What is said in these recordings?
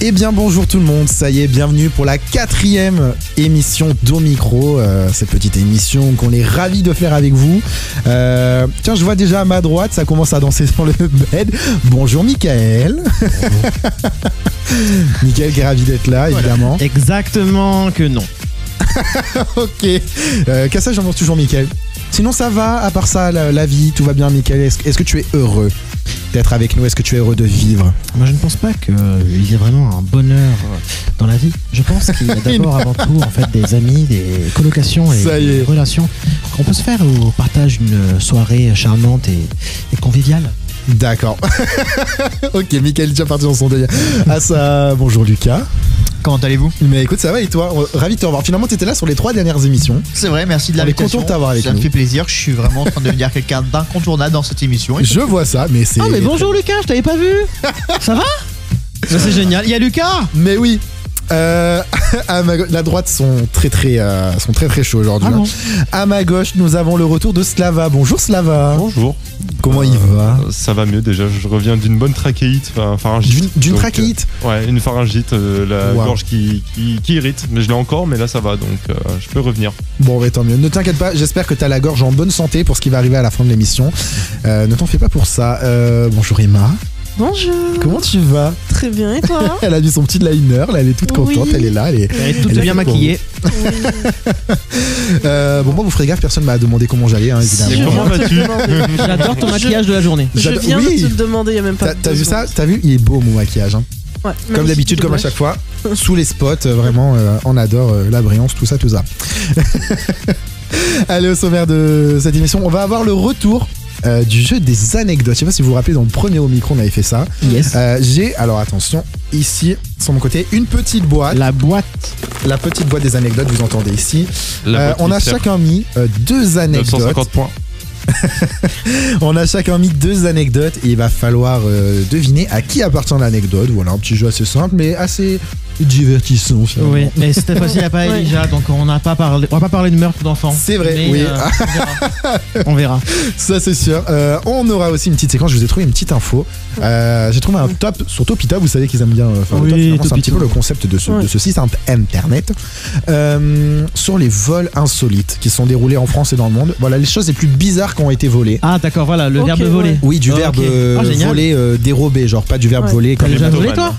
Eh bien bonjour tout le monde, ça y est, bienvenue pour la 4e émission d'Omicro, cette petite émission qu'on est ravis de faire avec vous. Tiens, je vois déjà à ma droite, ça commence à danser sur le bed. Bonjour Mickaël. Mickaël qui est ravi d'être là, évidemment. Voilà. Exactement que non. Ok, Cassa, j'en toujours Mickaël. Sinon ça va, à part ça, la vie, tout va bien Mickaël. Est-ce que tu es heureux d'être avec nous? Est-ce que tu es heureux de vivre? Moi je ne pense pas qu'il y ait vraiment un bonheur dans la vie. Je pense qu'il y a d'abord avant tout en fait des amis, des colocations et des relations qu'on peut se faire au partage d'une soirée charmante et conviviale. D'accord. Ok, Mickaël est déjà parti dans son délire. Ah ça, bonjour Lucas. Comment allez-vous? Mais écoute, ça va et toi? Ravi de te revoir. Finalement, tu étais là sur les 3 dernières émissions. C'est vrai, merci de l'invitation. On est content de t'avoir avec nous. Ça me fait plaisir. Je suis vraiment en train de devenir quelqu'un d'incontournable dans cette émission. Je vois ça, mais c'est. Ah, mais bonjour Lucas, je t'avais pas vu. Ça va? Ça, c'est génial. Il y a Lucas. Mais oui. La droite sont très chauds aujourd'hui. Ah bon. À ma gauche, nous avons le retour de Slava. Bonjour Slava. Bonjour. Comment il va? Ça va mieux déjà. Je reviens d'une bonne trachéite, pharyngite. D'une trachéite? Ouais, une pharyngite, la gorge qui irrite. Mais je l'ai encore, mais là ça va, donc je peux revenir. Bon, bah, tant mieux. Ne t'inquiète pas, j'espère que t'as la gorge en bonne santé pour ce qui va arriver à la fin de l'émission. Ne t'en fais pas pour ça. Bonjour Emma. Bonjour. Comment tu vas? Très bien, et toi? Elle a mis son petit liner, là, elle est toute contente, elle est là. Elle est toute bien maquillée. Oui. Bon, moi, vous ferez gaffe, personne m'a demandé comment j'allais, hein, évidemment. Comment vas-tu? J'adore ton maquillage de la journée. Je viens de te le demander il y a même pas. T'as vu ça? T'as vu? Il est beau mon maquillage. Hein. Ouais, comme d'habitude, comme à chaque fois, sous les spots, vraiment, on adore la brillance, tout ça. Allez, au sommaire de cette émission, on va avoir le retour du jeu des anecdotes. Je sais pas si vous vous rappelez, dans le premier Omicron, on avait fait ça. Yes. J'ai, alors attention, ici, sur mon côté, une petite boîte. La petite boîte des anecdotes, vous entendez ici. On a mystère. chacun mis 2 anecdotes. 950 points. On a chacun mis 2 anecdotes et il va falloir deviner à qui appartient l'anecdote. Voilà, un petit jeu assez simple mais assez divertissant finalement. Oui, mais cette fois-ci il n'y a pas Elijah, donc on va pas parler de meurtre d'enfants. C'est vrai, mais, oui. On verra. Ça c'est sûr. On aura aussi une petite séquence, je vous ai trouvé une petite info. J'ai trouvé un top sur Topita, vous savez qu'ils aiment bien faire le top. C'est un petit peu le concept de ce site internet. Sur les vols insolites qui sont déroulés en France et dans le monde. Voilà les choses les plus bizarres qui ont été volées. Ah d'accord, voilà, le verbe voler. Oui, du verbe voler dérobé, genre pas du verbe voler. T'as déjà volé toi?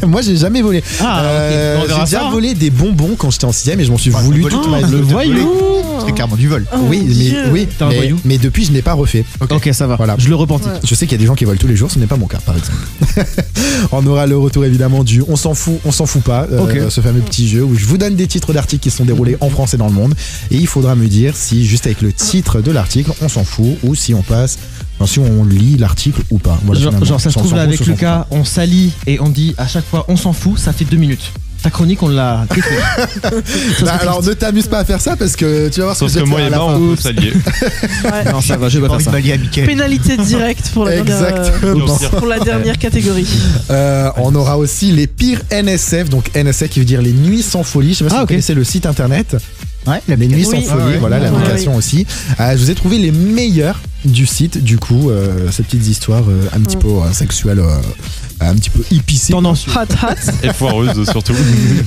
Moi j'ai jamais volé. On verra j'ai déjà ça. volé des bonbons quand j'étais en 6ème et je m'en suis voulu toute ma vie. Le voyou. C'est carrément du vol. T'es un voyou. Mais depuis je n'ai pas refait. Ok, ça va. Voilà. Je le repentis. Je sais qu'il y a des gens qui volent tous les jours, ce n'est pas mon cas par exemple. On aura le retour évidemment du on s'en fout pas, ce fameux petit jeu où je vous donne des titres d'articles qui sont déroulés en France et dans le monde et il faudra me dire si juste avec le titre de l'article on s'en fout ou si on passe. Enfin, si on lit l'article ou pas. Voilà, genre ça se trouve là avec Lucas, on s'allie et on dit à chaque fois on s'en fout, ça fait 2 minutes. Ta chronique on l'a détruite. Alors ne t'amuse pas à faire ça parce que tu vas voir ce Sauf que moi et Emma on peut s'allier. Ouais. Non ça va, je vais pas faire ça. Pénalité directe pour la dernière catégorie. On aura aussi les pires NSF, donc NSF qui veut dire les nuits sans folie. Je sais pas si vous connaissez le site internet. Ouais, les nuits sans folie, voilà l'application aussi. Je vous ai trouvé les meilleurs du site, du coup, ces petites histoires un petit peu sexuelles, un petit peu épicées. Tendancieux. Hot. Et foireuse surtout.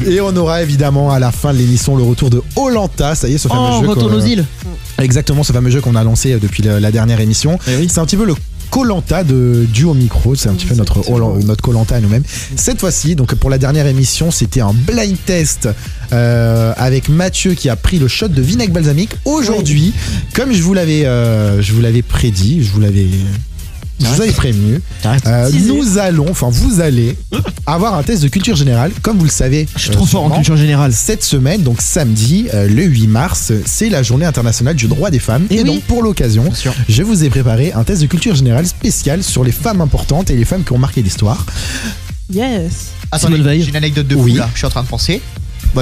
Et on aura évidemment à la fin de l'émission le retour de Koh-Lanta, ça y est, ce fameux jeu. Retourne aux îles. Exactement, ce fameux jeu qu'on a lancé depuis la dernière émission. C'est un petit peu le Koh-Lanta du Omicro, c'est un petit peu notre Koh-Lanta à nous-mêmes. Cette fois-ci, donc pour la dernière émission, c'était un blind test avec Mathieu qui a pris le shot de vinaigre balsamique. Aujourd'hui, comme je vous l'avais prédit, je vous avais prévenu, vous allez avoir un test de culture générale, comme vous le savez. Je suis trop fort en culture générale. Cette semaine, donc samedi, le 8 mars, c'est la journée internationale du droit des femmes. Et donc pour l'occasion, je vous ai préparé un test de culture générale spécial sur les femmes importantes et les femmes qui ont marqué l'histoire. Yes. Attendez, j'ai une anecdote de fou là, je suis en train de penser.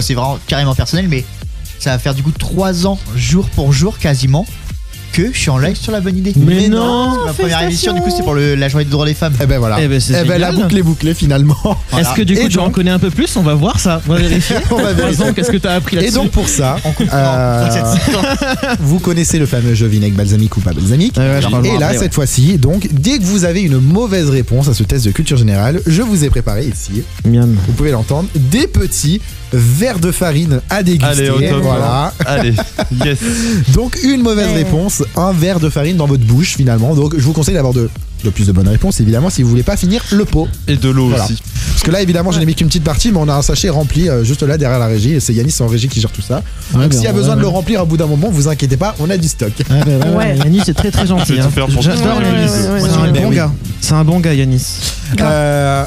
C'est vraiment carrément personnel, mais ça va faire du coup 3 ans, jour pour jour quasiment, que je suis en live sur la bonne idée. Mais non. Ma première émission, du coup, c'est pour la journée des droits des femmes. Et ben voilà. Eh ben, c'est la génial. boucle est bouclée finalement. Voilà. Est-ce que du coup tu en connais un peu plus? On va voir ça. On va vérifier. On va vérifier. Qu'est-ce que t'as appris Et là-dessus? donc pour ça, On comprend. vous connaissez le fameux jeu vinaigre balsamique ou pas balsamique. Ouais, je crois Et le là, rappeler, cette fois-ci, donc, dès que vous avez une mauvaise réponse à ce test de culture générale, je vous ai préparé ici, Miam. vous pouvez l'entendre, des petits verres de farine à déguster. Allez, au top. Voilà. Allez, yes. Donc, une mauvaise réponse, un verre de farine dans votre bouche finalement. Donc, je vous conseille d'avoir de plus de bonnes réponses, évidemment, si vous voulez pas finir le pot. Et de l'eau Voilà. aussi. Parce que là, évidemment, je n'ai mis qu'une petite partie, mais on a un sachet rempli juste là derrière la régie. Et c'est Yanis en régie qui gère tout ça. Donc, s'il y a besoin de le remplir à bout d'un moment, vous inquiétez pas, on a du stock. Ouais. Yanis c'est très très gentil. Je vais tout faire pour J'adore toi. Yanis. Ouais, C'est un Ben bon oui. gars. C'est un bon gars, Yanis.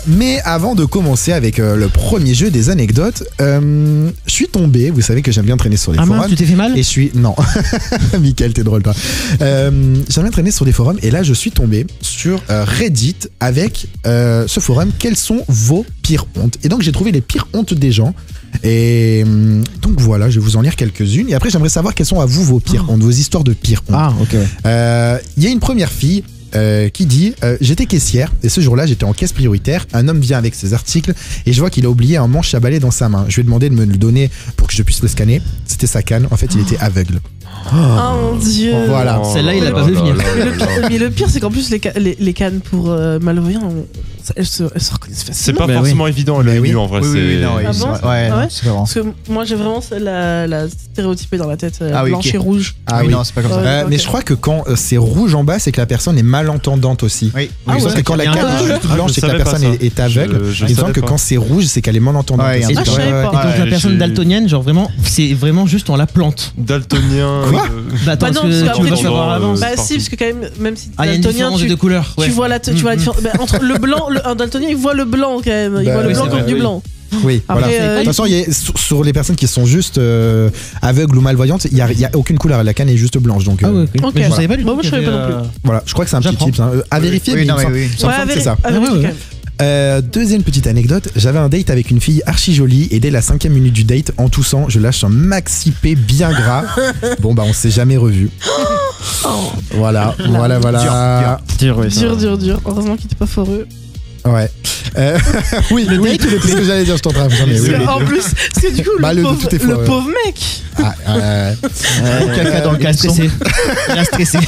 Mais avant de commencer avec le premier jeu des anecdotes, je suis tombé. Vous savez que j'aime bien traîner sur les Ah forums. mince, tu t'es fait mal? Et je suis. Non. Mickaël, t'es drôle, toi. J'aime bien traîner sur des forums. Et là, je suis tombé sur Reddit avec ce forum. Quelles sont vos pires hontes? Et donc, j'ai trouvé les pires hontes des gens. Et donc, voilà, je vais vous en lire quelques-unes. Et après, j'aimerais savoir quelles sont à vous vos pires hontes, vos histoires de pires hontes. Ah, ok. Il y a une première fille qui dit j'étais caissière et ce jour-là j'étais en caisse prioritaire, un homme vient avec ses articles et je vois qu'il a oublié un manche à balai dans sa main. Je lui ai demandé de me le donner pour que je puisse le scanner. C'était sa canne, en fait il était aveugle. Oh mon dieu. Voilà. Celle-là, il a pas Oh vu là venir. là là là. Mais le pire, c'est qu'en plus, les cannes pour malvoyants, elles se reconnaissent C'est facilement. pas Bah forcément évident à Bah l'œil oui. nu en vrai. Oui, c'est- oui, non, oui, Ah c'est bon vrai. Ouais, Ah ouais c'est vraiment. Parce que moi, j'ai vraiment la stéréotypée dans la tête, Ah oui, blanche ok. et rouge. Ah oui, oui. non, c'est pas comme ça. Ouais. Mais ok. je crois que quand c'est rouge en bas, c'est que la personne est malentendante aussi. Oui, Ah Il me semble ouais. que quand la Il y a un canne est code. juste blanche, je c'est que la savais pas personne ça. est aveugle. Je Il me semble savais que pas. quand c'est rouge, c'est qu'elle est malentendante Ouais, aussi. il y a un Et truc. quand, je savais pas. et quand Ouais, la personne j'ai- daltonienne, genre vraiment, c'est vraiment juste on la plante. Daltonien. Quoi Bah attends, Bah non, parce parce que qu'après, tu vas voir avant. Bah c'est si, parce que quand même si Ah, il y a une daltonien, différence de couleurs. tu vois la différence. Bah, entre le blanc, un daltonien, il voit le blanc quand même. Il Bah voit le oui, blanc c'est comme vrai, du oui. blanc. Oui, Après, voilà. De toute façon, il y a- sur les personnes qui sont juste aveugles ou malvoyantes, il n'y a aucune couleur. La canne est juste blanche. Donc, Ah ouais, ok. Ok. Mais je Voilà. savais pas du tout. Moi, je qu'il y savais avait, pas non plus. voilà, je crois que c'est un petit J'apprends. tip à vérifier, Oui, mais il non, me mais semble- oui. il me semble que c'est ça. à vérifier Ah ouais, quand même. Deuxième petite anecdote, j'avais un date avec une fille archi jolie et dès la 5e minute du date, en toussant, je lâche un maxi P bien gras. Bon bah on s'est jamais revus. Voilà. Dur, ouais, ça. Dur. Heureusement qu'il était pas foreux. Ouais. Oui, le date ou le c'est ce que j'allais dire, je t'en train. Mais oui. En plus, parce que du coup, Bah, le tout est faux, ouais. pauvre mec. Ah, Caca dans le Il a caleçon. stressé. Il a stressé.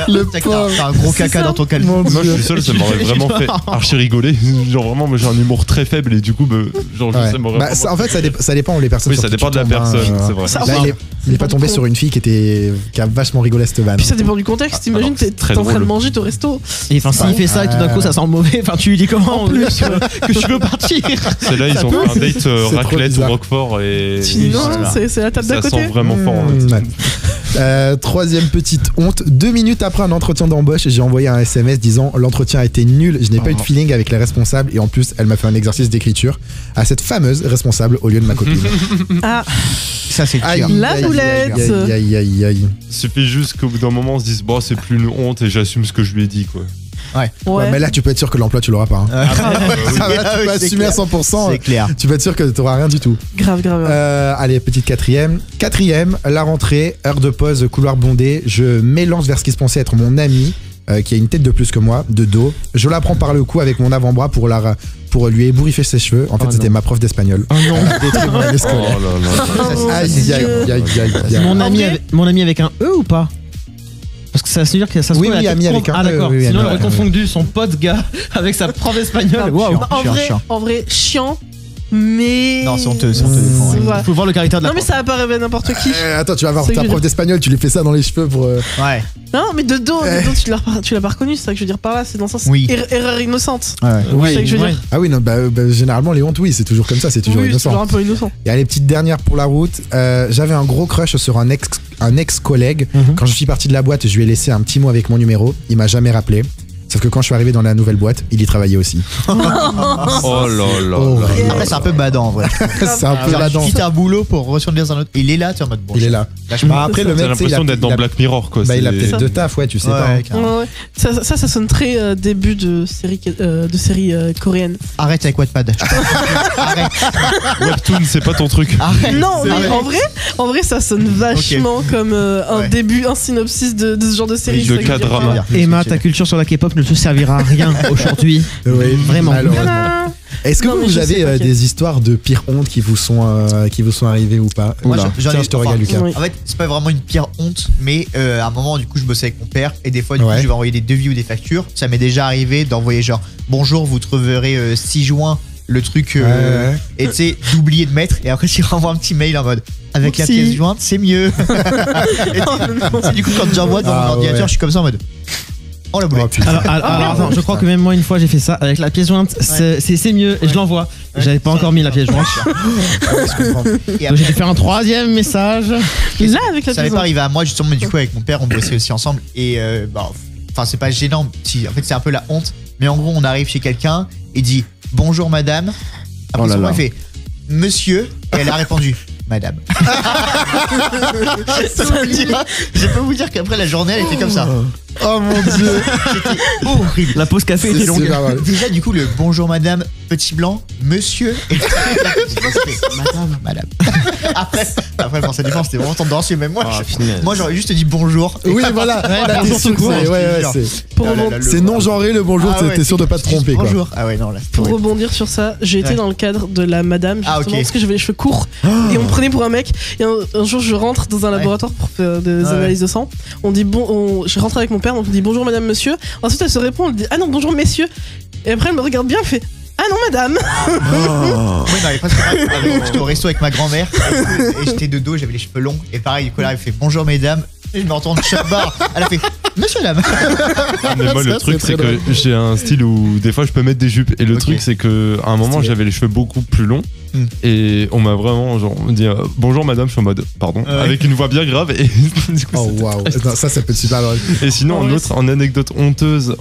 Le T'as pauvre. un gros C'est caca ça. dans ton caleçon. Mon Moi je Dieu. suis seul, ça m'aurait vraiment fait archi rigoler. Genre vraiment, moi j'ai un humour très faible et du coup, genre Ouais. ça m'aurait. Bah, en fait, ça dépend où les personnes. Oui, sur ça qui dépend tu de la tombes, hein. personne, c'est vrai. Ça, Là, il est pas tombé sur une fille qui a vachement rigolé à cette vanne. Puis ça dépend du contexte. T'imagines, alors, c'est très t'es en train de drôle. manger au resto. Et enfin, s'il fait ça et tout d'un coup ça sent mauvais, enfin tu lui dis comment que je veux partir. C'est là, ils ont fait un date trop raclette bizarre. au Roquefort et. Tu dis non, voilà. c'est la table d'à Ça côté. sent vraiment fort. Ouais. Troisième petite honte. 2 minutes après un entretien d'embauche, j'ai envoyé un SMS disant l'entretien a été nul, je n'ai pas eu de feeling avec les responsables et en plus elle m'a fait un exercice d'écriture à cette fameuse responsable au lieu de ma copine. Ah, Ça, c'est le Aïe, pire. La aïe, boulette. aïe, aïe, aïe, aïe. Il suffit juste qu'au bout d'un moment on se dise bon c'est plus une honte et j'assume ce que je lui ai dit quoi. Ouais, ouais. mais là tu peux être sûr que l'emploi tu l'auras pas. Hein. Ça va, tu peux c'est assumer à clair. 100%. C'est clair. Tu peux être sûr que tu n'auras rien du tout. Grave. Allez, petite quatrième. Quatrième, la rentrée, heure de pause, couloir bondé. Je m'élance vers ce qui se pensait être mon ami, qui a une tête de plus que moi, de dos. Je la prends par le cou avec mon avant-bras pour lui ébouriffer ses cheveux. En fait, Oh c'était non. ma prof d'espagnol. Oh non. Elle a détruit mon année Oh scolaire. là là. Oh, Aïe, Dieu. aïe, aïe, aïe, aïe. Mon En ami, vrai mon ami avec un E ou pas? Parce que ça veut dire que ça se Oui, trouve, oui, elle a ami peut-être avec un Ah E, d'accord. oui, Sinon, ami, elle aurait ouais. confondu son pote gars avec sa prof espagnole. Waouh. Chiant. En vrai, chiant, mais. Non, c'est honteux, c'est honteux. C'est vrai. Il faut voir le caractère de la Non, mais prof. ça va pas rêver à n'importe qui. Attends, tu vas voir C'est ta que je prof veux dire. d'espagnol, tu lui fais ça dans les cheveux pour. Ouais. Non, mais de dos, tu l'as pas reconnu, c'est ça que je veux dire par là, c'est dans le sens Oui. erreur innocente. Ouais. C'est ça que je veux dire. Ah oui, non, bah, généralement, les hontes, oui, c'est toujours comme ça, c'est toujours Oui, c'est innocent. toujours un peu innocent. Et allez, petite dernière pour la route. J'avais un gros crush sur un ex-collègue. Mhm. Quand je suis parti de la boîte, je lui ai laissé un petit mot avec mon numéro. Il m'a jamais rappelé. Sauf que quand je suis arrivé dans la nouvelle boîte, il y travaillait aussi. Oh là là. Après, c'est un peu badant en vrai. C'est un peu Genre, tu badant. quittes un boulot pour retourner dans un autre. Il est là, tu es en mode bon. Il est là. Bah, après, le T'as mec, tu sais, l'impression d'être dans Black Mirror, quoi. Bah, il a c'est- peut-être deux tafs, ouais, tu sais pas. Ouais, carrément. Ouais. Ça sonne très début de série coréenne. Arrête avec Wattpad. Arrête. Webtoon, c'est pas ton truc. Arrête. Non, mais Arrête. en vrai, ça sonne vachement comme un Ouais. début, un synopsis de ce genre de série. Oui, c'est de ça que je veux dire. K-drama. Emma, ta culture sur la K-pop ne te servira à rien aujourd'hui. Oui, Vraiment. malheureusement. Tadam. Est-ce que Non, mais vous je avez sais, t'inquiète. des histoires de pire honte qui vous sont arrivées ou pas? Moi, Oula. j'en ai- Tiens, je te regarde, Lucas. Oui. En fait, c'est pas vraiment une pire honte, mais à un moment, du coup, je bossais avec mon père et des fois, du coup, Ouais. je vais envoyer des devis ou des factures. Ça m'est déjà arrivé d'envoyer genre bonjour, vous trouverez 6 juin le truc Ouais. et tu sais, d'oublier de mettre. Et après, tu renvoies un petit mail en mode avec la Si. pièce jointe, c'est mieux. Et tu sais, du coup, quand j'envoie dans Ah, mon ordinateur, ouais. je suis comme ça en mode oh la boulette. Oh, putain. Alors, attends, je crois que même moi une fois j'ai fait ça avec la pièce jointe, c'est mieux et je l'envoie. J'avais pas encore mis la pièce jointe. Et Donc après, j'ai dû faire un troisième message. Là, avec la ça m'est maison. pas arrivé à moi justement, mais du coup avec mon père on bossait aussi ensemble et bah, enfin c'est pas gênant, si, en fait c'est un peu la honte, mais en gros on arrive chez quelqu'un et dit bonjour madame, après Oh là son là. il fait monsieur et elle a répondu madame. Je peux vous dire qu'après la journée elle était comme ça. Oh mon dieu. C'était horrible. La pause café était C'est longue. super mal. Déjà du coup le bonjour madame petit blanc monsieur et la petite blanc, c'était madame. Après bon ça dépend, c'était vraiment tendancieux, même moi moi j'aurais juste dit bonjour. Oui, voilà. Là, t'es bonjour sûr tout que court, c'est- je ouais, te ouais, jure. c'est- Pour, Ah là rebond- là, le- c'est non genré le bonjour, Ah ouais, t'es sûr de pas te tromper, quoi. Bonjour. Ah ouais non là. pour ouais. rebondir sur ça, j'ai été Ouais. dans le cadre de la madame, justement, Ah, ok. parce que j'avais les cheveux courts et on me prenait pour un mec. Et un jour, je rentre dans un laboratoire pour faire des Ouais. analyses de sang. On dit je rentre avec mon père, donc on dit bonjour madame, monsieur. Ensuite, elle se répond, elle dit ah non, bonjour messieurs. Et après, elle me regarde bien, elle fait ah non, madame. Oui, non, mais presque pareil. J'étais au resto avec ma grand-mère et j'étais de dos, j'avais les cheveux longs. Et pareil, du coup, là, elle fait bonjour mesdames. Et je me retourne shot bar. Elle a fait monsieur dame. Mais moi, le Ça, truc, c'est c'est très que j'ai un style où des fois je peux mettre des jupes. Et le Ok. truc, c'est que à un moment, Stylé. j'avais les cheveux beaucoup plus longs. Hmm. Et on m'a vraiment genre dit bonjour madame, je suis en mode pardon, Ouais. avec une voix bien grave. Et, du coup, Oh c'était waouh. très Non, ça peut être super drôle. Et sinon, Ouais, en anecdote honteuse,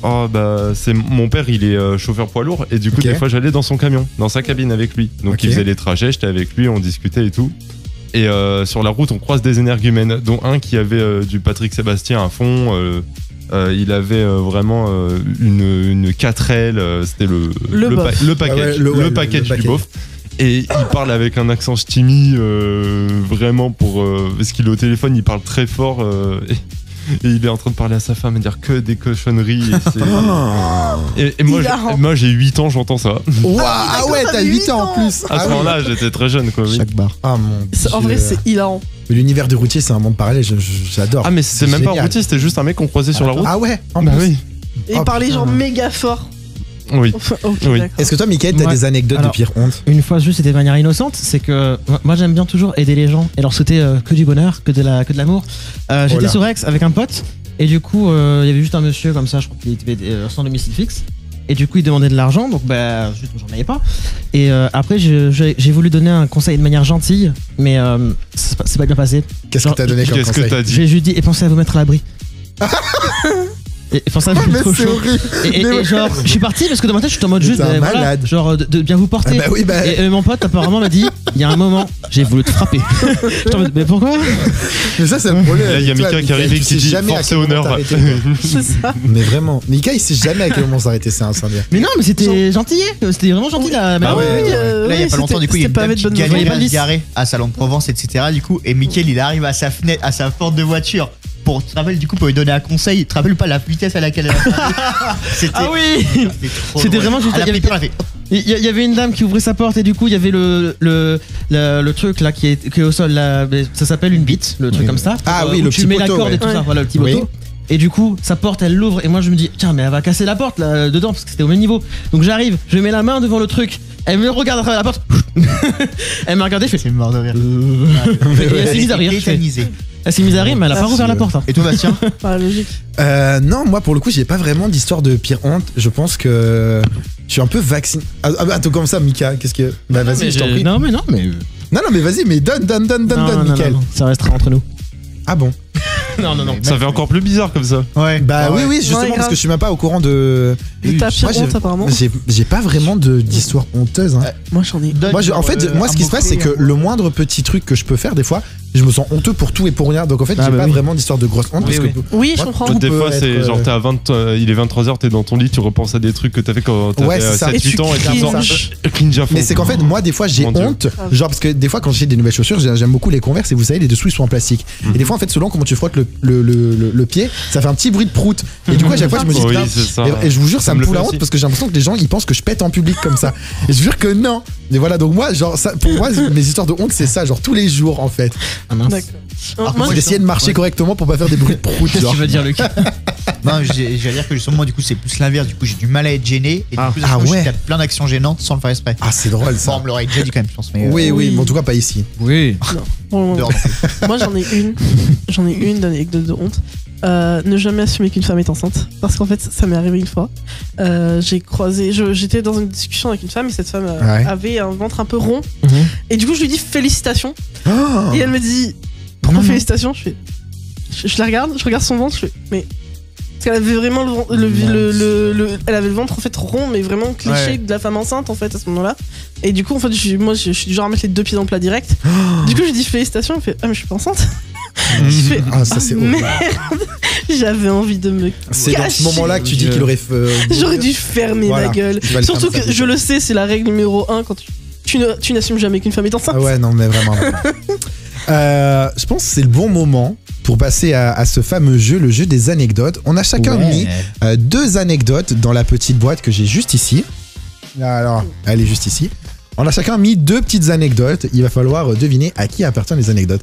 c'est mon père, il est chauffeur poids lourd et du coup, Ok. des fois, j'allais dans son camion, dans sa cabine avec lui. Donc, Ok. il faisait les trajets, j'étais avec lui, on discutait et tout. Et sur la route, on croise des énergumènes, dont un qui avait du Patrick Sébastien à fond. Il avait vraiment une 4L, c'était Le bof. le package, Ah ouais, le package du package. beauf. Et il parle avec un accent ch'timi, vraiment parce qu'il est au téléphone, il parle très fort. Et il est en train de parler à sa femme et dire que des cochonneries. Et moi, Hilarant. moi j'ai 8 ans, j'entends ça. Waouh, ah ouais, t'as 8 ans en plus. À ce Ah moment-là, j'étais très jeune. Quoi, oui. Chaque bar. Ah mon dieu. En vrai, c'est hilarant. Mais l'univers du routier, c'est un monde parallèle, j'adore. Ah, mais c'était même pas génial. routier, c'était juste un mec qu'on croisait sur la route. Ah ouais, en Bah plus. oui. Et Oh, il parlait putain. genre méga fort. Oui. Enfin, ok, Oui. d'accord. Est-ce que toi, Mickaël, t'as Ouais. des anecdotes Alors, de pire honte? Une fois juste, c'était de manière innocente, c'est que moi j'aime bien toujours aider les gens et leur souhaiter que du bonheur, que de l'amour. J'étais Voilà. sur Aix avec un pote et du coup il y avait juste un monsieur comme ça, je crois qu'il était sans domicile fixe. Et du coup il demandait de l'argent, donc bah juste j'en avais pas. Et après j'ai voulu donner un conseil de manière gentille, mais c'est pas bien passé. Qu'est-ce que Genre, t'as donné comme Qu'est-ce que conseil? t'as dit J'ai juste dit et pensez à vous mettre à l'abri. Et pensez à vous Mais mettre au c'est chaud. horrible. Et genre je suis parti parce que dans ma tête j'étais en mode Mais juste t'es un voilà, malade. genre de bien vous porter. Ah bah oui, bah. Et mon pote apparemment m'a dit il y a un moment j'ai voulu te frapper. J'étais en mode, mais pourquoi? Mais ça, c'est le problème. Là, il y a Tu vois, Mika qui arrive et tu qui sais dit jamais à force et quel moment honneur. t'arrêter, quoi. C'est ça. Mais vraiment, Mika, il sait jamais à quel moment s'arrêter, c'est incendiaire. Mais non mais c'était gentil, c'était vraiment gentil là. Ah ouais, oui, Là, il y a pas longtemps, du coup, il y a une pas dame avec qui bonne galérait nouvelle. à se garer à Salon de Provence, etc. Du coup, et Mickaël, il arrive à sa fenêtre, à sa porte de voiture. Tu te rappelles, du coup, pour lui donner un conseil, tu te rappelles pas la vitesse à laquelle elle a parlé? C'était Ah oui. trop C'était drôle. vraiment juste- Elle a il y pris avait- peur, elle fait, Il y avait une dame qui ouvrait sa porte et du coup il y avait le truc là qui est au sol là, ça s'appelle une bite, le truc Oui. comme ça. Ah Où oui, le tu petit mets la poteau, corde ouais. et tout ça, Ouais. voilà le petit Oui. poteau. Et du coup sa porte elle l'ouvre et moi je me dis tiens mais elle va casser la porte là dedans parce que c'était au même niveau. Donc j'arrive, je mets la main devant le truc, elle me regarde à travers la porte, elle m'a regardé, fait. c'est mort de rire. Et elle s'est mise à rire. je fais- Tétanisée. Elle s'est mise à rire mais elle a pas rouvert la porte. Hein. Et toi, Bastien? Pas logique. Non, moi pour le coup, j'ai pas vraiment d'histoire de pire honte. Je pense que je suis un peu vacciné. Ah, attends, comme ça, Mika, qu'est-ce que. Bah vas-y, Mais je t'en prie. Non mais non mais Non, mais vas-y, mais donne, non, non, Mickaël. non, ça restera entre nous. Ah bon. Non. Ça fait encore plus bizarre comme ça. Ouais. Bah ouais. oui, justement, Ouais, parce grave. que je suis même pas au courant de. Ta pire Moi, honte, apparemment. J'ai pas vraiment d'histoire honteuse. Hein. Moi, j'en ai. Donne, Moi, en fait, moi, ce qui se passe, c'est que le moindre petit truc que je peux faire, des fois, je me sens honteux pour tout et pour rien. Donc, en fait, j'ai pas vraiment d'histoire de grosse honte. Oui, parce oui. que Oui, je moi, comprends. tout Des peut fois, c'est être, genre, il est 23h, t'es dans ton lit, tu repenses à des trucs que t'as fait quand t'avais Ouais, c'est ça. 7-8 ans et tu cringes. sens cringe à fond. Mais c'est qu'en fait, moi, des fois, j'ai Mon Dieu. honte. Genre, parce que des fois, quand j'ai des nouvelles chaussures, j'aime beaucoup les Converse et vous savez, les dessous, ils sont en plastique. Et des fois, en fait, selon comment tu frottes le pied, ça fait un petit bruit de prout. Et du coup, à chaque fois, je me dis, Oui, putain, c'est ça. et je vous jure, ça me le fout la fait honte aussi. parce que j'ai l'impression que les gens, ils pensent que je pète en public comme ça. Et je jure que non. Et voilà, donc moi, genre, ça, pour moi, mes histoires de honte, c'est ça, genre tous les jours, en fait. Ah mince. D'accord. moi, J'ai essayé de marcher correctement pour pas faire des bruits de prout. Qu'est-ce que Genre. tu veux dire, Luc? Non, j'allais dire que justement, moi, du coup, c'est plus l'inverse. Du coup, j'ai du mal à être gêné. Et du coup, Ah ouais. il y a plein d'actions gênantes sans le faire exprès. Ah, c'est drôle Bon, ça. on me l'aurait déjà dit quand même, je pense. Mais, Oui, oui. mais en tout cas, pas ici. Oui. Bon, dehors, non plus. moi, j'en ai une d'anecdote de honte. Ne jamais assumer qu'une femme est enceinte. Parce qu'en fait, ça m'est arrivé une fois. J'étais dans une discussion avec une femme et cette femme Ouais. avait un ventre un peu rond. Mhm. Et du coup, je lui dis félicitations. Oh. Et elle me dit pourquoi Non, non. félicitations? Je la regarde, je regarde son ventre, je fais mais. Parce qu'elle avait vraiment elle avait le ventre en fait rond, mais vraiment cliché Ouais. de la femme enceinte en fait à ce moment-là. Et du coup, en fait, je suis du genre à mettre les deux pieds dans le plat direct. Du coup, je lui dis félicitations, elle fait ah, mais je suis pas enceinte. Je fais Ah, ça, c'est horrible. merde. J'avais envie de me. C'est dans ce cacher. moment-là que tu dis qu'il aurait fait. J'aurais dû fermer Voilà. ma gueule. Tu vas le Surtout faire, que ça, je le sais, c'est la règle numéro 1 quand tu n'assumes jamais qu'une femme est enceinte. Ah ouais, non, mais vraiment. Je pense que c'est le bon moment pour passer à ce fameux jeu, le jeu des anecdotes. On a chacun mis 2 anecdotes dans la petite boîte que j'ai juste ici. Alors, elle est juste ici. On a chacun mis 2 petites anecdotes. Il va falloir deviner à qui appartiennent les anecdotes.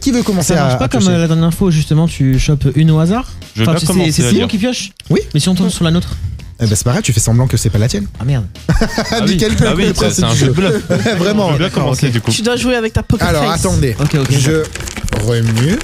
Qui veut commencer Ça marche à pas comme piocher la dernière fois où justement tu chopes une au hasard? Je vais pas commencer c'est à Simon lire. qui pioche? Oui. Mais si on tombe sur la nôtre? Eh ben, c'est pas grave, tu fais semblant que c'est pas la tienne. Ah merde. Ah oui, Nickel, ah oui, c'est un jeu de bluff. Vraiment. Je veux bien commencer du coup. Tu dois jouer avec ta poker Alors, face. attendez. Ok. Je remue.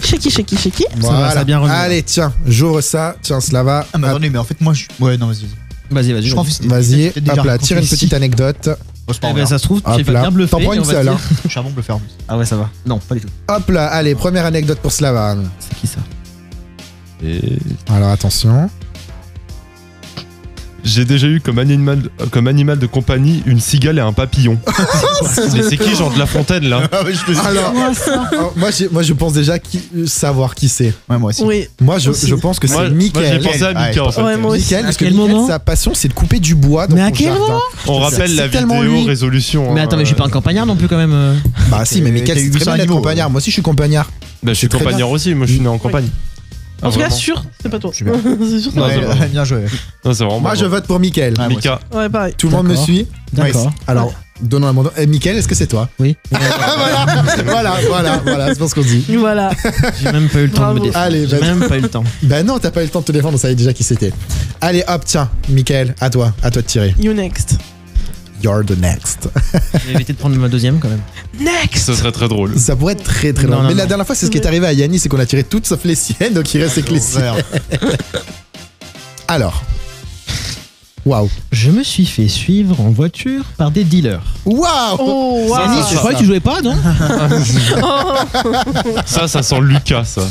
Shaky. Voilà. ça a bien remué. Allez, tiens, j'ouvre ça. Tiens, Slava. Ah, mais attendez, mais en fait, moi, je. Ouais, non, vas-y. Vas-y. Je pense que c'était- Vas-y, c'était déjà hop là, tire une raconté petite anecdote. Oh, c'est pas Eh grave. ben ça se trouve, Hop tu vas là. bien bluffer. T'en prends et une on va seule, dire- hein. Je suis un bon bluffeur en plus. Ah ouais, ça va. Non, pas du tout. Hop là, allez, première anecdote pour Slava. C'est qui ça? Alors attention. J'ai déjà eu comme animal de compagnie une cigale et un papillon. Mais c'est qui, genre de La Fontaine là? Alors, moi je pense déjà savoir qui c'est. Ouais, moi aussi. Oui. Moi je Aussi. pense que Moi, c'est j'ai Mickaël. pensé à Mika en fait. Ouais, moi aussi. Mickaël, parce À que quel Mickaël, moment sa passion c'est de couper du bois dans Mais à son quel jardin. moment On rappelle C'est la tellement vidéo lui. résolution. Mais attends, mais je suis pas un campagnard non plus quand même. Bah si, mais Mickaël T'as eu c'est très 800 bien d'être animaux, campagnard. Moi aussi je suis campagnard. Bah, je suis très campagnard aussi, moi je suis né en campagne. En tout cas, vraiment. sûr, c'est pas toi. Je suis bien. C'est sûr, c'est Non, pas c'est toi. vrai. Bien joué. Non, c'est vraiment Moi pas je moi. vote pour Mickaël. Ouais, moi Mika. Ouais, pareil. Tout le monde me D'accord. suit. D'accord. Alors, donnons un mandat. Mickaël, est-ce que c'est toi? Oui. Voilà, c'est ce qu'on dit. Voilà. J'ai même pas eu le temps de me Bravo. défendre. Allez, J'ai vas-y. même pas eu le temps. Bah non, t'as pas eu le temps de te défendre, on savait déjà qui c'était. Allez, hop, tiens, Mickaël, à toi de tirer. You next. You're the next. J'ai évité de prendre ma deuxième quand même. Next. Ce serait très drôle. Ça pourrait être très très long. Non, Mais non, la non. dernière fois, c'est ce qui est arrivé à Yannis, c'est qu'on a tiré toutes sauf les siennes, donc il restait que les siennes. Alors. Waouh. Je me suis fait suivre en voiture par des dealers. Waouh. Oh, wow. Yannis, je croyais que tu jouais pas, non? Oh. Ça sent Lucas, ça.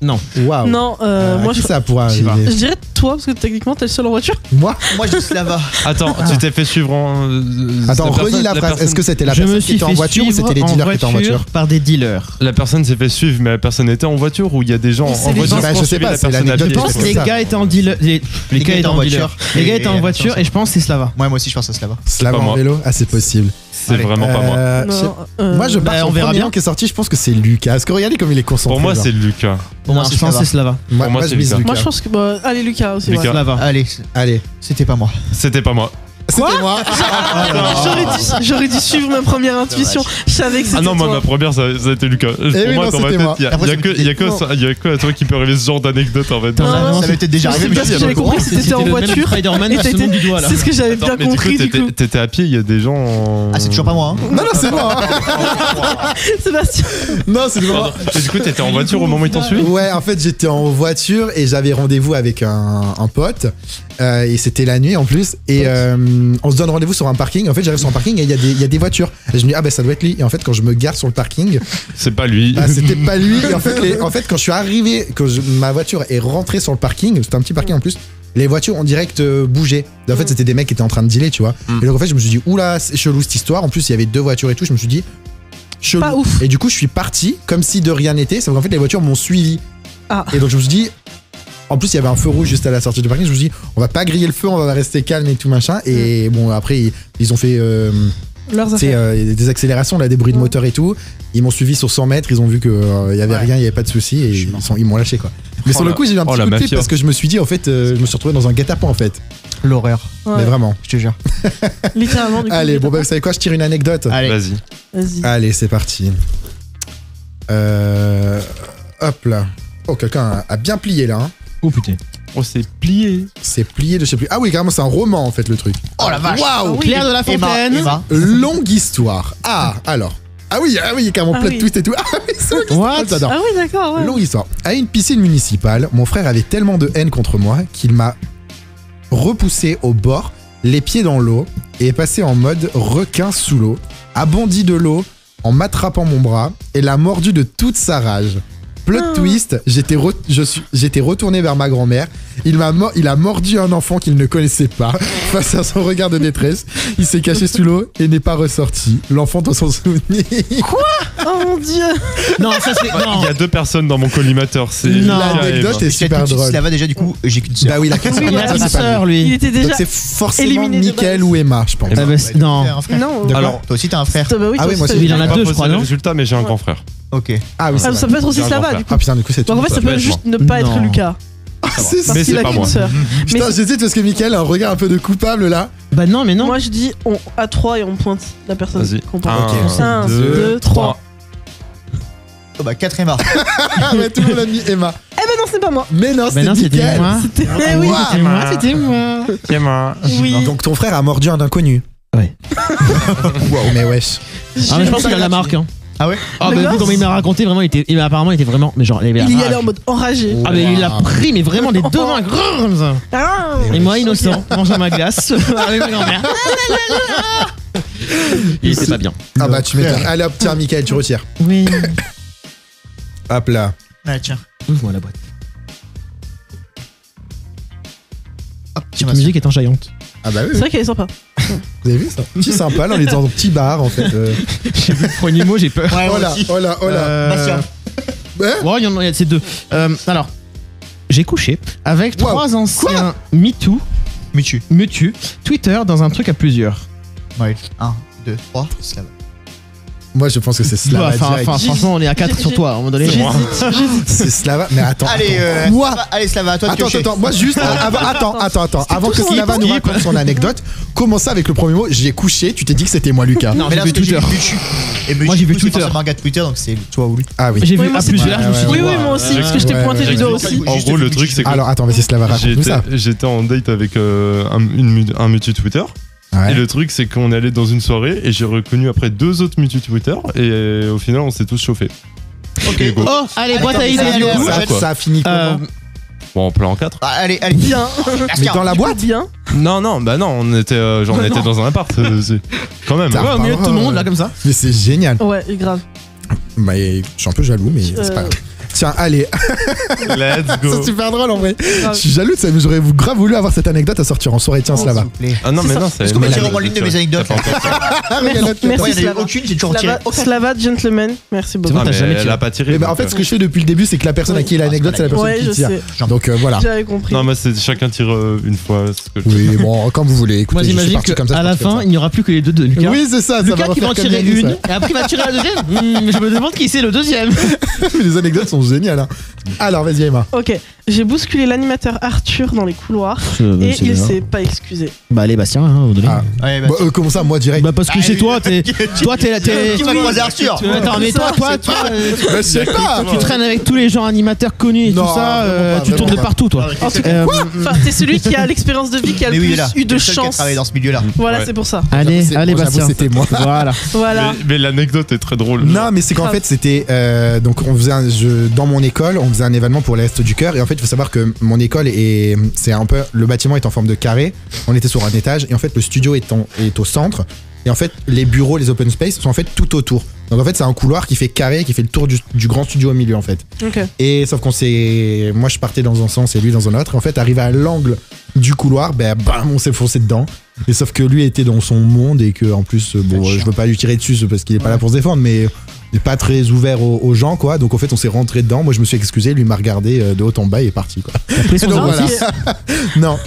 Non. Waouh. Non, À moi qui je... ça pourra Je sais arriver je dirais toi, parce que techniquement t'es le seul en voiture. Moi Moi, je dis Slava. Attends, tu t'es fait suivre en. Attends, relis la phrase. Est-ce que c'était la Je personne me qui suis était en fait voiture ou suivre c'était les dealers qui étaient en voiture par des dealers. La personne s'est fait suivre, mais la personne était en voiture ou il y a des gens C'est en les voiture gens- Bah, qui je ont sais suivi pas, la c'est personne à l'anecdote pied. Je pense que c'est les ça. gars étaient en dealer. Les gars étaient en dealer. Les gars étaient en voiture et je pense que c'est Slava. Moi aussi, je pense à Slava. Slava pas en moi. vélo. Ah, c'est possible. C'est vraiment pas moi. Je sais- Non, Moi, je bah, pars sur on le verra premier bien. nom qui est sorti. Je pense que c'est Lucas. Parce que regardez comme il est concentré. Pour moi, genre. c'est Lucas. Pour moi, Non, c'est je pense que Slava. c'est Slava. Pour moi, je c'est mise Lucas. Moi je pense que. Bah, allez, Lucas aussi. Lucas. Ouais. Slava. Allez, Allez. c'était pas moi. C'était pas moi. C'était moi. J'aurais dû suivre ma première intuition. Je savais que c'était Ah non, moi, toi. ma première, ça a été Lucas. Pour oui, moi, non, dans ma c'était tête, moi. il y a Après, que à toi qui peut arriver ce genre d'anecdote en fait. Non, Ça m'avait peut-être déjà Je sais arrivé, mais pas je si sais j'avais pas compris que c'était en le même voiture. Spider-Man Et qui se t'étais- monte du doigt là. C'est ce que j'avais Attends, bien mais du compris coup, du coup. t'étais à pied, il y a des gens en. Ah, c'est toujours pas moi. Hein. Non, c'est moi. Sébastien. Non, c'est moi. Pardon. Et du coup, t'étais en voiture au moment où ils t'ont suivi? Ouais, en fait, j'étais en voiture et j'avais rendez-vous avec un pote. Et c'était la nuit en plus. Et on se donne rendez-vous sur un parking. En fait, j'arrive sur un parking et il y a des voitures. Et je me dis, ah ben ça doit être lui. Et en fait, quand je me gare sur le parking, c'est pas lui. Bah, c'était pas lui. Et en fait, quand je suis arrivé, ma voiture est rentrée sur le parking, c'était un petit parking en plus. Les voitures ont direct bougé. En fait, c'était des mecs qui étaient en train de dealer, tu vois. Et donc, en fait, je me suis dit, oula, c'est chelou cette histoire. En plus, il y avait 2 voitures et tout. Je me suis dit, chelou. Pas ouf. Et du coup, je suis parti comme si de rien n'était. Sauf qu'en fait, les voitures m'ont suivi. Ah. Et donc, je me suis dit, en plus, il y avait un feu rouge juste à la sortie du parking. Je me suis dit, on va pas griller le feu, on va rester calme et tout machin. Et bon, après, ils ont fait des accélérations, là, des bruits de moteur et tout. Ils m'ont suivi sur 100 mètres. Ils ont vu qu'il y avait rien, il y avait pas de souci. Et ils m'ont lâché, quoi. Mais sur le coup, j'ai eu un petit coup de pied parce que je me suis dit, en fait, je me suis retrouvé dans un guet-apens, en fait. L'horreur. Ouais. Mais vraiment. Je te jure. Littéralement, du coup. Allez, bon, bah, vous savez quoi, je tire une anecdote. Allez. Vas-y. Allez, c'est parti. Hop là. Oh, quelqu'un a bien plié là. Hein. Oh putain. Oh, c'est plié. C'est plié de je sais plus. Ah oui, carrément, c'est un roman en fait le truc. Oh la vache. Waouh. Oui. Claire de la Fontaine. Emma. Longue histoire. Ah, alors. Ah oui, il y a carrément plein de twists et tout. Ah oui, c'est longue histoire, j'adore. Ah oui, d'accord. Ouais. Longue histoire. À une piscine municipale, mon frère avait tellement de haine contre moi qu'il m'a repoussé au bord, les pieds dans l'eau, et est passé en mode requin sous l'eau, a bondi de l'eau en m'attrapant mon bras et l'a mordu de toute sa rage. Plot twist, j'étais retourné vers ma grand-mère. Il a mordu un enfant qu'il ne connaissait pas. Face à son regard de détresse, il s'est caché sous l'eau et n'est pas ressorti. L'enfant doit s'en souvenir. Quoi? Oh mon dieu. Non, ça c'est. Il y a 2 personnes dans mon collimateur. C'est L'anecdote est super drôle. Slava déjà du coup, j'ai qu'une sœur. Bah oui, la question. Il a une sœur, Il lui. était Donc déjà c'est forcément éliminé de Mickaël base. ou Emma, je pense. Ah bah, non. Non. Alors, Toi aussi t'as un frère. Bah oui, Ah oui, moi aussi. Il en a pas 2, je posé crois, le non? résultat, mais j'ai un grand frère. Ok. Ah oui, c'est Ah, vrai. ça peut être aussi J'ai un Slava grand du coup. Ah putain, du coup, c'est tout. Donc en fait, ça peut Ouais, juste ne pas être Non. Lucas. C'est ça. Mais Parce qu'il c'est a pas qu'une moi. sœur. Putain, Mais j'hésite parce que Mickaël a un regard un peu de coupable là. Bah non, mais non. moi je dis on à 3 et on pointe la personne Vas-y. qu'on parle. Ok. 1, 2, 2, 3. Oh bah 4 Emma. Ah ouais, tout le monde a mis Emma. Eh ben non, c'est pas moi. Mais non, Bah non, c'était c'était Mickaël. moi. C'était. Eh oui. C'était moi, c'était moi. Tiens, moi. Oui. Donc ton frère a mordu un inconnu. Ouais. Wow, mais wesh. Ah, mais je pense qu'il a la marque. Hein. Ah ouais. Ah, Le bah, gosse comme il m'a raconté, vraiment, apparemment, il était vraiment. Mais genre, il avait la Il y rage. allait en mode enragé. Ah, mais il l'a pris, mais vraiment des 2 mains, grrr, comme ça. Ah. Et moi, innocent, mangeant ma glace avec ma grand-mère. Il était pas bien. Ah bah tu m'étonnes. Allez hop, tiens Mickaël, tu retires. Oui. Hop là. Ah tiens. Ouvre-moi la boîte. Hop, tiens, Cette ma musique est enjaillante. Ah bah oui, C'est vrai qu'elle est sympa. vous avez vu ça? Petit sympa, là on est dans un petit bar en fait. J'ai vu le premier mot, j'ai peur. Ouais, Oh moi là, aussi. oh là, oh là. Bastien. Ouais. Ouais, il y en a, c'est 2. Alors, j'ai couché avec 3 anciens MeToo, Twitter dans un truc à plusieurs. Ouais. 1, 2, 3. Slava. Moi je pense que c'est Slava. Enfin, direct. franchement, on est à 4 sur toi à un moment donné. C'est Slava. Mais attends. Allez, Quoi? Allez Slava, à toi de piocher. Attends, moi juste attends, avant que tout son Slava nous équipe. raconte son anecdote, comment ça avec le premier mot, j'ai couché, tu t'es dit que c'était moi Lucas. Non, Mais j'ai là, vu parce que Twitter. Et Moi, j'ai vu du coup, c'est Twitter. forcément un gars de Twitter, donc c'est toi ou lui. Ah oui. J'ai vu moi, à c'est- plusieurs, je me suis dit, Oui, oui, waouh. moi aussi, parce que je t'ai Ouais, pointé du doigt j'explique. aussi. En gros, le truc, c'est que Alors attends, vas-y Slava, raconte-nous ça. j'étais en date avec un mutu Twitter. Ouais. Et le truc, c'est qu'on allait dans une soirée et j'ai reconnu après 2 autres mutu Twitter. Et au final, on s'est tous chauffés. Ok. Et go. Oh, allez, boîte à Allez, idées allez, du allez, coup. allez. Ça a fini comment? Bon, en plein en 4. Ah, allez. Bien. Mais dans la boîte? Bien. Non, bah non, on était, on était dans un appart. Quand même. T'as- Ouais, au milieu de tout le monde, là, comme ça. Mais c'est génial. Ouais, grave. Mais je suis un peu jaloux, mais c'est pas grave. Tiens, allez, Let's go. c'est super drôle en vrai. Je suis jaloux de ça, mais j'aurais grave voulu avoir cette anecdote à sortir en soirée. Tiens, Slava. Ah non, mais non, c'est. Est-ce qu'on peut tirer au moins l'une de mes anecdotes Ah, mais Merci, il y en a- merci. Moi, il n'y en a eu Slava. aucune, j'ai toujours tiré. Slava Gentleman, merci beaucoup. vrai, Ah, t'as mais jamais tiré. elle a pas tiré. Mais bah, en fait, ce que je fais depuis le début, c'est que la personne à qui est l'anecdote, c'est la personne Ouais, qui je tire. sais. Donc voilà. J'avais compris. Non, mais c'est chacun tire une fois. Ce que Oui, bon, quand vous voulez. Écoutez, Moi, je suis j'imagine parti comme ça, qu'à je la pense comme fin, ça. il n'y aura plus que les 2 de Lucas. Oui, c'est ça. Ça Lucas qui va en refaire tirer comme Yannis, une, ouais. et après il va tirer la deuxième. Je me demande qui c'est le deuxième. Les anecdotes sont géniales. Hein. Alors, vas-y, Emma. Ok, j'ai bousculé l'animateur Arthur dans les couloirs et il s'est pas excusé. Bah, allez, Bastien, hein, à un moment donné. Ah. Ouais, Bah, comment ça, moi direct? Bah, parce que chez toi, t'es. Toi, t'es. Qui va croiser Arthur? Attends, mais toi, Bah, je sais pas. tu traînes avec tous les gens animateurs connus et Non, tout ça, vraiment pas, tu tournes vraiment de pas. partout, toi. En tout cas, enfin, t'es celui qui a l'expérience de vie qui a le Mais oui, plus là. eu de Le seul qui a chance. travaillé dans ce milieu-là. Voilà, Ouais. c'est pour ça. Allez, J'avoue, allez, j'avoue, Bastien. c'était moi. Voilà. Voilà. Mais l'anecdote est très drôle. Non, mais c'est qu'en fait, c'était. Donc, on faisait dans mon école, on faisait un événement pour les Restos du Cœur. Et en fait, il faut savoir que mon école c'est un peu, le bâtiment est en forme de carré. On était sur un étage et en fait le studio est au centre. Et en fait les bureaux, les open space sont en fait tout autour. Donc en fait c'est un couloir qui fait carré, qui fait le tour du grand studio au milieu en fait. Ok. Et sauf moi je partais dans un sens et lui dans un autre. Et en fait arrivé à l'angle du couloir, bam, on s'est foncé dedans. Et sauf que lui était dans son monde et que en plus je veux pas lui tirer dessus parce qu'il est pas là pour se défendre, mais il est pas très ouvert aux gens quoi. Donc en fait on s'est rentré dedans. Moi je me suis excusé, lui m'a regardé de haut en bas et est parti quoi. Donc, voilà. Non,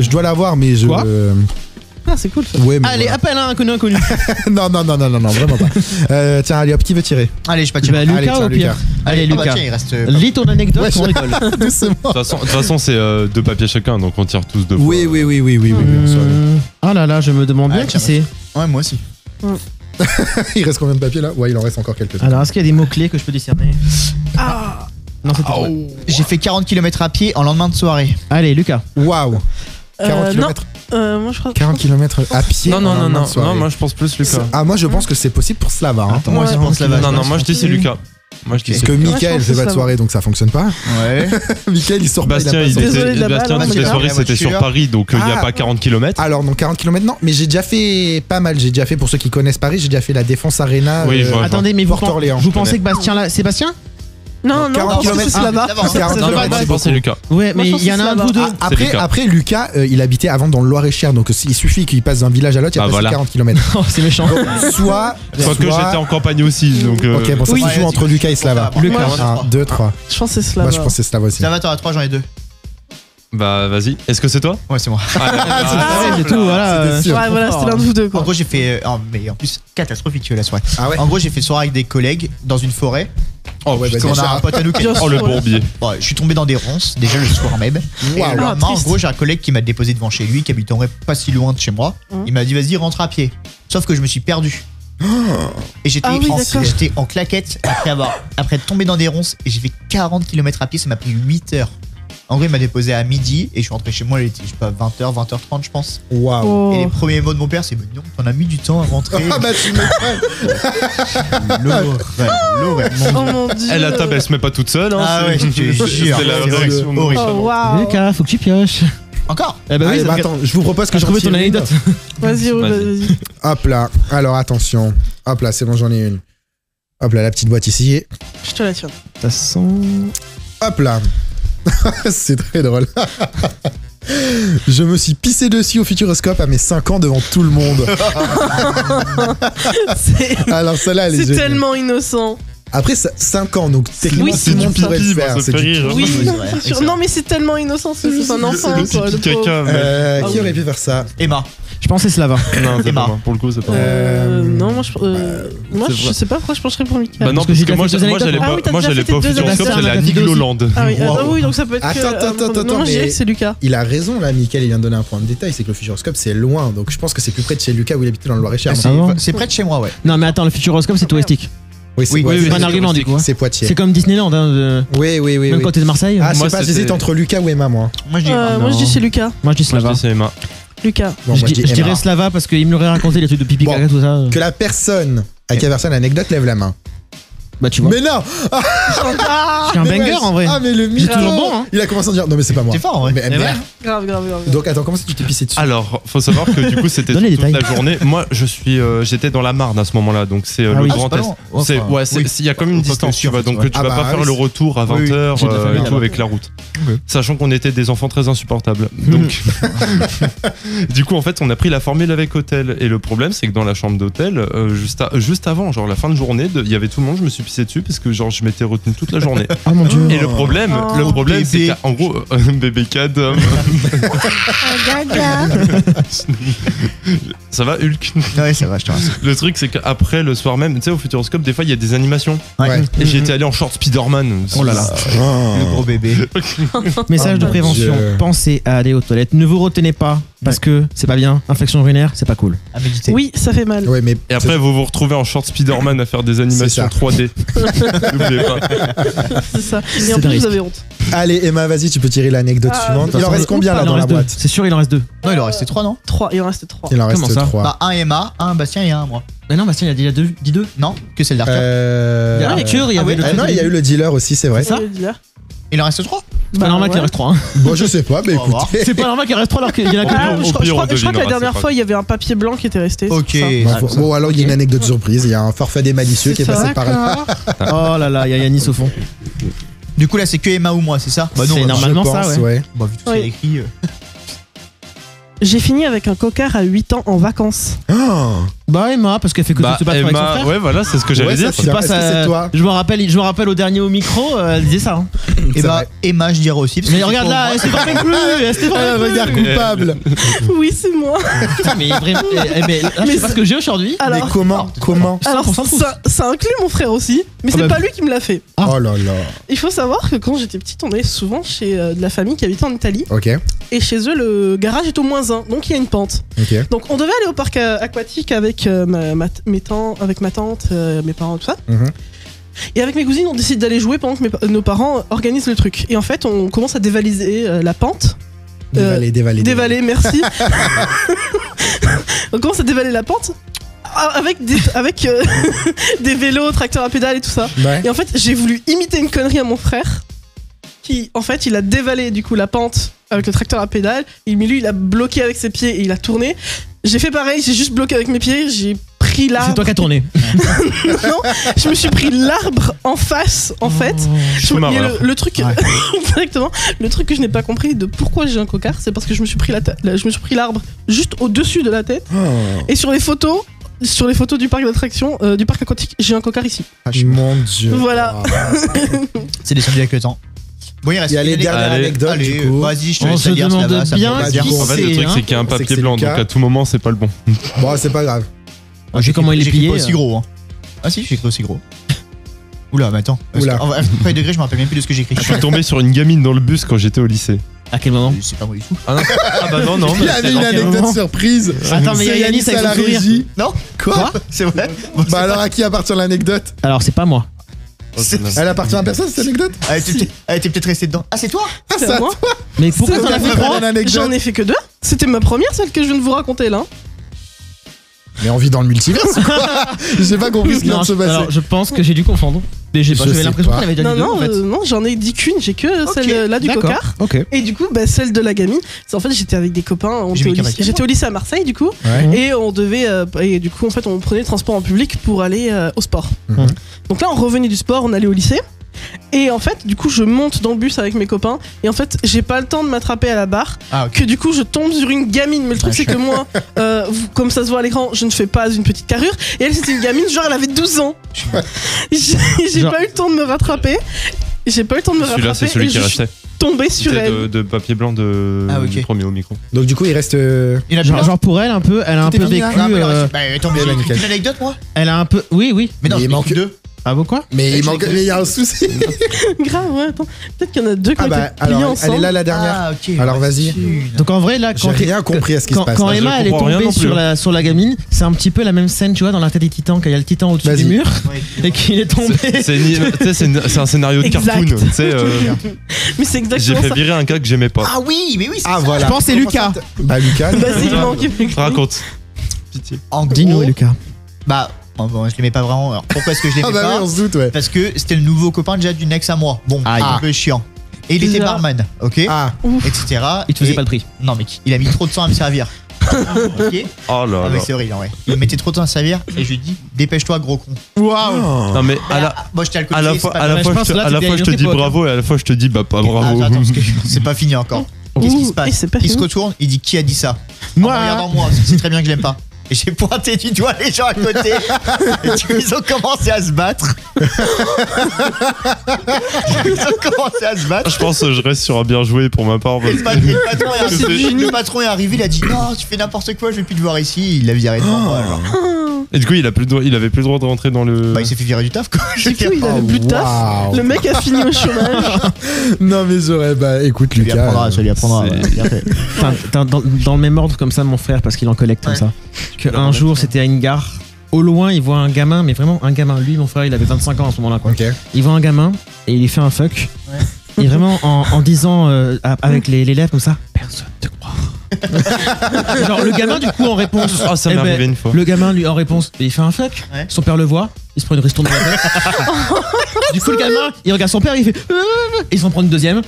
je dois l'avoir mais je. Quoi Ah, c'est cool ça. Ouais, mais Allez, voilà. appelle un inconnu. non, vraiment pas. Tiens, allez hop, qui veut tirer? Allez, je peux tirer. Bah, Lucas tiens, au pire. Allez, Ah bah Lucas. tiens, il reste. Lis ton anecdote, on rigole. Doucement. De toute façon, c'est 2 papiers chacun, donc on tire tous 2 fois. Oui, bien sûr. Oh là là, je me demande bien Ah, qui tiens, c'est. Ouais, moi aussi. Il reste combien de papiers là? Ouais, il en reste encore quelques-uns. Alors, est-ce qu'il y a des mots-clés que je peux discerner? Ah. Non, c'était toi. J'ai fait 40 km à pied en lendemain de soirée. Allez, Lucas. Waouh! 40 Non. km. Moi je crois. 40 km à pied. Non, en lendemain de soirée. non, moi je pense plus Lucas. Ah, moi je pense que c'est possible pour Slava. Hein. Moi aussi, je pense là-bas. Non, moi je dis c'est Lucas. Moi je dis Parce c'est que Lucas. Mickaël je pense fait que pas de ça soirée donc ça fonctionne pas. Ouais. Mickaël il sort pas. Bastien, il a pas Désolé de la Bastien balle, dit que hein, les soirées la c'était sur voiture. Paris, donc il n'y a Ah. pas 40 km. Alors non, 40 km non, mais j'ai déjà fait pas mal. J'ai déjà fait, pour ceux qui connaissent Paris, j'ai déjà fait la Défense Arena. Oui, je vois. Attendez, mais Porte-Orléans. vous pensez que Bastien là. C'est Bastien? Non, non, 40 parce que kilomètres. c'est là-bas. Ah, C'est 40 Non, pas mais moi mal. je pense que c'est Lucas. Ouais, Moi, mais je pense il y en a que un c'est de vous deux. Ah, C'est Lucas. après Lucas, il habitait avant dans le Loir-et-Cher, donc il suffit qu'il passe d'un village à l'autre, il a Ah, passé voilà. 40 km. Oh, c'est méchant. Soit. Quoique j'étais en campagne aussi, donc. Ok, bon, ça Oui. se joue entre Lucas et Slava. Lucas. Moi, 1, 2, 3. Je pense que c'est Moi, Slava. je pense que c'est Slava aussi. Ça va, t'en as 3, j'en ai 2. Bah vas-y. Est-ce que c'est toi? Ouais, c'est moi. Ah, c'est tout, voilà. C'était sûr. Ouais, voilà, c'était l'un de vous deux En quoi. gros, j'ai fait. Mais en plus, catastrophique la soirée. Ah ouais. En gros, j'ai fait soirée avec des collègues dans une forêt. Oh, Ouais, bah, putain. On a un pote à nous qui. Bien Oh le sûr. bourbier. Bon, je suis tombé dans des ronces déjà le soir même. Et Waouh. le lendemain, en triste. gros, j'ai un collègue qui m'a déposé devant chez lui, qui habiterait pas si loin de chez moi. Il m'a dit vas-y rentre à pied. Sauf que je me suis perdu. Et j'étais Ah oui, d'accord. j'étais en claquette après être tombé dans des ronces et j'ai fait 40 km à pied, ça m'a pris 8 heures. En gros, il m'a déposé à midi et je suis rentré chez moi, il était je sais pas 20h, 20h30 je pense. Waouh. Et les Oh. premiers mots de mon père c'est mais non, t'en as mis du temps à rentrer. Ah bah tu m'étonnes. L'horreur. Oh mon dieu. Elle, la table, elle se met pas toute seule. Hein, Ah ouais, je te jure. C'est la c'est réaction. horrible. Oh waouh. Lucas, faut que tu pioches. Encore Eh ben oui, Allez, ça bah me- attends, je vous propose que J'ai j'en trouvé ton tire une. anecdote. Vas-y, ouais, Vas-y. vas-y. Hop là. Alors attention. Hop là, c'est bon, j'en ai une. Hop là, la petite boîte ici. Je te la tiens. Ça sent. Hop là. C'est très drôle. Je me suis pissé dessus au Futuroscope à mes 5 ans devant tout le monde. C'est Alors celle-là, elle est c'est géniale. tellement innocent. Après 5 ans, donc techniquement Oui, tout c'est le du monde pourrait pipi, le faire. ça C'est fait du- rire. Oui, c'est vrai, c'est sûr. c'est Non, mais c'est tellement innocent, c'est juste un enfant. Le quoi, pipi le pauvre. caca. mais- Qui oui. aurait pu faire ça? Emma. Je pense que c'est Slava. Non, c'est Emma. pas moi. Pour le coup, c'est pas moi. Non, moi, moi c'est je vrai. sais pas pourquoi je pencherais pour Mika. Bah non, parce que parce j'ai que déjà moi fait deux j'allais anecdotes. Ah pas oui, t'as moi, déjà j'allais fait pas au tes deux Futuroscope, anecdotes. j'allais à Ah, Nigloland. Ah oui, Wow. oui, donc ça peut être que. Attends, moi je dirais mais- que c'est Lucas. Il a raison là, Mickaël, il vient de donner un point de détail, c'est que le Futuroscope c'est loin, donc je pense que c'est plus près de chez Lucas où il habitait dans le Loir-et-Cher. C'est- Ah bon C'est près de chez moi, ouais. Non, mais attends, le Futuroscope, c'est touristique. Oui, c'est Oui, Poitiers. C'est pas un c'est argument du coup. hein. C'est Poitiers. C'est comme Disneyland, hein, Oui, même oui. quand t'es de Marseille. Ah, Moi, c'est pas, c'était- j'hésite entre Lucas ou Emma, moi. Moi je dis Emma. Moi je dis c'est Lucas. Moi je dis Moi, je Slava. dis c'est Emma. Lucas. Bon, Je moi, je dis dirais Emma. Slava parce qu'il me l'aurait raconté les trucs de pipi Bon. caca tout ça. Que la personne à qui a versé l'anecdote lève la main. Bah tu vois. Mais non. Je suis un Mais banger ouais, en vrai. Ah, mais le C'est mytho. toujours bon, hein. Il a commencé à dire non, mais c'est pas moi. T'es fort en vrai. Mais Eh merde. Grave. Donc attends, comment ça tu t'es pissé dessus? Alors, faut savoir que du coup, c'était Donne les toute la détails. journée. Moi, j'étais dans la Marne à ce moment-là, donc c'est Ah le oui. Grand Ah, c'est Est. pas loin. C'est Enfin, ouais, oui. il y a quand même une Faut pas distance, que tu vois, sûr, donc ouais. tu Ah vas bah pas faire oui. le retour à 20h Oui, j'ai de la famille et tout là-bas. avec la route. Ok. Sachant qu'on était des enfants très insupportables. Donc, du coup, en fait, on a pris la formule avec hôtel. Et le problème, c'est que dans la chambre d'hôtel, juste avant, genre la fin de journée, il y avait tout le monde. Je me suis pissé dessus parce que genre je m'étais retenu toute la journée. Oh mon dieu. Et le problème, Oh, c'est bébé. qu'en gros, bébé cadom. Ça va, Hulk? Ouais, ça va, je te remercie. Le truc, c'est qu'après, le soir même, tu sais, au Futuroscope, des fois, il y a des animations. Ouais. Et j'y étais allé en short Spider-Man. Oh là là. Le gros bébé. Message Oh de mon prévention. Dieu. Pensez à aller aux toilettes. Ne vous retenez pas parce que c'est pas bien. Infection urinaire, c'est pas cool. À méditer. Oui, ça fait mal. Ouais, mais Et après, vous vous retrouvez en short Spider-Man à faire des animations ça. 3D. N'oubliez pas. C'est ça. C'est Et en un plus, risque. vous avez honte. allez Emma, vas-y, tu peux tirer l'anecdote Ah, suivante. de Il en toute reste façon, combien là Il en dans la reste deux. boîte? C'est sûr, il en reste deux. Non, il en restait 3, non? 3, il en restait 3. Il en Comment reste ça 3. Bah, un Emma, un Bastien et un moi. Mais non, Bastien, il a déjà dit deux. Non, que celle d'Arthur. Il y a Arthur, il y avait le non, il y a eu le dealer aussi, c'est vrai. ça Il en reste 3? C'est pas normal qu'il reste 3. Bon, je sais pas, mais On va voir. écoutez. C'est pas normal qu'il reste 3 alors qu'il y en a que Ah, deux. je crois que la devinera, dernière c'est fois, il y avait un papier blanc qui était resté. Ok. c'est ça. Bon, alors il y a une anecdote surprise. Il y a un forfait des malicieux qui est C'est passé ça, par là. Oh là là, il y a Yanis au fond. Du coup, là, c'est que Emma ou moi, c'est ça? Bah non, C'est bah, normalement, Je ça, pense, ouais. Bah, vu tout ce Oui. qu'il écrit. J'ai fini avec un cocard à 8 ans en vacances. Oh. Bah Emma, parce qu'elle fait que Bah, se battre avec son Emma, frère. ouais, voilà, c'est ce que j'allais Ouais, ça dire. fait- Est-ce que c'est toi Je me rappelle au dernier au micro, elle disait ça. Hein. Et C'est bah, vrai. Emma, je dirais aussi. parce Mais que regarde c'est là, pour elle s'est pas fait plus, elle s'est Ah, pas fait regard plus. coupable. Oui, c'est moi. Putain, mais vraiment, mais là, je sais pas ce que j'ai aujourd'hui. Mais Alors, comment alors 100% de ça inclut mon frère aussi, mais Ah c'est bah, pas lui qui me l'a fait. Ah. Oh là là. Il faut savoir que quand j'étais petite, on allait souvent chez de la famille qui habitait en Italie. Ok, Et chez eux, le garage est au -1, donc il y a une pente. ok. Donc on devait aller au parc aquatique avec ma tante, mes parents, tout ça. Mhm. Et avec mes cousines, on décide d'aller jouer pendant que nos parents organisent le truc. Et en fait, on commence à dévaliser la pente. Dévaler, merci. On commence à dévaler la pente avec des vélos, tracteurs à pédales et tout ça. Ouais. Et en fait, j'ai voulu imiter une connerie à mon frère qui, en fait, il a dévalé du coup la pente avec le tracteur à pédales. Mais lui, il a bloqué avec ses pieds et il a tourné. J'ai fait pareil, j'ai juste bloqué avec mes pieds. J'ai pris l'arbre. C'est toi qui as tourné. Non, je me suis pris l'arbre en face, en fait. Je Et le truc, exactement, le truc que je n'ai pas compris de pourquoi j'ai un cocard, c'est parce que je me suis pris l'arbre juste au-dessus de la tête. Oh. Et sur les photos du parc d'attractions, du parc aquatique, j'ai un cocard ici. Mon Dieu. Voilà. C'est descendu avec le temps. Bon, il reste Il y a les une dernières Allez. anecdotes Allez, du coup. vas-y, je te On laisse se la dire, demande là-bas, ça me bien fait qui plaisir. En fait, le c'est, truc, hein. c'est qu'il y a un C'est que papier c'est blanc, le cas. donc à tout moment, c'est pas le bon. Bon, c'est pas grave. Moi, j'ai comment il est J'écris plié. pas aussi gros. Hein. Ah si, j'écris aussi gros. Oula, mais attends. Oula. En vrai, premier degré, je me rappelle même plus de ce que j'écris. Je suis tombé sur une gamine dans le bus quand j'étais au lycée. À quel moment? C'est pas moi du tout. Ah, non. Ah bah non, non. Il avait une dans quel anecdote moment surprise. Attends, mais il y a C'est Yanis avec à la son sourire. régie. Non Quoi C'est vrai. Bon, Bah alors à qui appartient l'anecdote? Alors, c'est pas moi. Elle appartient à personne cette anecdote? elle était peut-être restée dedans. Ah, c'est toi Ah, C'est ça à moi. Mais pourquoi C'est t'en as fait vraiment 3? une anecdote. J'en ai fait que 2. C'était ma première, celle que je viens de vous raconter là. Mais on vit dans le multiverse ou quoi? J'ai pas compris ce qui vient de se passer. Alors, je pense que j'ai dû confondre. Mais Je j'avais sais l'impression pas. qu'elle avait déjà Non, dit deux, non, en fait. non, j'en ai dit qu'une, j'ai que celle là du D'accord. cocard. Ok. Et du coup, bah, celle de la gamine, c'est en fait j'étais avec des copains, J'ai mis qu'avec j'étais au lycée à Marseille du coup, Ouais. et on devait, et du coup en fait on prenait le transport en public pour aller au sport. Mhm. Donc là on revenait du sport, on allait au lycée, et en fait du coup je monte dans le bus avec mes copains, et en fait j'ai pas le temps de m'attraper à la barre, Ah, ok. que du coup je tombe sur une gamine, mais le truc c'est que moi, comme ça se voit à l'écran, je ne fais pas une petite carrure, et elle c'était une gamine, genre elle avait 12 ans. J'ai Genre- pas eu le temps de me rattraper. J'ai pas eu le temps de me Celui-là, rattraper. c'est celui et qui je suis restait. tombée sur C'était elle. de papier blanc de Ah, ok. du premier au micro. Donc du coup il reste. Il y en a plus Genre pour elle, un peu, elle a un Tout est peu fini, vécu. là Non, mais alors, bah, attends, mais Eh ben, j'ai nickel. une anecdote, moi Elle a un peu. Oui, oui. Mais non, Mais il il manque- manque deux. Ah bon quoi? Mais Et il manque. j'ai- Mais il y a un souci. Grave, ouais, attends. Peut-être qu'il y en a deux qui Ah ont bah été pliés alors ensemble. elle est là la dernière. Ah, ok. Alors, vas-y. Donc en vrai, là, J'ai quand rien compris à ce qui se passe. quand là. Emma je elle est comprends rien tombée non plus, sur la gamine, c'est un petit peu la même scène, tu vois, dans la tête des titans, quand il y a le titan au-dessus Vas-y. du mur et qu'il est tombé. C'est un scénario de Exact. cartoon. Tu sais, Mais c'est j'ai exactement fait ça. virer un gars que j'aimais pas. Ah oui, mais oui, c'est Ah ça. voilà. Je pense que c'est Lucas. Bah Lucas. Vas-y, il manque. Raconte. Pitié. En gros, Dino et Lucas. bah, bon, je l'aimais pas vraiment. Alors, pourquoi est-ce que je l'aimais Ah bah pas oui on se doute ouais. Parce que c'était le nouveau copain déjà d'une ex à moi. Bon, Aïe. un peu chiant. Et il était Déjà. barman, ok, Ah. Ouf. etc. Il te faisait Et- pas le prix. Non, mec, il a mis trop de temps à me servir. Ok. Oh là Ah, mais là. c'est horrible, ouais. Il mettait trop de temps à me servir et je lui dis dépêche-toi, gros con. Waouh. Non mais à la Moi, j'étais à alcoolisé. la c'est fois pas à grave. la je fois pense je te- là, à la c'était fois à je te une dis autre bravo et à la fois je te dis bah pas bravo. Attends, parce que c'est pas fini encore. Qu'est-ce qui se Et passe c'est pas Il se fini. retourne, il dit qui a dit ça Moi. En me regardant moi, parce que c'est très bien que je l'aime pas. Et j'ai pointé du doigt les gens à côté. Et du coup, ils ont commencé à se battre. Ils ont commencé à se battre. Je pense que je reste sur un bien joué pour ma part. Et Parce le, que... le patron est arrivé, il a dit non, tu fais n'importe quoi, je vais plus te voir ici. Il l'a viré devant moi. Genre. Et du coup il avait plus le droit de rentrer dans le. Bah, il s'est fait virer du taf quoi. Je veux Du dire. coup, il avait Oh, plus de taf. waouh. Le mec a fini au chômage. Non mais j'aurais. Bah écoute Ça lui Lucas. apprendra, ça lui apprendra. c'est- ouais, bien fait. Enfin, dans le même ordre comme ça, mon frère, parce qu'il en collecte comme Ouais. ça. Que un jour, c'était à une gare. Au loin, il voit un gamin, mais vraiment un gamin. Lui, mon frère, il avait 25 ans à ce moment-là. Quoi. Ok. Il voit un gamin et il lui fait un fuck. Et vraiment en disant avec les lèvres comme ça, personne te croit. Genre le gamin du coup en réponse. Ah ça eh m'est ben, arrivé une fois. Le gamin lui en réponse, il fait un fuck. Ouais. Son père le voit, il se prend une ristourne dans la tête. Du coup le gamin, il regarde son père, il fait. Il s'en prend une deuxième.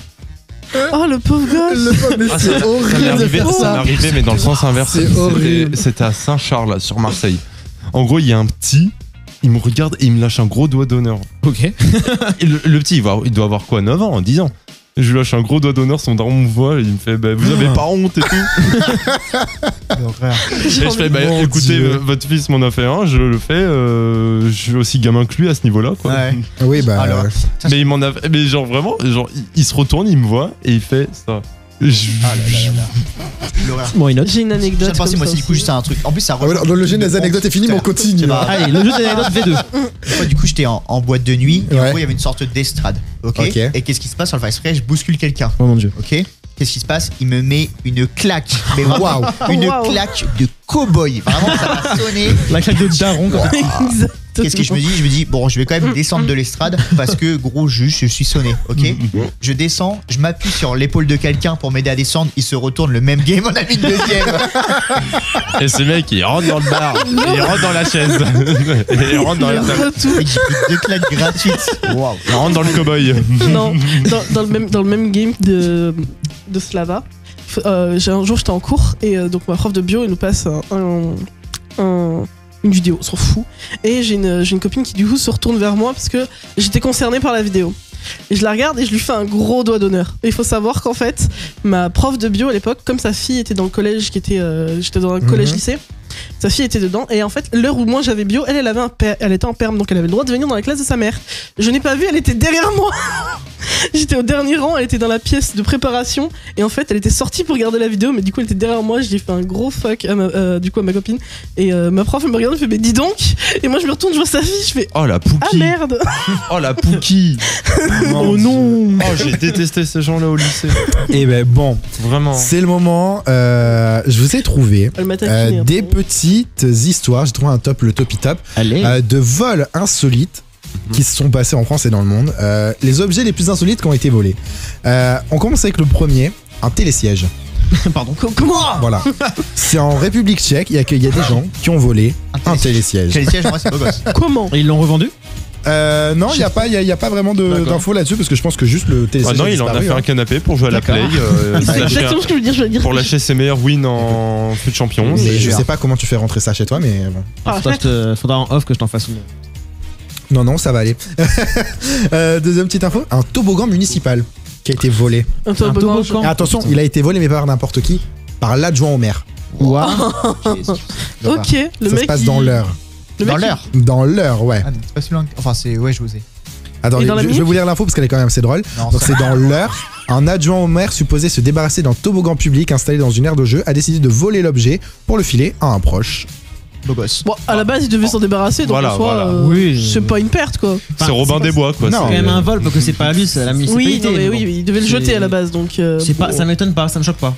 Oh, le pauvre gosse. Mais c'est horrible de faire Ça m'est ça. arrivé, mais dans le sens inverse. C'est horrible. C'était à Saint-Charles, sur Marseille. En gros, il y a un petit, il me regarde et il me lâche un gros doigt d'honneur. Ok. Et le petit, il doit avoir quoi, 9 ans, 10 ans. Je lui lâche un gros doigt d'honneur, son daron me voit et il me fait bah, vous avez pas honte et tout. Et je fais bah, Mon écoutez, Dieu. votre fils m'en a fait un, je le fais, je suis aussi gamin que lui à ce niveau-là quoi. Ouais. Oui, bah. Alors, Mais il m'en a mais genre vraiment, genre il se retourne, il me voit et il fait ça. L'horreur. Bon, une note. J'ai une J'ai anecdote. pensé comme moi ça aussi, du coup, juste un truc. En plus, ça Ah ouais, dans le jeu des anecdotes est fini, mais on continue. C'est pas hein. grave. Allez, le jeu des anecdotes fait 2. Moi, du coup, j'étais en boîte de nuit et en Ouais. gros, il y avait une sorte d'estrade. Ok. Ok. Et qu'est-ce qui se passe sur le Far Express? Je bouscule quelqu'un. Oh mon dieu. Ok. Qu'est-ce qui se passe? Il me met une claque. Mais vraiment, Waouh. une Waouh. claque de cow-boy. Vraiment, ça m'a sonné. La claque de daron quand Exactement. Qu'est-ce que je me dis? Je me dis, bon, je vais quand même descendre de l'estrade parce que, gros, je suis sonné, ok? Je descends, je m'appuie sur l'épaule de quelqu'un pour m'aider à descendre, il se retourne, le même game, on a mis une deuxième. Et ce mec il rentre dans le bar, il rentre dans la chaise, et il rentre dans la table, Retour. Et j'ai pris 2 claques gratuites. Waouh. il rentre dans le cow-boy. Non, dans le même game de Slava. Un jour j'étais en cours et donc ma prof de bio elle nous passe une vidéo, on s'en fout. Et j'ai une copine qui du coup se retourne vers moi parce que j'étais concernée par la vidéo. Et je la regarde et je lui fais un gros doigt d'honneur. Et il faut savoir qu'en fait, ma prof de bio à l'époque, comme sa fille était dans le collège, j'étais dans un collège-lycée, sa fille était dedans. Et en fait, l'heure où moi j'avais bio, elle avait elle était en perm, donc elle avait le droit de venir dans la classe de sa mère. Je n'ai pas vu, elle était derrière moi. J'étais au dernier rang, elle était dans la pièce de préparation. Et en fait, elle était sortie pour regarder la vidéo, mais du coup, elle était derrière moi. J'ai fait un gros fuck à ma copine. Et ma prof, elle me regarde, elle me fait, mais dis donc. Et moi, je me retourne, je vois sa fille, je fais, Oh la ah Pouki. merde. Oh la Pouki. Oh non. Oh j'ai détesté ces gens-là au lycée. Et ben bon, Vraiment. c'est le moment. Je vous ai trouvé Elle m'a taquiné. des après. petites histoires. J'ai trouvé un top, le topi top, Allez. de vols insolites qui se sont passés en France et dans le monde. Les objets les plus insolites qui ont été volés. On commence avec le premier, un télésiège. Pardon. Comment? Voilà. C'est en République tchèque. Il y a des gens qui ont volé un télésiège. J'ai les sièges, moi, c'est beau gosse. Comment? Et ils l'ont revendu? Non, il n'y a pas vraiment D'accord. d'infos là-dessus parce que je pense que juste le Ah télésiège. non, il en a fait un canapé pour jouer à la D'accord. play. C'est lâcher exactement ce que je veux dire. Je veux dire. pour lâcher ses meilleurs wins en fut de champion. Mais je Légère. sais pas comment tu fais rentrer ça chez toi, mais bon. Ah, Faudra en off que je t'en fasse une. Non, ça va aller. Deuxième petite info, un toboggan municipal qui a été volé. Un toboggan. toboggan. Et attention, il a été volé mais pas par n'importe qui, par l'adjoint au maire. Ok, le Ça mec. se passe dans l'heure. le Dans mec, l'heure. Dans l'heure, ouais. Ah non, c'est pas si loin. Enfin, c'est. Ouais, je vous ai. Attendez, Et dans la je vais minute vous lire l'info parce qu'elle est quand même assez drôle. Non, Donc ça- c'est dans l'heure. Un adjoint au maire supposé se débarrasser d'un toboggan public installé dans une aire de jeu a décidé de voler l'objet pour le filer à un proche. Beau gosse. Bon, à la base, il devait s'en débarrasser, donc Voilà, en soi, voilà. Oui. c'est pas une perte, quoi. C'est Robin des Bois quoi. Non, C'est quand même un vol parce que c'est pas lui, c'est la Oui, municipalité. non, mais mais oui, bon. il devait le C'est- jeter à la base, donc. C'est pas, ça m'étonne pas, ça me choque pas.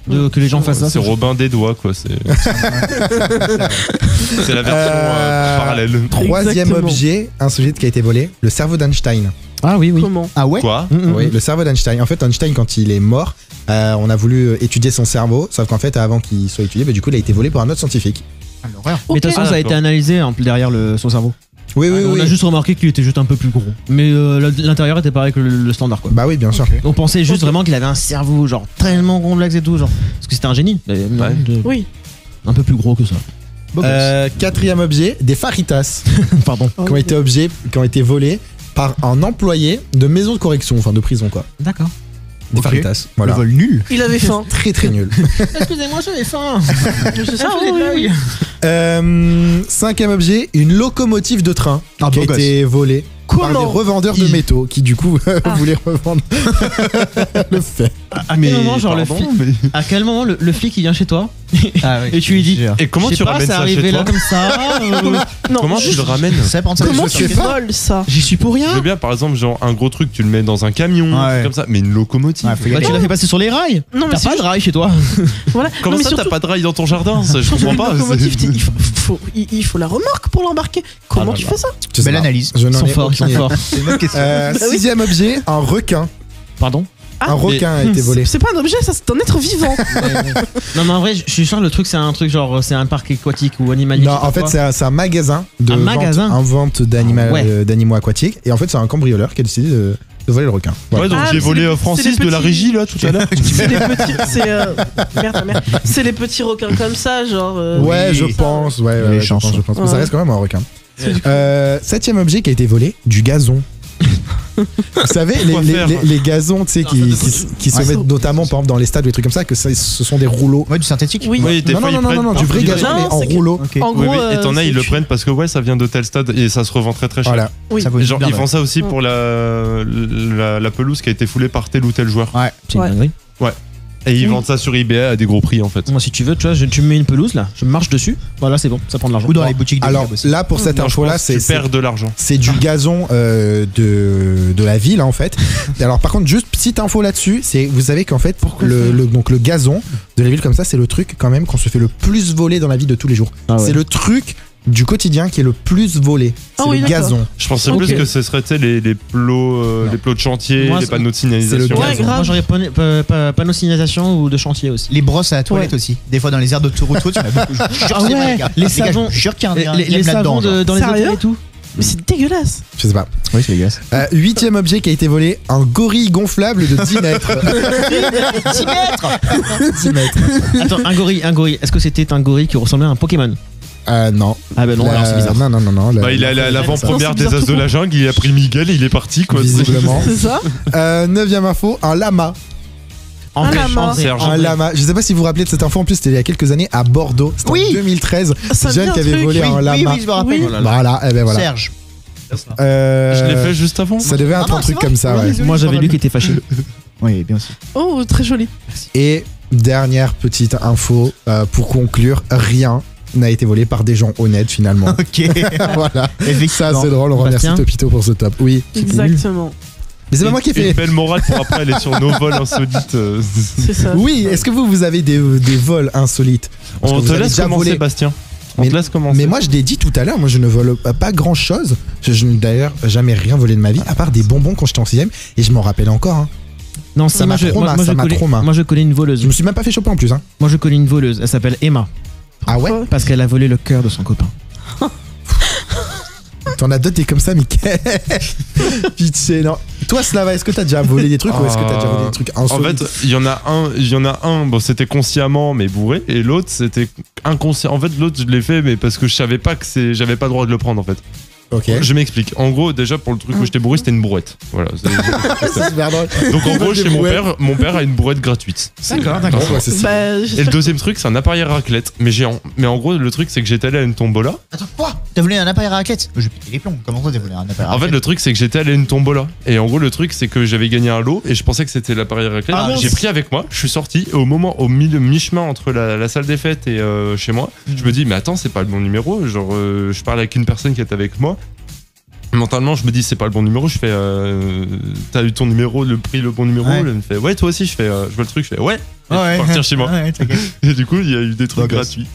Que les gens fassent ça. C'est Robin des Doigts quoi. C'est c'est la version parallèle. Troisième Exactement. objet insolite qui a été volé, le cerveau d'Einstein. Ah oui, oui. Comment? Ah ouais? Quoi Oui, le cerveau d'Einstein. En fait, Einstein, quand il est mort, on a voulu étudier son cerveau, sauf qu'en fait, avant qu'il soit étudié, du coup, il a été volé par un autre scientifique. Ah, l'horreur. Mais de toute façon, ça a d'accord. été analysé derrière son cerveau. Oui, oui, On oui. a juste remarqué qu'il était juste un peu plus gros. Mais l'intérieur était pareil que le standard, quoi. Bah oui, bien sûr. Ok. On pensait juste vraiment qu'il avait un cerveau, genre, tellement complexe et tout, genre. Parce que c'était un génie. Mais non, Ouais. Oui. Un peu plus gros que ça. Beau gosse. Quatrième objet, des faritas Pardon. qui ont été volés par un employé de maison de correction, enfin de prison quoi. D'accord. Des Ok. faritas. Le Voilà. vol nul. Il avait faim. Très très nul. Excusez-moi, j'avais faim. C'est ça, oui, oui. Cinquième objet, une locomotive de train Ah, qui a beau été volée par des Comment? revendeurs de métaux qui du coup voulaient revendre le fait. À quel moment, genre, à quel moment le flic il vient chez toi Ah ouais. et tu lui dis Et comment je sais tu pas, ramènes c'est ça arrivé chez là toi comme ça. Non, Comment tu juste, le ramènes? Ça prend ça. comment je tu sais pas. voles ça? J'y suis pour Je veux rien. bien par exemple genre un gros truc tu le mets dans un camion Ouais. comme ça mais une locomotive. Ouais, faut y Bah, aller. tu l'as fait passer sur les rails. Non, mais T'as c'est pas de juste- rails chez toi. Voilà. Comment Non, mais ça surtout, t'as pas de rail dans ton jardin? Ça, je sur comprends une pas. locomotive, c'est- il faut la remorque pour l'embarquer. Comment là tu là. fais ça? Je sais Belle pas. analyse. Je Ils n'en sont ai forts, ils sont aucune idée. forts. C'est une autre question. Bah oui. Sixième objet, un requin. Pardon. Ah, Un requin a été volé. C'est pas un objet, ça, c'est un être vivant. Non mais en vrai, je suis sûr le truc c'est un truc genre c'est un parc aquatique ou animalier. Non, je sais pas en fait, quoi. c'est un magasin de Un vente, magasin en vente Ouais. d'animaux aquatiques. Et en fait, c'est un cambrioleur qui a décidé de de voler le requin. Voilà. Ouais, donc Ah, j'ai c'est volé les- Francis c'est les de la petits- régie là tout à l'heure. C'est les petits. Merde. C'est les petits requins comme ça, genre. Ouais, oui. je pense. Ouais, Les je chances. pense. Mais ça Ouais. reste quand même un requin. C'est du- 7ème objet qui a été volé, du gazon. Vous savez, Quoi faire les gazons, tu sais, qui se Ouais. mettent notamment, par exemple, dans les stades ou des trucs comme ça, que ce sont des rouleaux. Ouais, du synthétique. Oui. Oui, des Non, fois, non, ils non, prennent non, par du vrai livraison. gazon, mais Non, en c'est que- rouleau. Ok. En Oui, gros, oui, et t'en as, ils le prennent parce que ouais, ça vient de tel stade et ça se revend très très cher. Voilà. Oui. Ça vaut Et une genre, blinde, ils font ça aussi Mm. pour la pelouse qui a été foulée par tel ou tel joueur. Ouais. C'est une Ouais. dinguerie. Et ils Oui. vendent ça sur eBay à des gros prix en fait. Moi, si tu veux, tu vois, tu me mets une pelouse là, je marche dessus, voilà, c'est bon, ça prend de l'argent. Ou dans les boutiques de Alors Gab aussi. là, pour cette Non, je info-là, pense que tu c'est perds de l'argent. c'est du gazon de la ville, en fait. Et alors, par contre, juste petite info là-dessus, c'est vous savez qu'en fait, donc le gazon de la ville comme ça, c'est le truc quand même qu'on se fait le plus voler dans la vie de tous les jours. Ah ouais. C'est le truc du quotidien qui est le plus plus C'est Ah oui, le d'accord. gazon. Je pensais Ok. plus que ce serait tu sais, les plots de chantier, Moi, les c'est- panneaux de signalisation. c'est le Ouais, gazon. grave. Moi, j'aurais panneau signalisation ou de chantier aussi. Les brosses à la toilette Ouais. aussi. Des fois dans les aires d'autoroute, il y en a beaucoup. Je jure, Ah c'est ouais, vrai, les gars. les gars, savons- je jure qu'il y a un Les, game les là-dedans. savons genre. dans les Sérieux hôtels et tout. Mais c'est dégueulasse. Je sais pas. Oui, c'est dégueulasse. 8ème objet qui a été volé, un gorille gonflable de 10 mètres. 10 mètres 10 mètres. Attends, un gorille. Est-ce que c'était un gorille qui ressemblait à un Pokémon? Non. Ah bah non, alors c'est bizarre. Non. Bah, il est allé à l'avant-première c'est des bizarre As tout de la jungle, il a pris Miguel et il est parti quoi. Visiblement. C'est ça 9ème info, un lama. Un lama. Serge. Un lama. Je sais pas si vous vous rappelez de cette info, en plus c'était il y a quelques années à Bordeaux. C'était Oui. en 2013. Ça me dit Jeune un qui avait truc. volé Oui, un oui, lama. oui, je me rappelle. Oui. Oh là là. Voilà, et ben voilà. Serge. Je l'ai fait juste avant. Ça devait être Ah, un truc c'est comme ça, vrai. ouais. Désolé, Moi, je j'avais me lu qu'il était fâché. Oui, bien aussi. Oh, très joli. Et dernière petite info pour conclure, rien n'a été volé par des gens honnêtes finalement. Ok. Voilà. Ça Effectivement. c'est drôle, on remercie Bastien. Topito pour ce top. Oui. Exactement. Mais c'est pas moi qui ai Une fait. belle morale pour après aller sur nos vols insolites. C'est ça. Oui, est-ce que vous avez des vols insolites? Parce que On vous te avez laisse déjà commencer, volé. Bastien. On Mais- te laisse commencer. Mais moi je l'ai dit tout à l'heure, moi je ne vole pas grand chose. Je n'ai d'ailleurs jamais rien volé de ma vie, à part des bonbons quand j'étais en 6ème, et je m'en rappelle encore. Hein. Non, Ça m'a trop mal. Moi, je connais une voleuse. Je me suis même pas fait choper en plus. Hein. Moi, je connais une voleuse. Elle s'appelle Emma. Ah ouais? Pourquoi Parce qu'elle a volé le cœur de son copain. T'en as deux, t'es comme ça, Mickaël. Pitié, non. Toi, Slava, est-ce que t'as déjà volé des trucs ou est-ce que t'as déjà volé des trucs En insolites? fait, il y en a un, bon, c'était consciemment mais bourré, et l'autre c'était inconscient. En fait, l'autre je l'ai fait, mais parce que je savais pas que j'avais pas le droit de le prendre en fait. Ok. Je m'explique. En gros, déjà pour le truc où j'étais bourré, c'était une brouette. Voilà. C'est super drôle. Donc en gros, Des chez brouettes. mon père a une brouette gratuite. D'accord, Bon, bah, c'est Bah, Et le j'espère- deuxième truc, c'est un appareil à raclette, mais géant. Mais en gros, le truc, c'est que j'étais allé à une tombola. Attends, quoi? T'as volé un appareil à raquette? Je vais péter les plombs. Comment ça, t'as volé un appareil à En fait, raquette? le truc, c'est que j'étais allé à une tombola. Et en gros, le truc, c'est que j'avais gagné un lot et je pensais que c'était l'appareil à raclette. Ah, mince. J'ai pris avec moi, je suis sorti. Et au mi-chemin entre la salle des fêtes et chez moi, je me dis, mais attends, c'est pas le bon numéro. Genre, je parle avec une personne qui est avec moi. Mentalement, je me dis, c'est pas le bon numéro. Je fais, t'as eu ton numéro, le bon numéro. Ouais. Elle me fait, ouais, toi aussi. Je fais, je vois le truc, je fais, ouais. Et je Ouais. suis partir chez moi. Ouais, t'inquiète. Et du coup, il y a eu des trucs Ok. gratuits.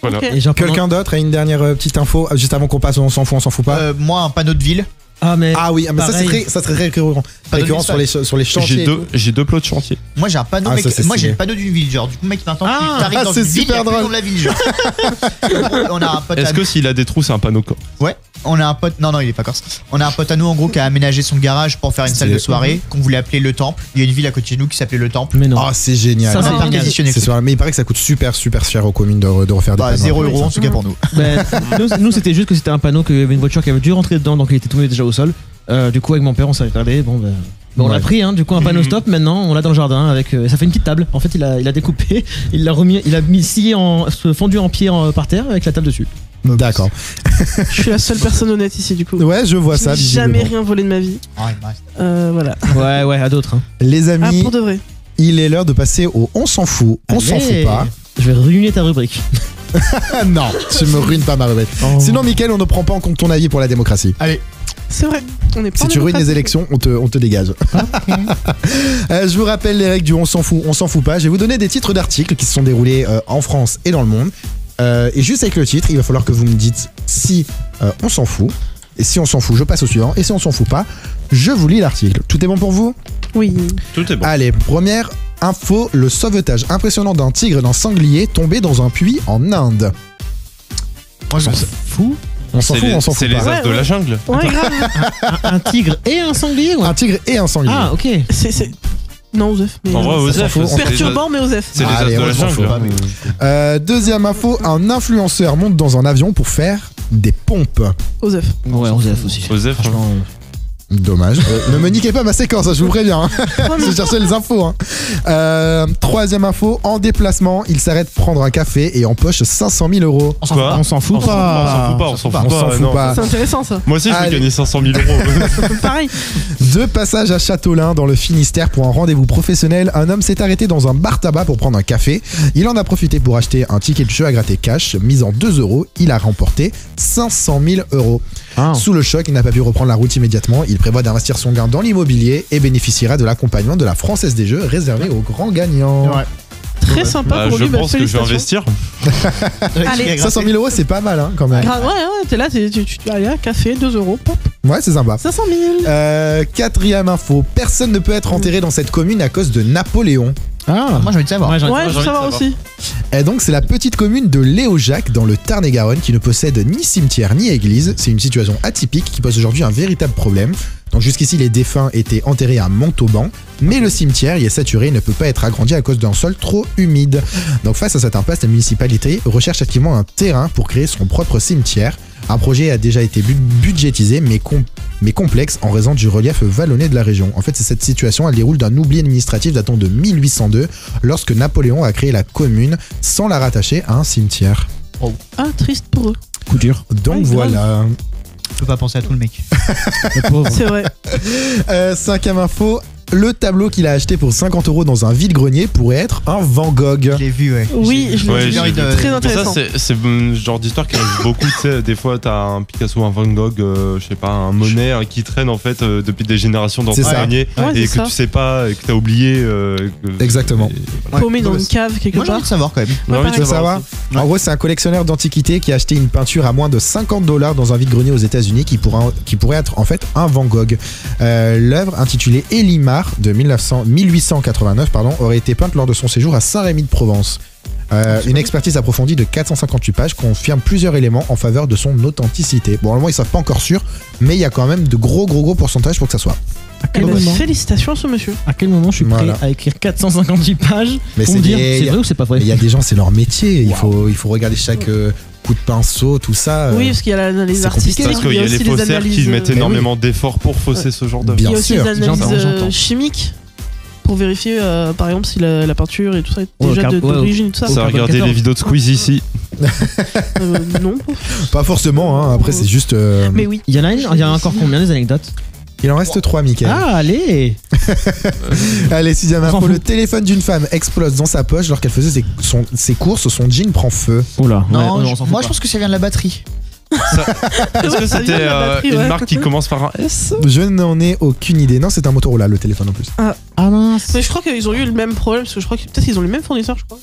Voilà. Ok. Et genre, pendant- Quelqu'un d'autre a une dernière petite info juste avant qu'on passe, on s'en fout pas. Moi, un panneau de ville. Ah, mais. Ah oui, mais pareil. ça serait récurrent. Pas de Récurrent sur les chantiers. J'ai et tout. j'ai deux plots de chantier. Moi, j'ai un panneau, Ah, mec. ça, c'est Moi, j'ai stylé. le panneau d'une ville, genre. Du coup, mec, maintenant, Ah, tu arrives dans c'est une ville, il y a super plus le nom drôle. de la ville, genre. On a un pote à Est-ce que s'il a des trous, c'est un panneau corse? Ouais, on a un pote. Non, il est pas corse. On a un pote à nous, en gros, qui a aménagé son garage pour faire une salle de soirée, qu'on voulait appeler Le Temple. Il y a une ville à côté de nous qui s'appelait Le Temple. Mais non. Ah, c'est génial. Ça, On a c'est génial. perquisitionné. C'est sûr, mais il paraît que ça coûte super cher aux communes de refaire des Bah, panneaux. 0 € en tout cas pour nous. Ben, nous, c'était juste que c'était un panneau qu'il y avait une voiture qui avait dû rentrer dedans, donc il était tombé déjà au sol. Du coup, avec mon père, on s'est regardé. Bon, on Ouais. l'a pris, hein, du coup, un panneau stop. Maintenant, on l'a dans le jardin avec. Ça fait une petite table. En fait, il a découpé, il l'a remis, il a mis scié fondu en pied par terre avec la table dessus. D'accord. Je suis la seule personne honnête ici, du coup. Ouais, je vois Je ça. n'ai jamais visiblement. rien volé de ma vie. Ah, il me reste. Voilà. Ouais, à d'autres. Hein. Les Ah, amis, pour de vrai. il est l'heure de passer au on s'en fout. On s'en Allez. fout pas. Je vais ruiner ta rubrique. Ah non, tu me ruines pas ma rubrique. Oh. Sinon, Mickaël, on ne prend pas en compte ton avis pour la démocratie. C'est vrai. On est pas Si en tu ruines démocratie. les élections, on te dégage. Je vous rappelle les règles du on s'en fout pas. Je vais vous donner des titres d'articles qui se sont déroulés en France et dans le monde. Et juste avec le titre, il va falloir que vous me dites si on s'en fout. Et si on s'en fout, je passe au suivant. Et si on s'en fout pas, je vous lis l'article. Tout est bon pour vous? Oui. Tout est bon. Allez, première info, le sauvetage impressionnant d'un tigre et d'un sanglier tombé dans un puits en Inde. Moi, je m'en Fou. On s'en fout, on s'en C'est fout les pas. as de la jungle. Ouais, grave. Un tigre et un sanglier ou Un tigre et un sanglier. Ah, ok. C'est. Non, Osef. Mais En vrai, Osef, fout, on s'en c'est perturbant, mais Osef. C'est les Allez, as de on la s'en fout. jungle. Deuxième info, un influenceur monte dans un avion pour faire des pompes. Osef. Ouais, Osef aussi. Osef, hein. Franchement, Dommage. Ne me niquez pas ma séquence, je vous préviens. Je cherchais les infos. Troisième info, en déplacement, il s'arrête prendre un café et empoche 500 000 euros. on s'en Quoi fout. On s'en fout On s'en pas. fout pas, on s'en fout On s'en pas. fout non. pas. C'est intéressant ça. Moi aussi, je Allez. vais gagner 500 000 euros. Pareil. De passage à Châteaulin, dans le Finistère, pour un rendez-vous professionnel, un homme s'est arrêté dans un bar tabac pour prendre un café. Il en a profité pour acheter un ticket de jeu à gratter cash. Misant 2 euros, il a remporté 500 000 euros. Ah. Sous le choc, il n'a pas pu reprendre la route immédiatement. Il prévoit d'investir son gain dans l'immobilier et bénéficiera de l'accompagnement de la Française des Jeux réservée aux grands gagnants. Ouais. Très sympa Bah, pour je lui. pense que je vais félicitations. investir. Allez. 500 000 euros, c'est pas mal quand même. Ouais, t'es là, allez, un café, 2 euros, pop, Ouais, c'est sympa. 500 000. Quatrième info, personne ne peut être enterré dans cette commune à cause de Napoléon. Ah, Moi j'ai envie de savoir. Ouais, j'ai envie Ouais, de je veux savoir aussi. Et donc c'est la petite commune de Léojac dans le Tarn-et-Garonne qui ne possède ni cimetière ni église. C'est une situation atypique qui pose aujourd'hui un véritable problème. Donc jusqu'ici les défunts étaient enterrés à Montauban, mais le cimetière y est saturé et ne peut pas être agrandi à cause d'un sol trop humide. Donc face à cette impasse, la municipalité recherche activement un terrain pour créer son propre cimetière. Un projet a déjà été budgétisé mais complexe en raison du relief vallonné de la région. En fait, c'est cette situation, elle déroule d'un oubli administratif datant de 1802 lorsque Napoléon a créé la commune sans la rattacher à un cimetière. Ah, triste pour eux. coup dur. Donc Ouais, voilà. Je peux pas penser à tout le mec. Le pauvre. C'est vrai. Cinquième info, le tableau qu'il a acheté pour 50 euros dans un vide-grenier pourrait être un Van Gogh. Je l'ai vu, ouais. Oui, je Ouais, l'ai j'ai vu. vu. Très Mais ça, intéressant. c'est le genre d'histoire qui arrive beaucoup. Tu sais, des fois, t'as un Picasso, un Van Gogh, je sais pas, un Monet qui traîne en fait depuis des générations dans C'est ton ça. grenier Ouais, et c'est que ça. tu sais pas, et que t'as oublié. Exactement. Paumé dans une cave quelque Moi j'ai part. envie de savoir quand même. Ouais, Tu veux savoir En gros, c'est un collectionneur d'antiquités qui a acheté une peinture à moins de $50 dans un vide-grenier aux États-Unis qui pourrait être en fait un Van Gogh. L'œuvre intitulée Elimar de 1889 aurait été peinte lors de son séjour à Saint-Rémy-de-Provence. Une expertise approfondie de 458 pages confirme plusieurs éléments en faveur de son authenticité. Bon, normalement, ils savent pas encore sûr, mais il y a quand même de gros pourcentages pour que ça soit. À quel Eh ben, moment félicitations à ce monsieur. À quel moment je suis prêt Voilà. à écrire 458 pages Mais pour c'est me dire des- c'est vrai ou c'est pas vrai? Mais il y a des gens, c'est leur métier. Il faut regarder chaque coup de pinceau, tout ça. Oui, parce qu'il y a l'analyse c'est artistique. compliqué. Parce qu'il y a aussi les les faussaires analyses, qui mettent oui. énormément d'efforts pour fausser ce genre d'œuvre. Il y Bien a aussi sûr. des analyses J'entends. chimiques pour vérifier, par exemple, si la peinture et tout ça est Ouais, déjà ouais, d'origine et tout ça. ouais. Ça, Carbone regardez 14. les vidéos de Squeeze ici. Non. Pas forcément, hein. Après, c'est juste. Mais oui. Il y en a encore combien des anecdotes? Il en reste 3, Mickaël. Ah, allez! Allez, sixième On s'en info. fout. Le téléphone d'une femme explose dans sa poche lorsqu'elle faisait ses courses. Son jean prend feu. Oula, Non, on s'en fout moi pas. je pense que ça vient de la batterie. Est-ce que Ça vient de c'était la batterie, une ouais. marque qui commence par un S? Je n'en ai aucune idée. Non, c'est un Motorola, le téléphone en plus. Ah mince! Mais je crois qu'ils ont eu le même problème, parce que je crois que peut-être qu'ils ont les mêmes fournisseurs, je crois.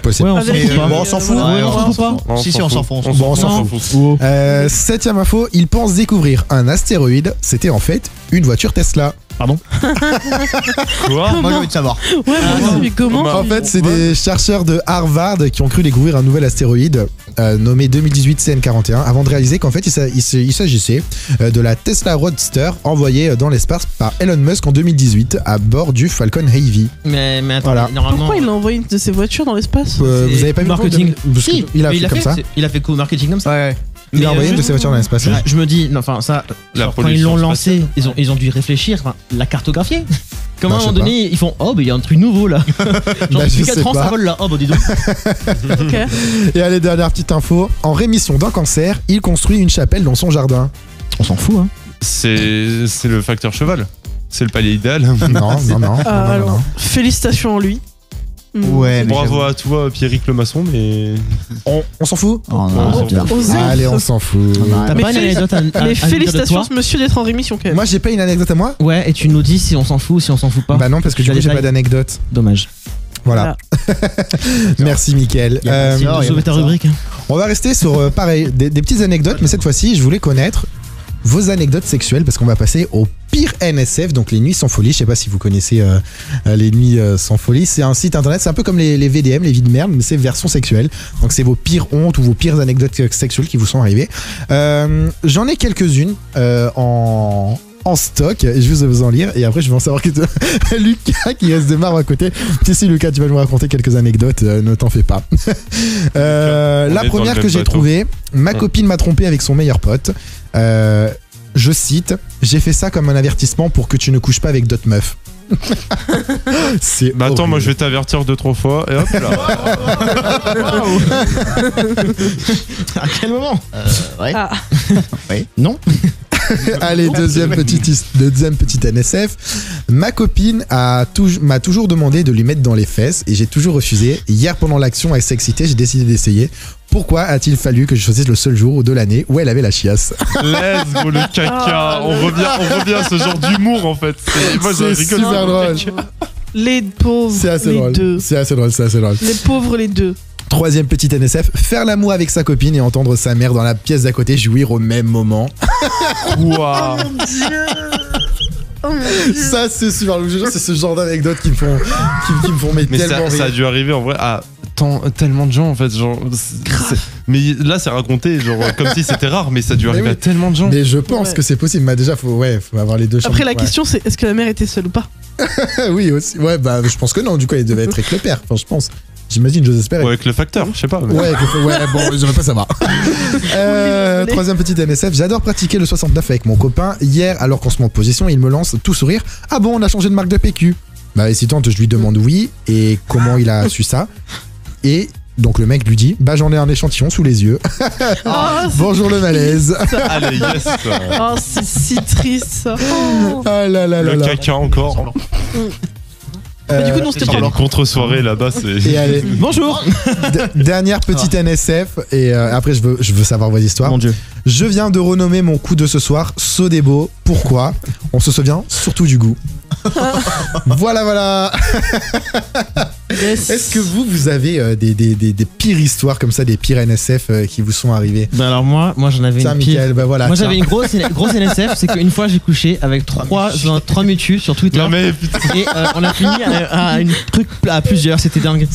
Possible. Ouais, on À s'en vérifier, fout pas. Bon, on s'en fout. voilà. Ouais, on s'en fout pas. Non, Si, on s'en fout. Bon, on s'en fout. Septième info. Il pense découvrir un astéroïde. C'était en fait une voiture Tesla. Quoi? Moi j'ai envie de savoir. Ouais, moi aussi, mais comment Bah, En fait, c'est des chercheurs de Harvard qui ont cru découvrir un nouvel astéroïde nommé 2018 CN41 avant de réaliser qu'en fait il s'agissait de la Tesla Roadster envoyée dans l'espace par Elon Musk en 2018 à bord du Falcon Heavy. Mais attends, Voilà. normalement. Pourquoi il a envoyé une de ses voitures dans l'espace Vous avez pas vu le marketing? Parce que Si, il a mais fait comme ça. Il a fait quoi marketing comme ça? Ouais. Il a envoyé une de juste- ses voitures dans l'espace. ouais. Je me dis, non, enfin, ça, La genre, quand ils pollution l'ont lancé, spatiale. ils ont dû réfléchir, enfin, la cartographier. Comme Bah, à un je moment sais donné, ils font, oh, bah, il y a un truc nouveau là. Genre, Bah, je depuis sais 4 ans, pas. ça vole là. Oh, bah, dis donc. Ok. Et allez, dernière petite info. En rémission d'un cancer, il construit une chapelle dans son jardin. On s'en fout, hein. C'est le facteur cheval. C'est le palier idéal. Non, non, non. Alors, félicitations à lui. Ouais, mais Bravo j'avoue. à toi, Pierrick le maçon, mais. On s'en fout Oh, On non, s'en putain. Osef. Allez, on s'en fout. T'as Mais pas une anecdote Mais félicitations, ce monsieur, d'être en rémission quand même. Moi, j'ai pas une anecdote à moi. Ouais, et tu nous dis si on s'en fout ou si on s'en fout pas. Bah non, parce que du Tu as coup, des j'ai pas tailles. d'anecdote. Dommage. Voilà. Merci, Mickaël. Merci de sauver ta rubrique. On va rester sur, pareil, des petites anecdotes, mais cette fois-ci, je voulais connaître vos anecdotes sexuelles parce qu'on va passer au pire NSF, donc les nuits sans folie. Je sais pas si vous connaissez les nuits sans folie. C'est un site internet, c'est un peu comme les VDM, les vies de merde, mais c'est version sexuelle. Donc c'est vos pires hontes ou vos pires anecdotes sexuelles qui vous sont arrivées. J'en ai quelques-unes en stock, je vais vous en lire et après je vais en savoir que Lucas qui reste de marre à côté. Si Lucas, tu vas nous raconter quelques anecdotes, ne t'en fais pas. La première que j'ai trouvée, ma copine m'a trompé avec son meilleur pote. Je cite, j'ai fait ça comme un avertissement pour que tu ne couches pas avec d'autres meufs. C'est Bah attends, horrible. moi je vais t'avertir 2-3 fois et hop là. À quel moment? Ouais. Ah. Oui. Non. Allez, deuxième petite NSF. Ma copine m'a toujours demandé de lui mettre dans les fesses et j'ai toujours refusé. Hier, pendant l'action avec Sexité, j'ai décidé d'essayer. Pourquoi a-t-il fallu que je choisisse le seul jour de l'année où elle avait la chiasse? Let's go le caca. On revient à ce genre d'humour en fait. Moi je C'est rigole. super drôle. Les pauvres, C'est assez les drôle. deux. C'est assez drôle. Les pauvres, les deux. Troisième petite NSF, faire l'amour avec sa copine et entendre sa mère dans la pièce d'à côté jouir au même moment. Quoi? Oh mon Dieu. Ça, c'est super. Je jure, c'est ce genre d'anecdotes qui me font Mais tellement ça a rire. dû arriver en vrai à tellement de gens en fait. Genre, mais là c'est raconté genre comme si c'était rare, mais ça a dû arriver oui. à tellement de gens. Mais je pense Ouais. que c'est possible. Mais déjà, faut avoir les deux chambres. Après, la Ouais. question, c'est est-ce que la mère était seule ou pas? Oui, aussi. Ouais, bah, je pense que non. Du coup, elle devait être avec le père. Enfin, je pense. J'imagine, j'ose espérer. Ou avec le facteur, je sais pas. mais- Ouais, bon, je veux pas savoir. Troisième petite NSF, j'adore pratiquer le 69 avec mon copain. Hier, alors qu'on se met en position, il me lance tout sourire. Ah bon, on a changé de marque de PQ. Bah, hésitante, je lui demande oui. Et comment il a su ça? Et donc le mec lui dit, bah j'en ai un échantillon sous les yeux. Oh, Bonjour le malaise. Allez, yes. oh, c'est si triste ça. Oh. Ah là là là Le là. caca encore. Bah, du coup, non, c'était Il y a pas une contre-soirée là-bas, c'est. Et allez, Bonjour. dernière petite NSF. Et après, je veux savoir vos histoires. Mon Dieu. Je viens de renommer mon coup de ce soir Sodebo. Pourquoi? On se souvient surtout du goût. Voilà. Yes. Est-ce que vous avez des pires histoires comme ça, des pires NSF qui vous sont arrivés? Ben alors moi j'en avais Tiens, une pire. Mickaël, bah voilà. Moi tiens. j'avais une grosse NSF, c'est qu'une fois j'ai couché avec trois mutus sur Twitter Non mais putain. et on a fini à une truc à plusieurs, c'était dingue.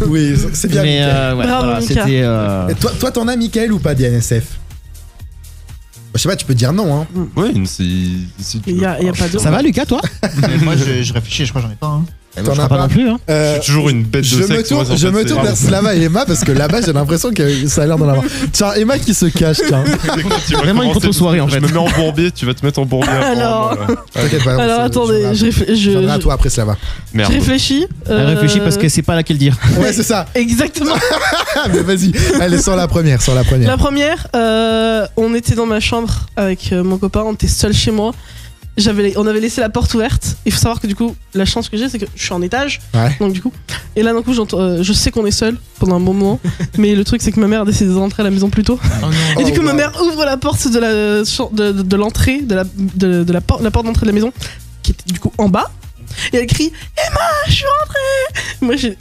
Oui, c'est bien. Mais Mickaël. ouais, Bravo, voilà, Mika. c'était. Et toi, t'en as, Mickaël, ou pas des NSF? Je sais pas, tu peux dire non, hein. Ouais, si tu Il y a pas de. Ça va Lucas toi? Mais moi, je réfléchis, je crois que j'en ai pas. Hein. T'en Je as crois pas non plus hein. Je suis toujours une bête de Je sexe. me tourne vers Slava et Emma parce que là-bas j'ai l'impression que ça a l'air d'en avoir. Tiens, Emma qui se cache, tiens. Vraiment une contre-soirée, en fait. Je me mets en bourbier, tu vas te mettre en bourbier. Alors. T'inquiète pas. Alors attendez, je viendrai à toi après Slava. je Merde. réfléchis. Elle réfléchit parce que c'est pas laquelle dire. Ouais, c'est ça. Exactement. Ah, mais vas-y, allez, sors la première. La première, on était dans ma chambre avec mon copain, on était seul chez moi. On avait laissé la porte ouverte. Il faut savoir que du coup, la chance que j'ai, c'est que je suis en étage. Ouais. Donc du coup, et là d'un coup, je sais qu'on est seul pendant un moment. Mais le truc, c'est que ma mère a décidé de rentrer à la maison plus tôt. Et du coup, ma mère ouvre la porte de l'entrée, de la porte d'entrée de la maison, qui était du coup en bas. Et elle crie Emma, je suis rentrée. Moi, j'avais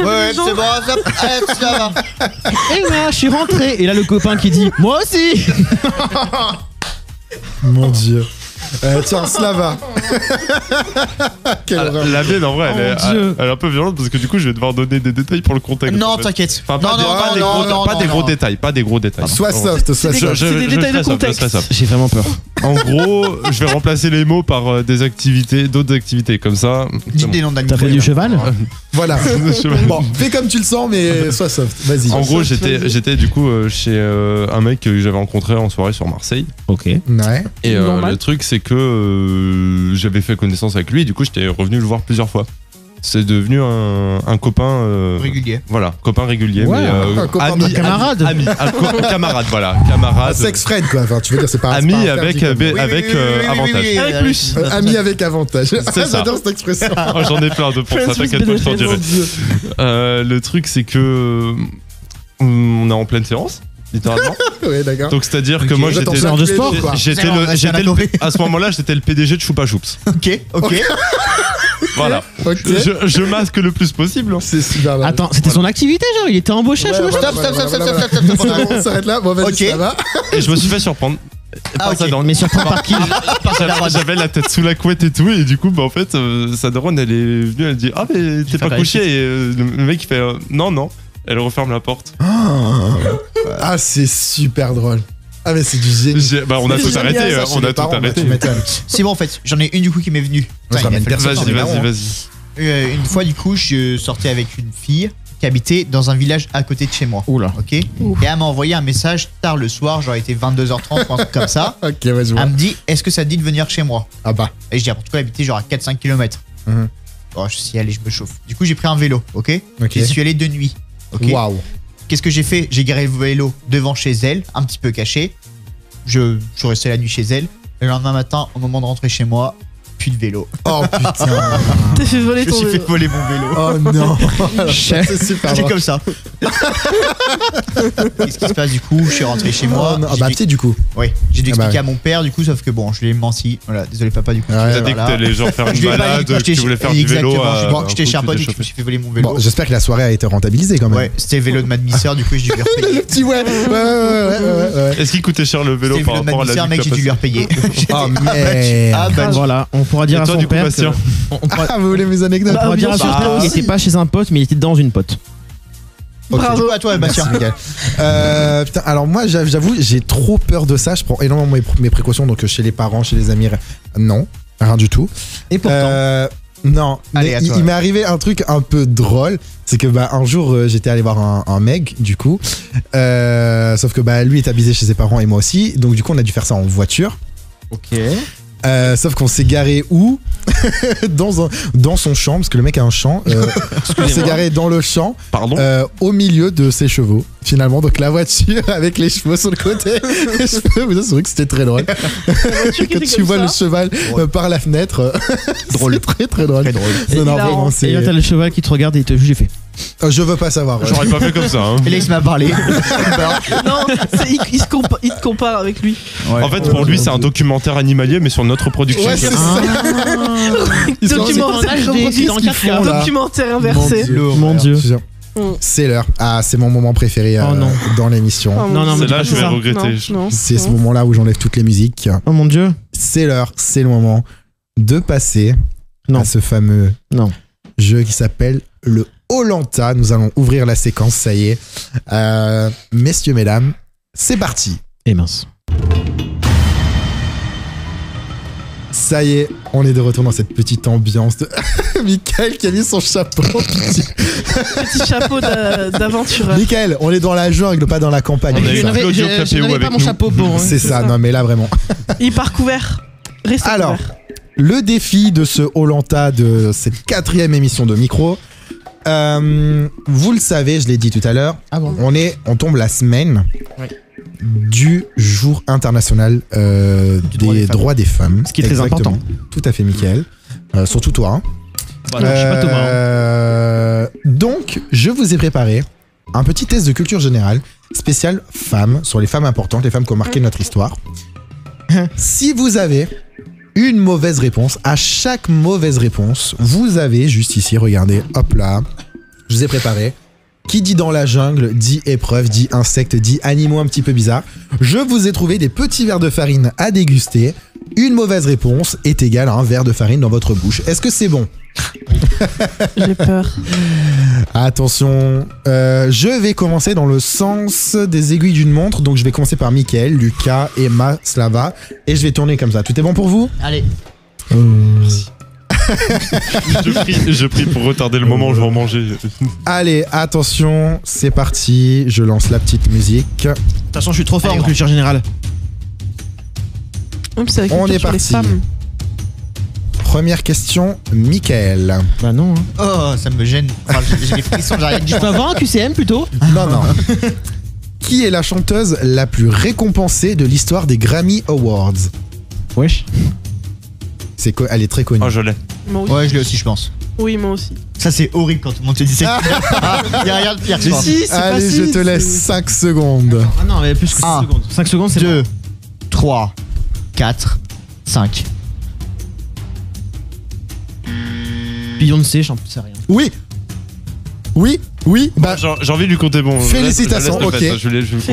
Ouais, les jambes- c'est bon, ça va. Et là, je suis rentré. Et là, le copain qui dit moi aussi. Mon dieu. Tiens, Slava. Quelle horreur. La mienne en vrai, Oh, Dieu. elle est un peu violente parce que du coup je vais devoir donner des détails pour le contexte. Non, en fait. t'inquiète. Enfin, pas des gros détails, pas des gros détails. Sois soft, sois C'est soft. des détails de ferai ça, contexte. je ferai ça. J'ai vraiment peur. En gros, je vais remplacer les mots par des activités, d'autres activités comme ça. Dis des noms T'as d'animaux. fait du cheval? Voilà. Bon, fais comme tu le sens, mais sois soft. Vas-y. En gros, ça, vas-y. j'étais du coup chez un mec que j'avais rencontré en soirée sur Marseille. Ok. Ouais. Et Normal. le truc, c'est que j'avais fait connaissance avec lui. Et du coup, j'étais revenu le voir plusieurs fois. C'est devenu un copain. Régulier. Voilà, copain régulier. Ouais, mais, un copain ami, de camarade. Camarade, voilà. Un Camarade. sex friend, quoi. Enfin, tu veux dire, c'est pas Ami c'est pas un avec, frère, avec avantage. Avec plus. Ami avec avantage. ça. J'adore cette expression. Oh, j'en ai plein de pour ça, Friends with t'inquiète pas, je t'en dirai. benefits. Le truc, c'est que on est en pleine séance, littéralement. Ouais, d'accord. Donc, c'est-à-dire que Ok. moi, J'attends j'étais. ça de tous les sport, jours, quoi. J'étais C'est à ce moment-là, j'étais le PDG de Choupa Choups. Ok. Voilà. Ok. Je masque le plus possible. Hein. C'est super. Attends, c'était son activité, genre, il était embauché à Ouais, Chevauche. Stop. On s'arrête là. Bon, vas-y, Ok. ça va. Et je me suis fait surprendre. Ah, ok. Mais surprendre par qui? J'avais la tête sous la couette et tout, et du coup, bah, en fait, sa daronne, elle est venue, elle dit: ah, mais t'es pas couché. Et le mec, il fait: non. Elle referme la porte. Ah, c'est super drôle. Ah, mais c'est du génie. Bah, on a tout C'est arrêté. génial, On a tout arrêté. Tu m'étonnes. C'est bon en fait, j'en ai une du coup qui m'est venue. Ouais, ça ramène personne. Vas-y. Une fois du coup, je sortais avec une fille qui habitait dans un village à côté de chez moi. Oula. Ok. Et elle m'a envoyé un message tard le soir, genre il était 22h30 ou un truc comme ça. Ok, ouais, je vois. Elle me dit: est-ce que ça te dit de venir chez moi? Ah bah. Et je dis: en tout cas, elle habitait genre à 4-5 km. Mhm. Bon, je suis allé, je me chauffe. Du coup, j'ai pris un vélo, ok. Ok. J'y suis allé de nuit. Ok. Waouh. Qu'est-ce que j'ai fait? J'ai garé le vélo devant chez elle, un petit peu caché. Je suis resté la nuit chez elle. Et le lendemain matin, au moment de rentrer chez moi, plus de vélo. Oh putain. T'as fait voler Je me ton suis fait vélo. voler mon vélo. Oh non. C'est super C'est drôle. comme ça. Qu'est-ce qui se passe du coup? Je suis rentré chez moi. Oh, non. Ah J'ai bah dû- petit du coup. Ouais, j'ai dû Ah bah expliquer ouais. à mon père du coup, sauf que bon, je lui ai menti. Voilà, désolé papa du coup. Ouais, Tu as ouais, dit que voilà. t'allais genre faire Je une lui ai pas balade, dit que tu voulais faire du vélo. Exactement. un J'étais coup, chez un pote tu et t'es je me suis fait voler mon vélo. Bon, j'espère que la soirée a été rentabilisée quand même. Ouais, c'était le vélo de ma demi-sœur, du coup j'ai dû lui Le repayer. petit ouais. Ouais. Est-ce qu'il coûtait cher le vélo C'était le par vélo de rapport ma à la demi-sœur, mec, j'ai dû lui repayer. Oh Ah merde. bah, Voilà, on pourra dire Et à toi, son du coup, père. Bastien On pourra Ah, vous voulez mes anecdotes? Bah, dire à bien son sûr, père toi qu'il aussi. était pas chez un pote, mais il était dans une pote. Ok. Bravo. à toi, Merci, Bastien. Mickaël. Putain, alors moi j'avoue, j'ai trop peur de ça. Je prends énormément mes précautions, donc chez les parents, chez les amis, non, rien du tout. Et pourtant. Non, Allez, mais à il toi. m'est arrivé un truc un peu drôle. C'est que bah un jour j'étais allé voir un mec du coup, sauf que bah lui est avisé chez ses parents et moi aussi, donc du coup on a dû faire ça en voiture. Ok. Sauf qu'on s'est garé où? dans son champ, parce que le mec a un champ. On s'est garé dans le champ, Pardon. au milieu de ses chevaux. Finalement, donc la voiture avec les chevaux sur le côté. Je peux vous assurer que c'était très drôle. Quand tu vois le cheval par la fenêtre, drôle, c'est très très drôle. Très drôle. Non, non, hilarant. vraiment, Et là, t'as le cheval qui te regarde et il te juge, j'ai fait. je veux pas savoir. J'aurais pas fait comme ça. Hein. Et là, il m'a parlé. Non, il te compare avec lui. En fait, pour lui, c'est un documentaire animalier, mais sur notre production. Ouais, c'est quoi. ça. Ils sont- Documentaire, Qu'est-ce qu'ils font, là documentaire inversé. Mon Dieu. Je te jure. C'est l'heure. Ah, c'est mon moment préféré Oh non. dans l'émission. Oh, Non, non, mais C'est là, dis je pas vais ça. regretter. Non, C'est ce moment-là où j'enlève toutes les musiques. Oh mon Dieu. C'est l'heure, c'est le moment de passer Non. à ce fameux Non. jeu qui s'appelle le Koh-Lanta. Nous allons ouvrir la séquence, ça y est. Messieurs, mesdames, c'est parti. Et mince. Ça y est, on est de retour dans cette petite ambiance de Mickaël qui a mis son chapeau. Petit chapeau d'aventureur. Mickaël, on est dans la jungle, pas dans la campagne. On a C'est eu ça. Claudio je Capéo n'avais avec pas mon nous. chapeau bon. hein. C'est ça, ça. non mais là vraiment. Il part couvert. Restez Alors, couvert. le défi de ce Koh-Lanta, de cette 4e émission de Micro, vous le savez, je l'ai dit tout à l'heure, Ah bon. on tombe la semaine Oui. du jour international des droits des femmes. Ce qui est très Exactement. important. Tout à fait, Mickaël. Surtout toi. Hein. Voilà, je suis pas Thomas. hein. Donc, je vous ai préparé un petit test de culture générale spécial femmes, sur les femmes importantes, les femmes qui ont marqué notre histoire. Si vous avez une mauvaise réponse, à chaque mauvaise réponse, vous avez juste ici, regardez, hop là, je vous ai préparé. Qui dit dans la jungle, dit épreuve, dit insecte, dit animaux un petit peu bizarres. Je vous ai trouvé des petits verres de farine à déguster. Une mauvaise réponse est égale à un verre de farine dans votre bouche. Est-ce que c'est bon? J'ai peur. Attention, je vais commencer dans le sens des aiguilles d'une montre. Donc je vais commencer par Mickaël, Lucas, Emma, Slava. Et je vais tourner comme ça. Tout est bon pour vous? Allez. Je prie pour retarder le moment où je vais en manger. Allez, attention, c'est parti. Je lance la petite musique. De toute façon, je suis trop fort Allez, en culture générale. Même si c'est la On culture est sur les parti. femmes. Première question, Mickaël. Bah non. hein. Oh, ça me gêne. Enfin, j'ai des frissons, j'ai rien dit. Je peux avoir un QCM plutôt? Non, non. Qui est la chanteuse la plus récompensée de l'histoire des Grammy Awards? Wesh. Elle est très connue. Oh, je l'ai. Moi aussi. Ouais, je l'ai aussi, je pense. Oui, moi aussi. Ça, c'est horrible quand tout le monde te dit ça. Il y a rien de pire, je pense. Si, c'est Allez, facile. je te laisse 5 secondes. Ah non, mais plus que 5 Un, secondes. 5 secondes, c'est 2, 3, 4, 5. Beyoncé, j'en sais rien. Oui. Bah, J'ai envie de lui compter bon. Félicitations, ok.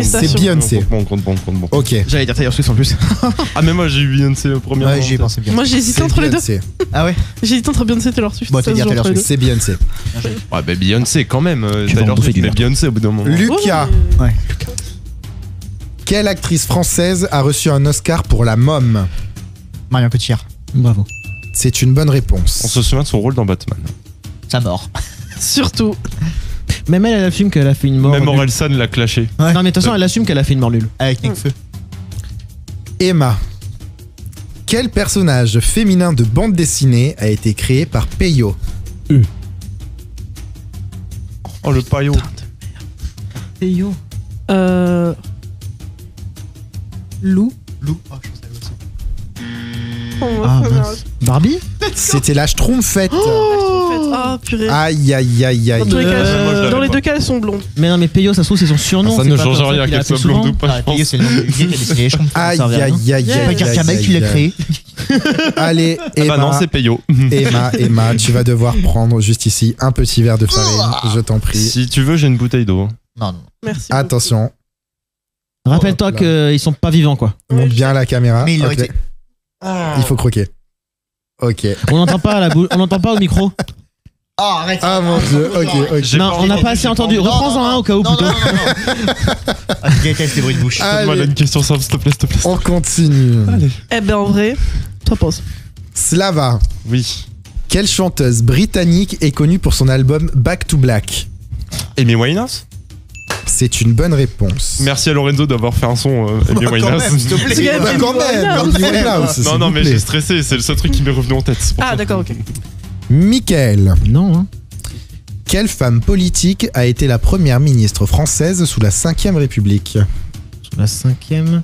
C'est Beyoncé. Bon, compte bon. Ok. J'allais dire Taylor Swift en plus. Ah, mais moi j'ai eu Beyoncé au premier. Ouais, j'y ai pensé bien. Moi j'ai hésité entre les deux. Beyoncé. Ah ouais. J'ai hésité entre Beyoncé et Taylor Swift. Bon, Ça t'es se dire joue Taylor entre les Swift. deux. C'est Beyoncé. Ouais, bah Beyoncé quand même. Tu vas en bouffer du mais merde. Beyoncé au bout d'un moment. Lucas. Ouais, Ouais. Quelle actrice française a reçu un Oscar pour La Môme? Marion Cotillard. Bravo. C'est une bonne réponse. On se souvient de son rôle dans Batman. Sa mort. Surtout. Même elle assume qu'elle a fait une mort. Même nulle. Orelsan l'a clashé. Ouais. Non, mais de toute façon, elle assume qu'elle a fait une mort nulle. Avec Nekfeu. Emma. Quel personnage féminin de bande dessinée a été créé par Peyo? Oh, le paillot. Peyo. Lou. Lou. Oh, je pense à Lou aussi. Ah, mince. Barbie. C'était la Schtroumpfette. Ah purée. Aïe aïe aïe aïe. Dans, tous les cas, moi, je l'avais dans les pas. deux cas, elles sont blondes. Mais non, mais Peyo, ça se trouve, c'est son surnom. Ça c'est ne pas change comme ça rien qu'il a qu'elle soit appelé blonde souvent. ou pas. Ah, Peyo, c'est le nom du gars qui a dessiné les Schtroumpfs. Aïe Ça revient, aïe non aïe aïe Yeah. aïe. Pas dire qu'il y a un mec qui l'a créé. Allez, Ah bah non, Emma. c'est Peyo. Emma, tu vas devoir prendre juste ici un petit verre de farine. Je t'en prie. Si tu veux, j'ai une bouteille d'eau. Non, non. Merci. Attention, Rappelle-toi Hop là. qu'ils sont pas vivants, quoi. monte bien la caméra. Mais il aurait Ok. été. Il faut croquer. Ok. On n'entend pas à la on n'entend pas au micro. Oh, arrête. Ah mon dieu, ok. J'ai Non, pas on n'a entendu, pas assez j'ai entendu. pas Reprends-en un au cas où, Non, plutôt. non, non. Ah, je déteste les bruits de bouche. Donne-moi Allez, une question simple, s'il te plaît, s'il te plaît. on continue. Allez. Eh ben en vrai, toi pose. Slava. Oui. Quelle chanteuse britannique est connue pour son album Back to Black? Amy Winehouse. C'est une bonne réponse. Merci à Lorenzo d'avoir fait un son Amy Quand Winehouse. même, s'il te plaît. C'est Bah, quand même, Winehouse. Amy Winehouse, s'il Non, non, vous mais plaît. j'ai stressé, c'est le seul truc qui m'est revenu en tête. c'est pour Ah ça. d'accord, ok. Michael. Non, hein. Quelle femme politique a été la première ministre française sous la 5ème République? Sur la 5ème.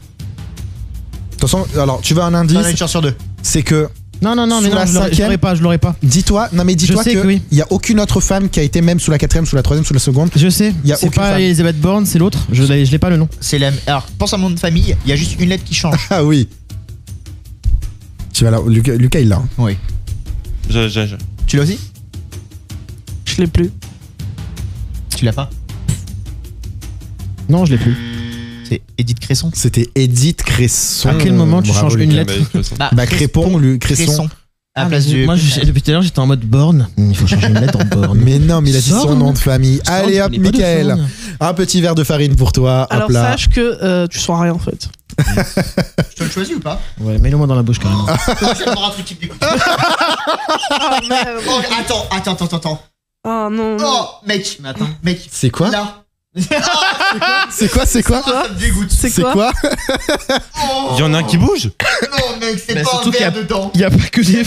Attention, alors tu veux un T'en as indice? une chance sur deux. C'est que, Non, non, non, mais Sous non, la je l'aurais pas, je l'aurais pas. dis-toi Je sais que que oui. il y a aucune autre femme qui a été même sous la 4ème, sous la 3ème, sous la seconde. Je sais. Y a C'est aucune pas femme. Elisabeth Borne, c'est l'autre. Je l'ai pas le nom. C'est la. Alors, pense à mon nom de famille, il y a juste une lettre qui change. Ah oui. Tu vas là, Lucas il l'a. Oui. J'ai. Tu l'as aussi? Je l'ai plus. Tu l'as pas? Non, je l'ai plus. C'est Edith Cresson. C'était Edith Cresson. À quel moment tu Bravo, changes une Lucas. lettre Bah Crépon, Cresson. À la Ah, place mais du. moi, depuis tout à l'heure, j'étais en mode Borne. Il faut changer une lettre en Borne. Mais non, mais il a dit son Sorne. nom de famille. Sorne, Allez je hop, connais pas de Michael. Sorne. Un petit verre de farine pour toi. Alors hop là. sache que tu sens rien en fait. Je te le choisis ou pas? Ouais, mets-le moi dans la bouche, carrément. Je vais avoir un truc qui me dégoûte. Ah merde. Oh, attends. Ah non. Oh, mec. Attends. Mec. C'est quoi? Là. C'est quoi? Ça me dégoûte. C'est quoi? Oh. Il y en a un qui bouge. Non, mec, c'est Mais pas un surtout qu'il y verre a- dedans. Il y a pas que des.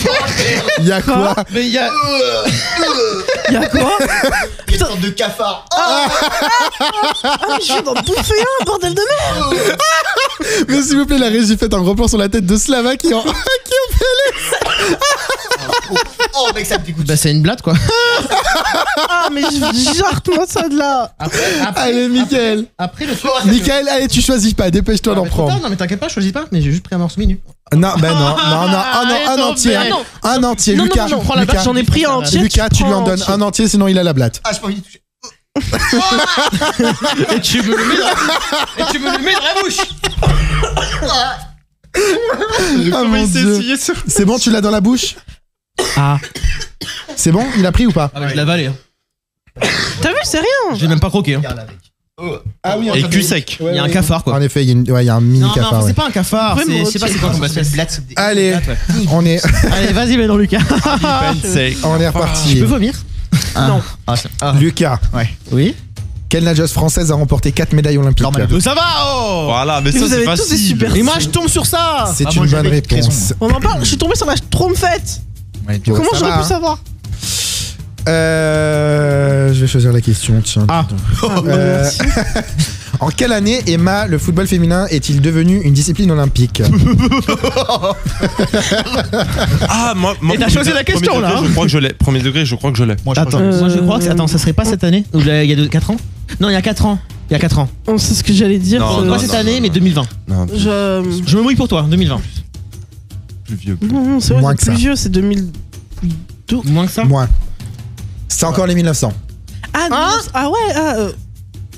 Il y a quoi? Mais il y a. Y'a quoi? Il y a une sorte de cafard. Ah mais je viens d'en bouffer un, bordel de merde. Mais s'il vous plaît, la régie fait un gros plan sur la tête de Slava qui en. Oh, mec, ça me dégoûte. Bah, c'est une blatte, quoi. Ah mais jarte-moi ça de là. Allez, Michael. Après, le truc. Michael, allez, tu choisis pas. Dépêche-toi d'en prendre. Non, mais t'inquiète pas, je choisis pas. Mais j'ai juste pris un morceau minu. Non, ben non, un entier. Ah, non. Un entier, Non, Lucas. non, non, prends la Lucas, blatte, J'en ai pris un entier. Lucas, tu lui en donnes un entier, sinon il a la blatte. Ah, j'ai pas envie de toucher. Et tu me le mets dans la bouche. Ah mon dieu. C'est bon, tu l'as dans la bouche? Ah. C'est bon? Il a pris ou pas? Ah, bah, je l'ai avalé. Hein. T'as vu, c'est rien. J'ai même pas croqué. Hein. Regarde avec. Ah oui, Et cul sec. Il y a un cafard, quoi. En effet, il y a un mini Non, non, cafard. c'est Ouais. pas un cafard. Ouais, mais Je sais pas c'est quoi Ah, ton c'est une espèce. blatte, c'est des- Allez, Ouais. on est Allez, vas-y, mets dans Lucas. reparti. Je peux vomir? Non. Ah, c'est- ah. Lucas, Oui. quelle nageuse française a remporté 4 médailles olympiques? Normal. Ça va, oh. Voilà, mais Vous ça c'est avez tous des facile. super- Et moi, je tombe sur ça. C'est Ah, une moi, bonne j'avais une réponse. On en parle, je suis tombé sur la Schtroumpfette. Ouais, Comment ça j'aurais va, pu savoir? Je vais choisir la question, tiens. Ah. Euh, En quelle année, Emma, le football féminin est-il devenu une discipline olympique? Ah, moi. Et t'as choisi la question, là, hein. Je crois que je l'ai. Premier degré, je crois que je l'ai. Moi, je crois Attends. que- Moi, je crois que. Attends, ça serait pas cette année? Ou là, il y a 4 ans? Non, il y a 4 ans. Il y a 4 ans. On sait ce que j'allais dire. Non, Pas cette année, mais 2020. Non, Je... Je me mouille pour toi, 2020. plus vieux. Non, c'est vrai, Moins c'est que ça. plus vieux, c'est 2000. Moins que ça? Moins. C'est encore les 1900. Ah ouais.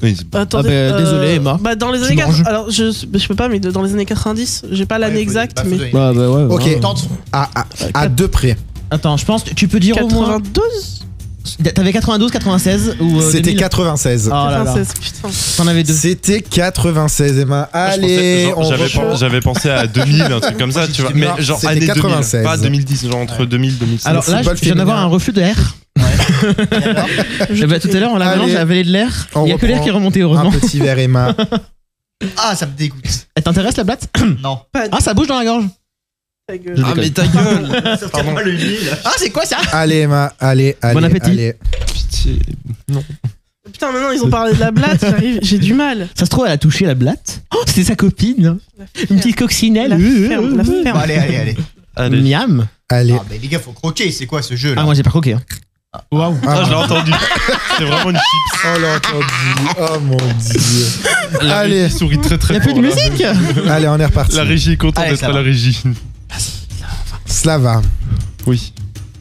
Oui, c'est pas- Attendez, désolé, Emma. Bah dans les Tu années manges. 80. Alors je peux pas, mais dans les années 90, j'ai pas l'année exacte, mais Bah ouais. Ok. ouais. Tente. À deux près. Attends, je pense que tu peux dire au moins. 92. T'avais 92, 96 ou. C'était 2000? 96. Oh là là. 96, putain. T'en avais deux. C'était 96, Emma. Moi, je Allez, pensais- on reprend. j'avais pensé à 2000, un truc comme ça, tu vois. Mais genre C'était année 96. 2000, pas 2010, genre entre 2000 et 2005. Alors là, football je viens d'avoir féminin. un reflux d'air. Eh ben, tout à l'heure, en la Allez. j'ai avalé de l'air. On Il y a que l'air reprend. qui est remonté, Un heureusement. petit verre, Emma. Ah, ça me dégoûte. Elle t'intéresse la blatte? Non. Ah, ça bouge dans la gorge. Ta gueule. Je Ah, déconne. mais ta gueule! Pardon. Ah, c'est quoi ça? Allez, Emma. Allez. Bon appétit. Allez. Pitié. Putain, maintenant ils ont parlé de la blatte, j'ai du mal. Ça se trouve, elle a touché la blatte. Oh, c'était sa copine. Une petite coccinelle. La ferme, la Bon, ferme. allez. Allez. Miam. Allez. Ah, mais les gars, faut croquer. C'est quoi ce jeu là? Ah, moi, j'ai pas croqué. Hein. Waouh. Ah, je l'ai entendu. C'est vraiment une chips. Oh, l'a entendu. Oh mon dieu. La Allez. régie sourit très très Il y a fort. plus de là. musique. Allez, on est reparti. La régie est contente Allez, d'être ça à va. la régie. Slava. Oui.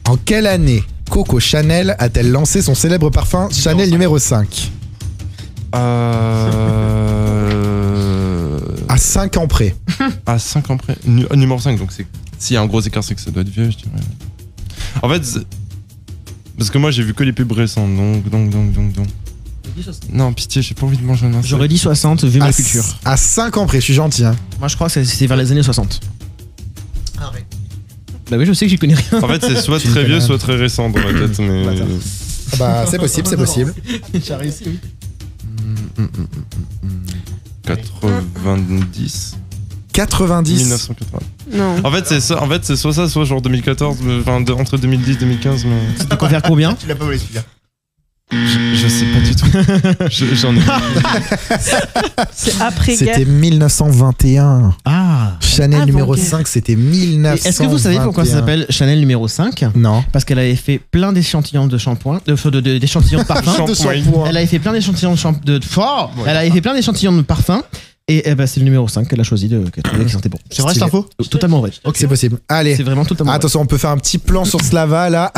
En quelle année Coco Chanel a-t-elle lancé son célèbre parfum Chanel numéro 5? À 5 ans près. À 5 ans près. Numéro 5, donc c'est. S'il y a un gros écart, c'est que ça doit être vieux, je dirais. En fait, parce que moi j'ai vu que les pubs récentes, donc. Non, pitié, j'ai pas envie de manger un insecte. J'aurais dit 60 vu ma culture. À 5 ans près, je suis gentil. Hein. Moi, je crois que c'était vers les années 60. Arrête. Bah oui, je sais que j'y connais rien. En fait, c'est soit Tu très me vieux, fais soit très récent dans ma tête, mais. Bâtard. Ah bah, c'est possible, c'est possible. J'ai réussi, oui. 90. 90. 1980. Non. En fait, c'est ça. En fait, c'est soit ça, soit genre 2014, enfin entre 2010 et 2015, mais. C'était quoi faire combien? Tu l'as pas volé celui-là. Je sais pas du tout. J'en ai. C'est après-guerre. C'était 1921. Ah. Chanel Avant numéro guerre. 5, c'était Et 1921. est-ce que vous savez pourquoi ça s'appelle Chanel numéro 5? Non. Parce qu'elle avait fait plein d'échantillons de shampoing, d'échantillons de parfum. De Shampoing. shampoing. Elle avait fait plein d'échantillons de fort. Elle avait fait plein d'échantillons de parfum. Et bah, c'est le numéro 5 qu'elle a choisi qu'elle trouvait qui sentait bon. C'est vrai cette Stylé. info? Totalement vrai. C'est possible. Allez. C'est vraiment totalement vrai. Attention, on peut faire un petit plan sur Slava là.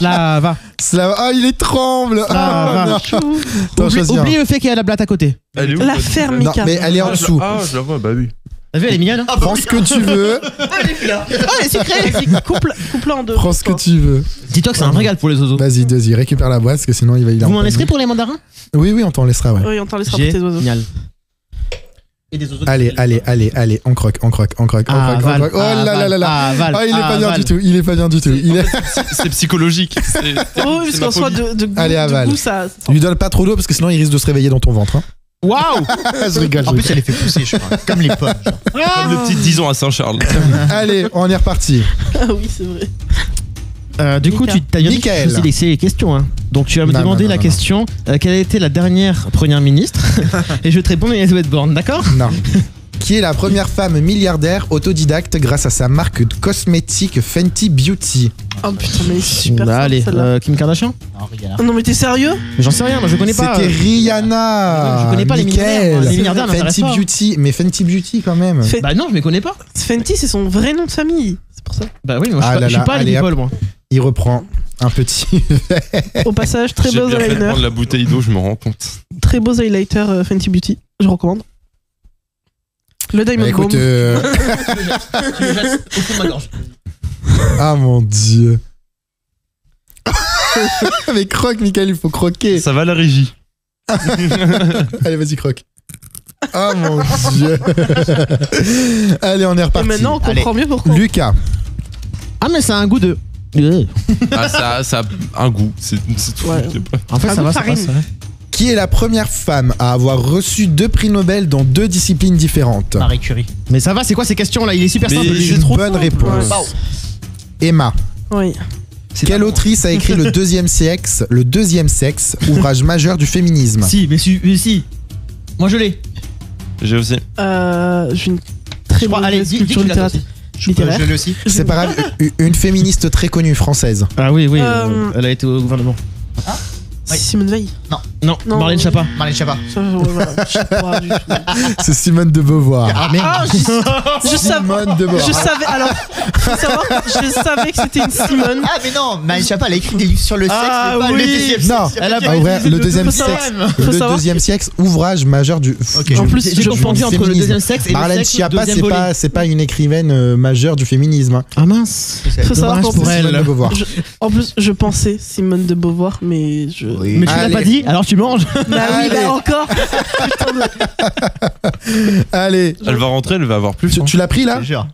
Là, va. Slava. Oh, il est tremble. Slava. Oh, non. Attends, choisis un. Oublie le fait qu'il y a la blatte à côté. Elle est où La votre- ferme, Non, Mika. mais elle est en dessous. Ah, je la vois, bah oui. T'as vu, elle est mignonne. Hein. Prends ce que tu veux. Ah, elle est sucrée. Vas-y, couple-la en deux. Prends ce que tu veux. Dis-toi que c'est un régal pour les oiseaux. Vas-y, récupère la boîte parce que sinon il va y Vous m'en laisserez pour les mandarins? Oui, on t'en laissera, ouais. Oui, on t'en laissera pour tes oiseaux. Génial. Et des oiseaux. Allez, on croque. Oh là là. Aval, Oh, il est pas bien aval. du tout. Il est pas bien du tout. Il est... C'est psychologique. C'est- Oh, oui, parce c'est qu'en ma soit phobie. de goût, Allez, aval. de goût, ça. Lui donne pas trop d'eau parce que sinon il risque de se réveiller dans ton ventre. Hein. Waouh. Je rigole. En plus, elle les fait pousser, je crois. Comme les pommes. genre. Comme le petit Dison à Saint-Charles. Allez, on est reparti. Ah oui, c'est vrai. Du coup, Mika. tu t'as bien dit que Michael. tu faisais laisser les questions. Hein. Donc, tu vas me Non, demander non, la non, question quelle a été la dernière première ministre et je vais te répondre Elisabeth Borne, d'accord? Non. Qui est la première femme milliardaire autodidacte grâce à sa marque de cosmétiques Fenty Beauty? Oh putain, mais c'est super Bah, simple, allez, celle-là. Kim Kardashian? Non, regarde. Oh non, mais t'es sérieux? Mais j'en sais rien, moi je connais pas. C'était Rihanna. Je connais pas les Mickaël. milliardaires, moi. Les milliardaires m'intéressent Fenty pas. Beauty, mais Fenty Beauty quand même. Bah non, je me connais pas. Fenty, c'est son vrai nom de famille. C'est pour ça. Bah oui, moi je Ah suis pas- là je suis là, pas allez, Lady hop. Paul, moi. Il reprend un petit. Au passage, très J'ai beaux bien fait de eyeliner. prendre la bouteille d'eau, je me rends compte. Très beaux highlighters Fenty Beauty. Je recommande. Le Diamond Bah, écoute, Bomb. Tu me jettes au fond de ma gorge. ah mon dieu. Mais croque, Mickaël, il faut croquer. Ça va la régie. Allez, vas-y, croque. Oh mon dieu. Allez, on est Et reparti. maintenant, on comprend mieux pourquoi. Lucas. Ah, mais ça a un goût de. Ah, ça a un goût. C'est tout. Ouais. En fait, Un ça goût va, de ça farine. passe. Ouais. Qui est la première femme à avoir reçu 2 prix Nobel dans 2 disciplines différentes? Marie Curie. Mais ça va, c'est quoi ces questions là? Il est super Mais simple. c'est Une trop bonne simple. réponse. Ouais. Emma. Oui. Quelle autrice a écrit le deuxième sexe, ouvrage majeur du féminisme? Si, mais si. Moi je l'ai. J'ai aussi. J'ai une très crois- allez, mauvaise dis culture que tu l'as littéraire. littéraire. Je l'ai aussi. C'est pas grave, une féministe très connue française. Ah oui, Euh, elle a été au gouvernement. Simone Veil. Non, Non. Marlène Schiappa. Marlène Schiappa. Ça, ouais, voilà. Je sais pas du tout. C'est Simone de Beauvoir. Ah merde. Ah, je savais. Simone de Beauvoir. Je savais. Alors, faut savoir, je savais que c'était une Simone. Ah, mais non, Marlène Schiappa, elle a écrit des livres sur le sexe, Ah, mais pas oui. le deuxième Non, sexe. Elle a En pas vrai, utilisé le deuxième faut savoir. sexe, Faut le savoir. deuxième sexe, ouvrage majeur du. Ok. En plus, J'ai je confondu entre le féminisme. deuxième sexe et Marlène le sexe Schiappa, deuxième volet. c'est pas une écrivaine majeure du féminisme. Hein. Ah mince. Faut savoir Dommage qu'en pour plus, elle. Simone de Beauvoir. En plus, je pensais Simone de Beauvoir, mais je. Oui. Mais tu l'as Allez. pas dit, alors tu manges. Bah oui, Allez. bah encore. Allez, Elle va rentrer, elle va avoir plus. tu l'as pris Je là te jure.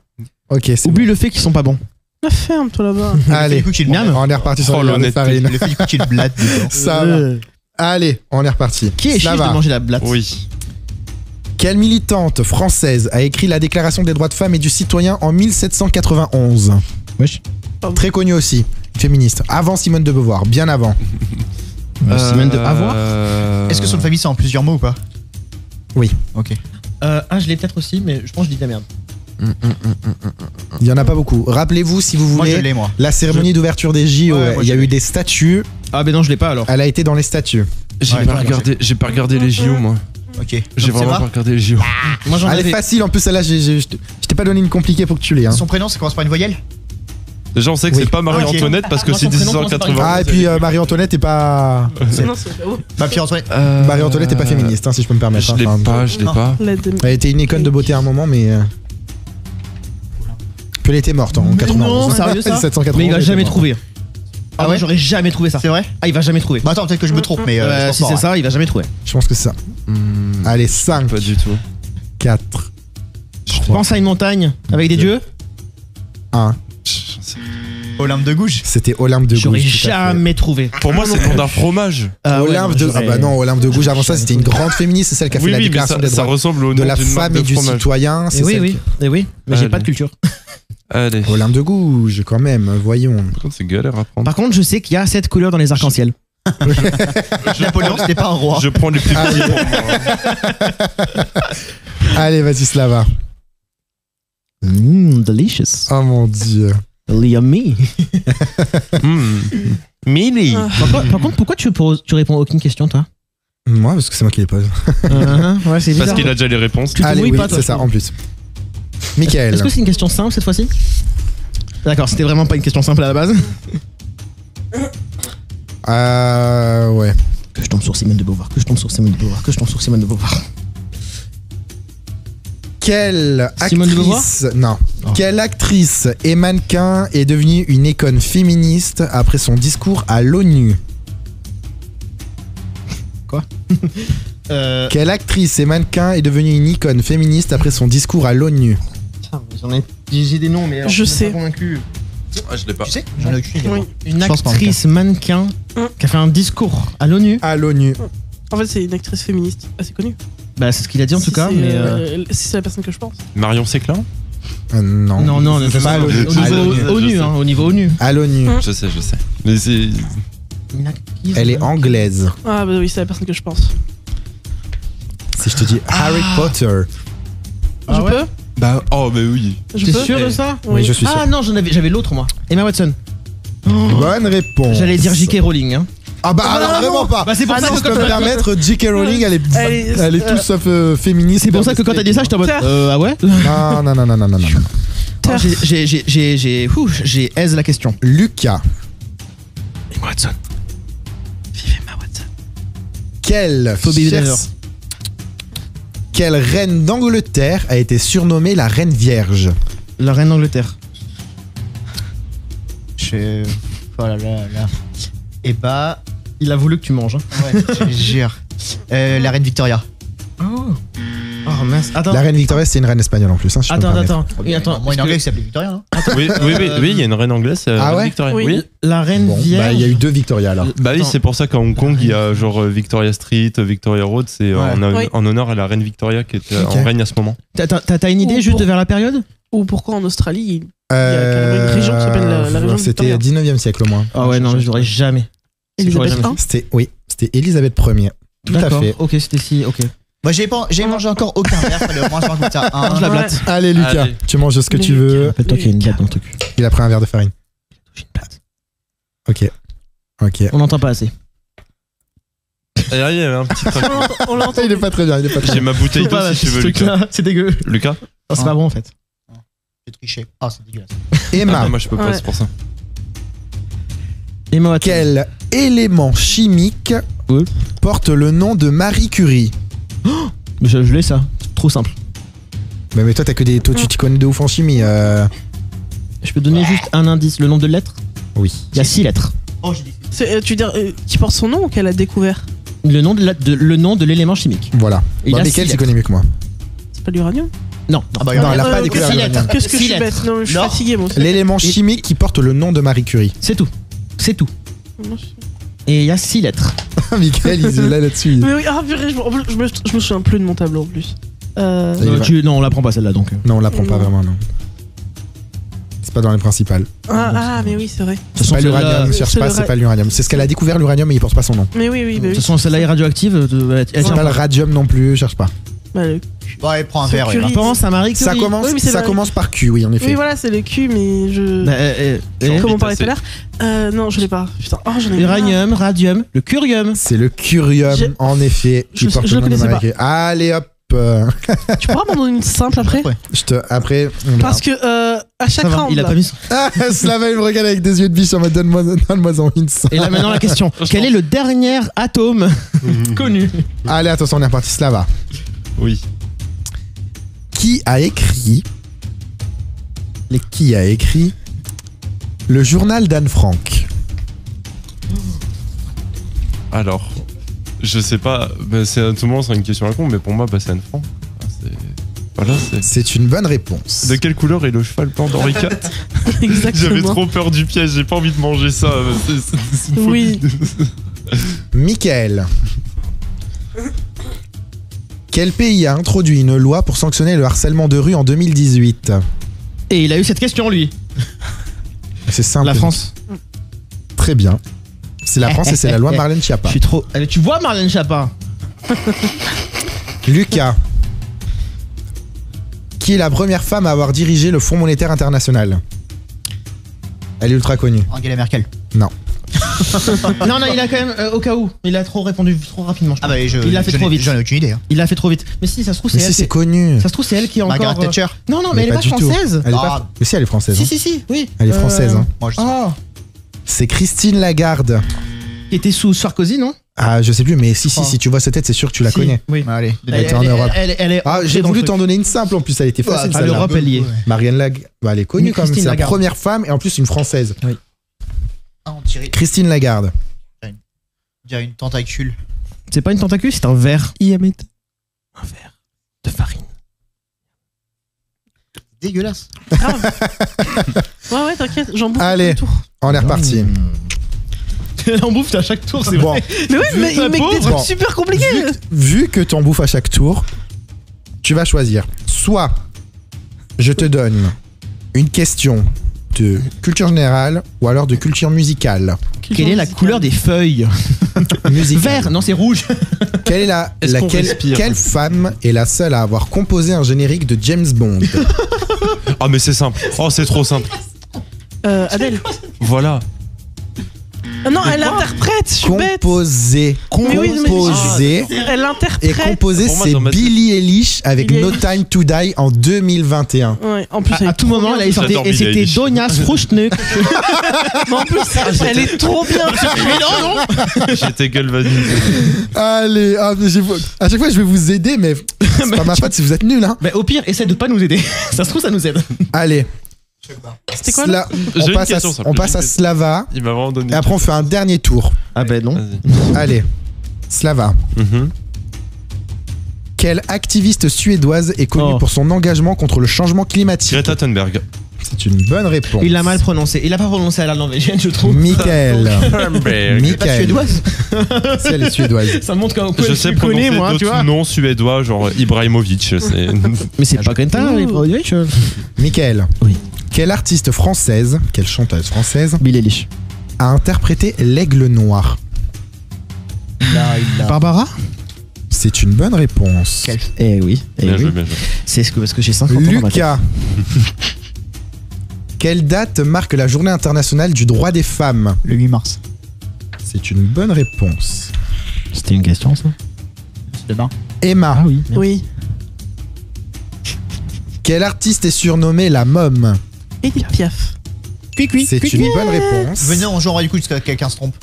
Ok, c'est Oublie le fait qu'ils sont pas bons. La ferme, toi là-bas. bon. Allez, Du coup, qu'il Miam. on est reparti sur Oh, le de l'honnêteté. farine. Le fait du coup qu'il blatte dedans. Ça va. Allez, on est reparti. Qui est chiche de Slava. manger la blatte? Oui. Quelle militante française a écrit la Déclaration des droits de femmes et du citoyen en 1791? Wesh. Très connue aussi, féministe. Avant Simone de Beauvoir, bien avant. Simone de Avoir. Est-ce que son famille c'est en plusieurs mots ou pas? Oui. Ok. Je l'ai peut-être aussi, mais je pense que je dis de la merde. Il y en a pas beaucoup. Rappelez-vous, si vous Moi je voulez, l'ai, moi. la cérémonie d'ouverture des JO, Ouais, moi, il y a je eu l'ai. des statues. Ah, ben non, je l'ai pas alors. Elle a été dans les statues. J'ai Ouais, pas ouais, regardé, les JO moi. Ok. J'ai Donc, c'est vraiment moi. pas regardé les JO. Moi j'en Elle est avais. facile, en plus celle-là, je t'ai pas donné une compliquée pour que tu l'aies. Hein. Son prénom, ça commence par une voyelle? Déjà on sait que Oui. c'est pas Marie-Antoinette parce que Moi, c'est son prénom commence 1780. par Ah, et puis Marie-Antoinette est pas. Non, c'est pas beau. Bah, Pierre-Antoinette. Marie-Antoinette est pas féministe, hein, si je peux me permettre. Je l'ai Enfin, pas, je l'ai non. pas. Elle était une icône de beauté à un moment, mais. Puis elle était morte en Mais 91. non, sérieux, ça 1791. Mais il va elle était jamais morte. trouver. Ah ouais ouais, j'aurais jamais trouvé ça. C'est vrai? Ah, il va jamais trouver. Bah, attends, peut-être que je me trompe, mais. je pense Si pas, c'est ouais. ça, il va jamais trouver. Je pense que c'est ça. Allez, 5, Pas du tout. 4, Pense à une montagne avec des dieux. 1. Olympe de Gouges. C'était Olympe de Gouges. J'aurais tout à fait. jamais trouvé. Pour moi c'est le nom d'un fromage. Olympe de. Ah bah non, Olympe de Gouges, avant ça, c'était une grande féministe, c'est celle qui a fait Oui, la oui, mais déclaration des ça droits ressemble au de nom la d'une marque femme de et du fromage. citoyen. Et C'est oui, celle oui. Et oui, mais j'ai Allez. pas de culture. Allez. qui- Olympe de Gouges, quand même, voyons. Par contre, c'est galère à prendre. Par contre, je sais qu'il y a 7 couleurs dans les arcs-en-ciel. Napoléon, c'était pas un roi. Je prends les plus petits pour moi. Allez, vas-y, Slava. Delicious. Oh mon dieu. Yummy. Mini. Par contre, pourquoi tu réponds à aucune question, toi? Moi, parce que c'est moi qui les pose. Ouais, c'est bizarre. Parce qu'il a déjà les réponses. Tu te Allez, mouilles oui, pas, toi, c'est je ça, trouve. en plus. Michael. Est-ce que c'est une question simple cette fois-ci? D'accord, c'était vraiment pas une question simple à la base. Ouais. Que je tombe sur Simone de Beauvoir, que je tombe sur Simone de Beauvoir, que je tombe sur Simone de Beauvoir. Quelle Simone de Beauvoir actrice. Non. Oh. Quelle actrice et mannequin est devenue une icône féministe après son discours à l'ONU? Quelle actrice et mannequin est devenue une icône féministe après son discours à l'ONU? J'ai des noms, mais alors, Je suis sais. pas convaincu. Ah, je l'ai pas. Tu sais? J'en ai aucune idée. Oui. moi. Une Je pense pas, en actrice mannequin qui a fait un discours à l'ONU. À l'ONU. En fait, c'est une actrice féministe assez connue. Bah, c'est ce qu'il a dit en tout Si cas, c'est, mais. si c'est la personne que je pense. Marion Séclin. Non. Non, C'est pas à l'ONU. au niveau je ONU, sais. hein, au niveau ONU. À l'ONU. Je sais. Mais c'est. Une actrice Elle est anglaise. Ah bah oui, c'est la personne que je pense. Si je te dis Harry Potter. Ah je ouais peux Bah, oh, mais oui. Je T'es peux sûr de ça? Oui, je suis sûr. Ah non, j'avais l'autre moi. Emma Watson. Bonne réponse. J'allais dire J.K. Rowling. Hein. Ah bah alors vraiment pas. Bah, c'est pour Ah ça non, que Je peux quand me permettre, J.K. Rowling, elle est tout sauf féministe. c'est pour ça que quand t'as dit ça, j'étais en mode. Ah ouais? Non. Alors, j'ai aise la question. Lucas, Emma Watson. quelle Phoebe Bridgers. quelle reine d'Angleterre a été surnommée la reine vierge? La reine d'Angleterre. Oh là là là. Et bah. Il a voulu que tu manges. Hein. Ouais, je te jure. La reine Victoria. Oh mince. Attends. La reine Victoria, c'est une reine espagnole en plus. Hein, si je peux me permettre. Attends. Oui, attends. Moi, une parce anglaise que qui s'appelait Victoria, non? Oui, il y a une reine anglaise. Ah Reine ouais Victoria. Oui. Oui. La reine Bon, vierge. bah il y a eu deux Victoria alors. Bah oui, Attends. c'est pour ça qu'à Hong Kong, il y a genre Victoria Street, Victoria Road, c'est Ouais. Oui. en honneur à la reine Victoria qui était Ok. en règne à ce moment. T'as une idée Ou juste pour- vers la période? Ou pourquoi en Australie carrément une région qui s'appelle la région de C'était Victoria. 19e siècle au moins. Ah ouais, non, je l'aurais jamais. Elisabeth J'aurais I. C'était Elisabeth Ier. Tout à D'accord. fait. Ok, c'était si. Ok. Moi, j'ai mangé encore aucun verre, fallait au moins je mange comme ça. Mange la Ouais. blatte. Allez Lucas, Allez. tu manges ce que tu veux. Rappelle-toi qu'il y a une blatte dans le truc. Il a pris un verre de farine. J'ai une blatte. Ok. On n'entend pas assez. Il y avait un petit truc. On l'entend. Il est pas très bien, il est pas très J'ai bien. ma bouteille d'eau si tu veux, Lucas. C'est dégueu. Lucas C'est pas bon en fait. J'ai triché. Ah, c'est dégueulasse. Emma, Moi je peux pas, Ouais. c'est pour ça. Et moi, quel élément chimique Oui. porte le nom de Marie Curie? Mais je l'ai ça. Trop simple. Mais toi, t'as que des. Toi, tu t'y connais de ouf en chimie. Je peux donner juste un indice. Le nombre de lettres. Oui. Il y a 6 lettres. Oh, j'ai dit. Tu veux dire qui porte son nom ou qu'elle a découvert? Le nom de l'élément chimique. Voilà. Il Bon, a Mickaël six s'y connaît mieux que moi. C'est pas l'uranium? Non. Ah bah, Non, elle a pas que découvert six l'uranium. lettres. Qu'est-ce que je Six suis bête? Non, je suis Non. fatigué moi aussi. L'élément chimique qui porte le nom de Marie Curie. C'est tout. C'est tout. Non, Et il y a 6 lettres. Mickaël, il est là-dessus. Mais oui, ah purée, je me souviens plus de mon tableau en plus. Il est Non, on la prend pas celle-là donc. Non, on l'apprend pas vraiment, non. C'est pas dans les principales. Mais oui, c'est vrai. C'est pas l'uranium, cherche c'est pas, le c'est pas l'uranium. C'est ce qu'elle a découvert l'uranium, mais il porte pas son nom. Mais oui, De toute façon, celle-là est radioactive. C'est pas le radium non plus, cherche pas. Bah, Bon, allez, prends un C'est verre. Curie. Emma. Pense à Marie Curie. Ça commence, Oui, mais c'est ça vrai. commence par Q, oui, en effet. oui, voilà, c'est le cul, mais je. Bah, Comme on vite parlait tout à assez. l'heure. Non, je l'ai pas. Putain, oh, j'en ai marre. Uranium, radium, le curium. C'est le curium, Je- en effet, qui je- porte je le nom de connaissais Marie pas. Curie. Allez hop. Tu pourras m'en donner une simple après? Ouais. Après, on verra. Parce que à chaque Ça va, round. il a là, pas mis. Ah, Slava, il me regarde avec des yeux de biche en mode donne-moi-en une. Et là maintenant la question. Quel est le dernier atome connu? Allez, attention, on est reparti. Slava. Oui. Qui a écrit le journal d'Anne Frank? Alors, je sais pas, bah, tout le monde c'est une question à la con, mais pour moi, bah, c'est Anne Frank. Voilà, c'est. C'est une bonne réponse. De quelle couleur est le cheval blanc d'Henri IV? Exactement. J'avais trop peur du piège, j'ai pas envie de manger ça. C'est une Oui. phobie. Mickaël. Quel pays a introduit une loi pour sanctionner le harcèlement de rue en 2018? Et il a eu cette question lui. C'est simple. La France. Très bien. C'est la France et c'est la loi Marlène Je Schiappa. suis trop. Allez, tu vois Marlène Schiappa? Lucas. Qui est la première femme à avoir dirigé le Fonds monétaire international? Elle est ultra connue. Angela Merkel. Non. Non, il a quand même au cas où. Il a trop répondu trop rapidement. Je Ah pense. bah, Il l'a fait trop vite. J'en ai aucune idée. Hein. Il l'a fait trop vite. Mais si, ça se trouve Mais c'est si, elle. c'est connu. Ça se trouve c'est elle qui est encore. Margaret Thatcher. Non, mais elle est pas du tout. française. Elle est Ah. pas... Mais si, elle est française. Si, hein. oui. Elle est française. Hein. Moi, je sais. Ah. C'est Christine Lagarde. Qui était sous Sarkozy, non? Ah, je sais plus, mais si, Oh. si tu vois sa tête, c'est sûr que tu la Si, connais. Oui. Allez. Elle était en Europe. Elle est Ah, j'ai dans voulu le t'en truc. donner une simple en plus, elle était facile. À celle-là. l'Europe, elle y est. Marianne Lagarde, bah, elle est connue Oui, quand même. Christine C'est la Lagarde. première femme et en plus une française. Ah, on Christine Lagarde. dirait une tentacule. C'est pas une tentacule, c'est un verre. Un verre de farine. Dégueulasse. Ouais, t'inquiète, j'en bouffe Allez. tout le tour. On est reparti. Elle en bouffe à chaque tour, c'est Bon, vrai. Mais oui, mais il met des pauvre. trucs Bon. super compliqués. vu que t'en bouffes à chaque tour, tu vas choisir. Soit je te donne une question de culture générale ou alors de culture musicale. Quelle est la couleur des feuilles? Musicale. Vert, non, c'est rouge. Quelle est la, Est-ce qu'on respire quelle femme est la seule à avoir composé un générique de James Bond? Ah, mais c'est simple. Oh, c'est trop simple. Adèle. Voilà. Ah non, elle interprète, je suis bête. Composé. Mais oui, mais- Composé. Elle Et interprète. composé, Pour moi, c'est dans ma tête- Billie Eilish avec Billie No Eilish. Time to Die en 2021. Ouais, en plus, À tout moment, elle est sortie J'adore et Billie c'était Eilish. Donia Fruchtnuk. Mais en plus, elle est trop bien. Mais non. J'étais galvanisé. Allez, ah, mais à chaque fois je vais vous aider, mais c'est pas ma faute si vous êtes nuls. Hein. Mais au pire, essaie de pas nous aider. Ça se trouve, ça nous aide. Allez. C'était quoi, là J'ai On une passe, question à, simple, on j'ai passe une à question. Slava Il m'a vraiment donné. et après on fait un dernier tour. Ah ben non. Vas-y. Allez, Slava. Mhm. Quelle activiste suédoise est connue Oh. pour son engagement contre le changement climatique? Greta Thunberg. C'est une bonne réponse. Il l'a mal prononcé. Il a pas prononcé à la norvégienne, je trouve. Michael. Thunberg. Michael. Suédoise. Si elle est suédoise. Ça montre qu'un peu Je je sais connais prononcer moi, tu vois. d'autres noms suédois, genre Ibrahimovic. C'est. Mais c'est pas Greta, Ouh. Ibrahimovic. Michael. Oui. Quelle artiste française, quelle chanteuse française Billie Eilish. a interprété l'Aigle Noir? Barbara. C'est une bonne réponse. Quelle- Eh oui. Eh Bien oui. joué, bien joué. C'est parce que j'ai 50 ans dans ma tête. Lucas. Quelle date marque la journée internationale du droit des femmes? Le 8 mars. C'est une bonne réponse. C'était une question, ça. C'est demain. Emma, Ah oui. merde. Oui. quel artiste est surnommé la Mom? Edith Piaf. C'est une bonne réponse. Venez, on jouera du coup jusqu'à quelqu'un se trompe.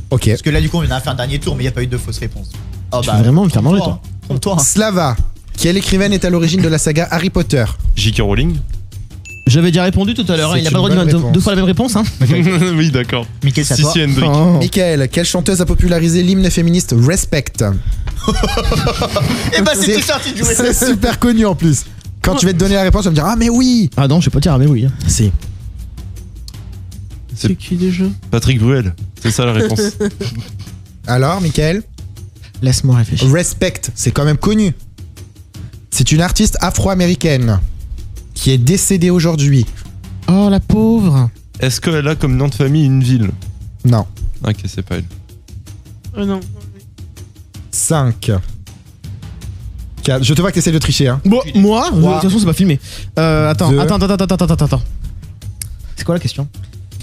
Ok. Parce que là, du coup, on vient de faire un dernier tour, mais il n'y a pas eu de fausse réponse. Oh, Tu veux vraiment me faire manger, toi? Trompe-toi. Slava, quelle écrivaine est à l'origine de la saga Harry Potter? J.K. Rowling. J'avais déjà répondu tout à l'heure, C'est il n'a pas le droit une de bonne dire deux réponse. fois la même réponse. Hein. Oui, d'accord. Mickaël, c'est à toi. Sissi Hendrick. Oh. Michael, quelle chanteuse a popularisé l'hymne féministe Respect? Eh bah, c'était sorti de jouer. C'est super connu en plus. Quand tu vas te donner la réponse, tu vas me dire ah mais oui. Ah non, je vais pas dire, mais oui. hein. Si. C'est qui déjà? Patrick Bruel. C'est ça la réponse. Alors, Michael? Laisse-moi réfléchir. Respect, c'est quand même connu. C'est une artiste afro-américaine qui est décédée aujourd'hui. Oh la pauvre. Est-ce qu'elle a comme nom de famille une ville? Non. Ok, c'est pas elle. Non. 5. 4. Je te vois que t'essaies de tricher, hein. Bon, moi, de Trois. toute façon, c'est pas filmé. Attends. Deux. C'est quoi la question?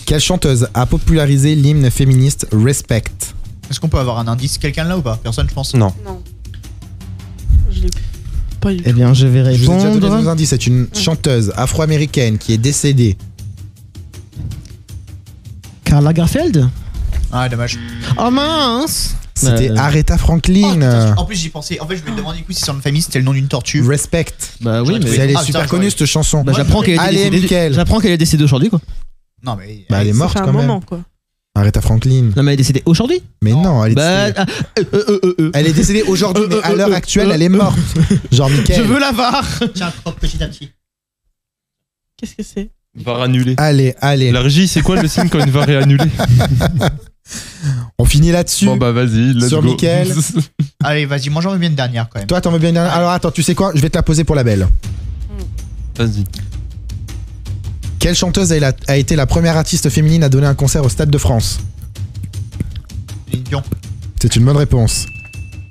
Quelle chanteuse a popularisé l'hymne féministe Respect? Est-ce qu'on peut avoir un indice? Quelqu'un là ou pas? Personne, je pense. Non. Non. Je l'ai pas du Eh tout. bien, je vais Je vous ai déjà donné répondre. nos indices. C'est une chanteuse afro-américaine qui est décédée. Karl Lagerfeld. Ah, dommage. Oh mince. C'était Aretha Oh, Franklin. putain, en plus, j'y pensais. En fait, je me demandais du coup si son nom de famille c'était le nom d'une tortue. Respect. Bah oui, mais. Elle est Ah, super putain, connue j'aurais- cette chanson. Bah, j'apprends qu'elle est Allez, décédée. Mickaël. J'apprends qu'elle est décédée aujourd'hui, quoi. Non, mais. Bah, elle est Ça morte fait un quand même. moment, quoi. Aretha Franklin. Non, mais elle est décédée aujourd'hui. Mais non, elle est Bah. décédée. Elle est décédée aujourd'hui, mais à l'heure actuelle, elle est morte. Genre, Je Mickaël. veux la VAR. Tiens, croque petit à petit. Qu'est-ce que c'est? VAR annulé. Allez, allez. La régie, c'est quoi le signe quand une VAR est annulée? On finit là-dessus. Bon bah vas-y, let's Sur go. Mickaël. Allez, vas-y, moi j'en veux bien une dernière quand même. Toi, t'en veux bien une dernière. Alors, attends, tu sais quoi? Je vais te la poser pour la belle. Vas-y. Quelle chanteuse a été la première artiste féminine à donner un concert au Stade de France? Une pion. C'est une bonne réponse.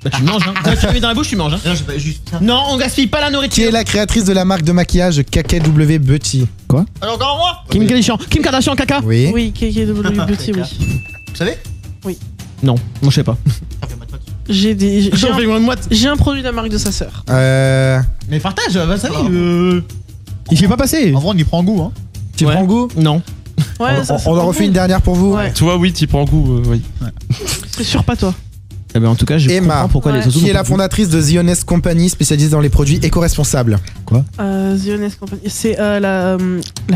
Bah, tu manges, hein. Quand tu le mets dans la bouche, tu manges, hein. Non, j'ai pas juste ça. Non, on gaspille pas la Qui nourriture. est la créatrice de la marque de maquillage KKW Beauty? Alors, encore moi? Kim Kardashian, caca. Oui. Oui, KKW Beauty, oui. Vous savez? Non, moi je sais pas. J'ai J'en fais une moite. j'ai un produit de la marque de sa sœur. Mais partage, va ça. Il fait pas passer. En vrai, on y prend goût, hein. Tu Ouais. prends goût? Non. Ouais, On en refait une dernière pour vous? Ouais. Toi, oui, t'y prends goût, oui. C'est sûr, pas toi. Eh ben, en tout cas, je Emma. comprends pourquoi Ouais. les autres. Qui est la fondatrice de The Honest Company spécialisée dans les produits éco-responsables? The Honest Company. C'est la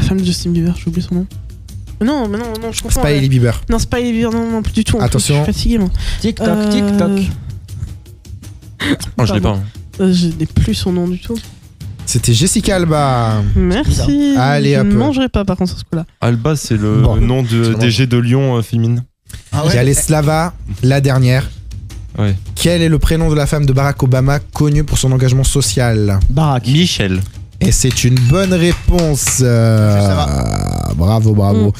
femme de Justin Bieber, j'ai oublié son nom. Non, mais non, je C'est confonds. pas Hailey Bieber. Non, c'est pas Hailey Bieber, non, plus du tout. En Attention. plus, je suis fatiguée, moi. TikTok, TikTok. Oh, je l'ai pas. Pardon. hein. Je n'ai plus son nom du tout. C'était Jessica Alba. Merci. Allez, je hop. ne mangerai pas, par contre, sur ce coup-là. Alba, c'est le Bon. nom de DG de Lyon féminine. Ah Il y a les Slava, la dernière. Ouais. Quel est le prénom de la femme de Barack Obama connue pour son engagement social? Barack. Michel. Et c'est une bonne réponse. Bravo, bravo.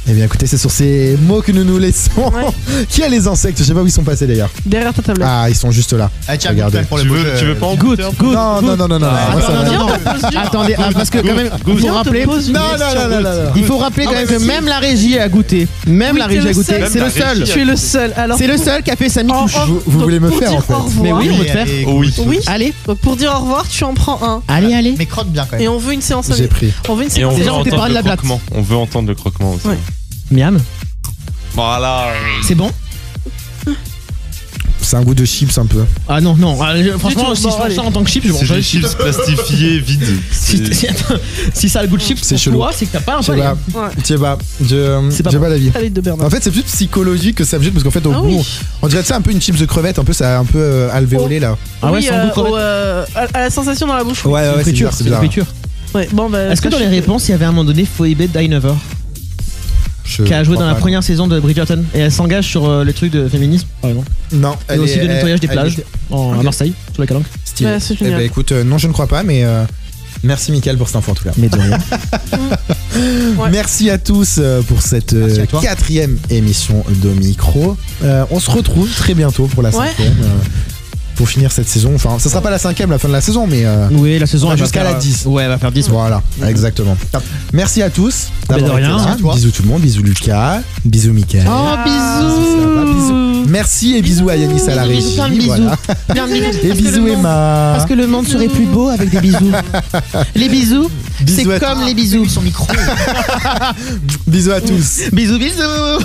Eh bien, écoutez, c'est sur ces mots que nous nous laissons. Ouais. Qui a les insectes? Je sais pas où ils sont passés d'ailleurs. Derrière ta tablette. Ah, ils sont juste là. Ah, tiens, Regardez. goûte pour le Tu beau veux, jeu. tu veux pas en Good, goûter un peu good. Non, non, non, non, non. Ah, moi, ça non, va. non, non. Attendez, parce que quand même, il faut Viens, on te rappeler. pose une Non, non, question. non, non, non, non. Il faut rappeler quand même que même la régie a goûté. Même Oui, la t'es régie a le goûté. seul. C'est le Même la seul. régie. Je suis le seul. Alors, C'est le seul qui a fait sa En- mi-touche. en- Vous donc, voulez me pour faire, dire en fait. au revoir- Mais oui, on veut te faire. Allez, Oh oui. Oui. Allez, Donc, pour dire au revoir, tu en prends un. allez. Mais croque bien quand Et même. on veut une séance J'ai pris. On veut une Et on séance veut Déjà, on avec- t'épargne entendre la le blatte. croquement. On veut entendre le croquement aussi. Ouais. Miam, Voilà. c'est bon? C'est un goût de chips un peu. Ah non, non. Franchement, tout, si bon, je mange allez. ça en tant que chips, je C'est mange des chips plastifiés vides. Si ça a le goût de chips, C'est pour chelou. toi, c'est que t'as pas un Je sais palais. pas. Ouais. Je sais pas. C'est pas J'ai bon. pas d'avis. Allez, de Bernard. En fait, c'est plus psychologique que ça me jette parce qu'en fait, au Ah goût, oui. on dirait ça un peu une chips de crevette, un peu ça, un peu alvéolé là. Ah ouais, Oui, sans goût de crevette. à la sensation dans la bouche. Ouais, ouais, c'est bizarre, c'est bizarre. friture. Ouais, bon, bah. Est-ce que dans les réponses, il y avait à un moment donné Phoebe Dynevor qui a joué dans la première saison de Bridgerton et elle s'engage sur le truc de féminisme, par exemple. Non, Et elle aussi est- de nettoyage des elle plages est- à Ok. Marseille, sur la Calanque. Stylé. Ouais, c'est Eh génial. ben écoute, non, je ne crois pas, mais merci Mickaël pour cette info en tout cas. Mais de rien. Ouais. Merci à tous pour cette Merci à toi. 4e émission de Micro. On se retrouve très bientôt pour la Ouais. 5e. pour finir cette saison. Enfin, ça sera pas la 5e, la fin de la saison, mais Oui, la saison elle va jusqu'à faire, la 10. Ouais, elle va faire 10. Voilà, exactement. Merci à tous. Mais de d'avoir été rien. là. À toi. Bisous tout le monde, bisous Lucas, bisous Mickaël. Oh, Ça va, bisous. Merci et bisous à Yanis à la régie. Plein de bisous. Voilà. Plein de bisous. Et Parce que bisous le monde- Emma. Parce que le monde serait plus beau avec des bisous. Les bisous, Bisous à c'est comme les bisous. Son micro. Bisous à tous. Bisous, bisous.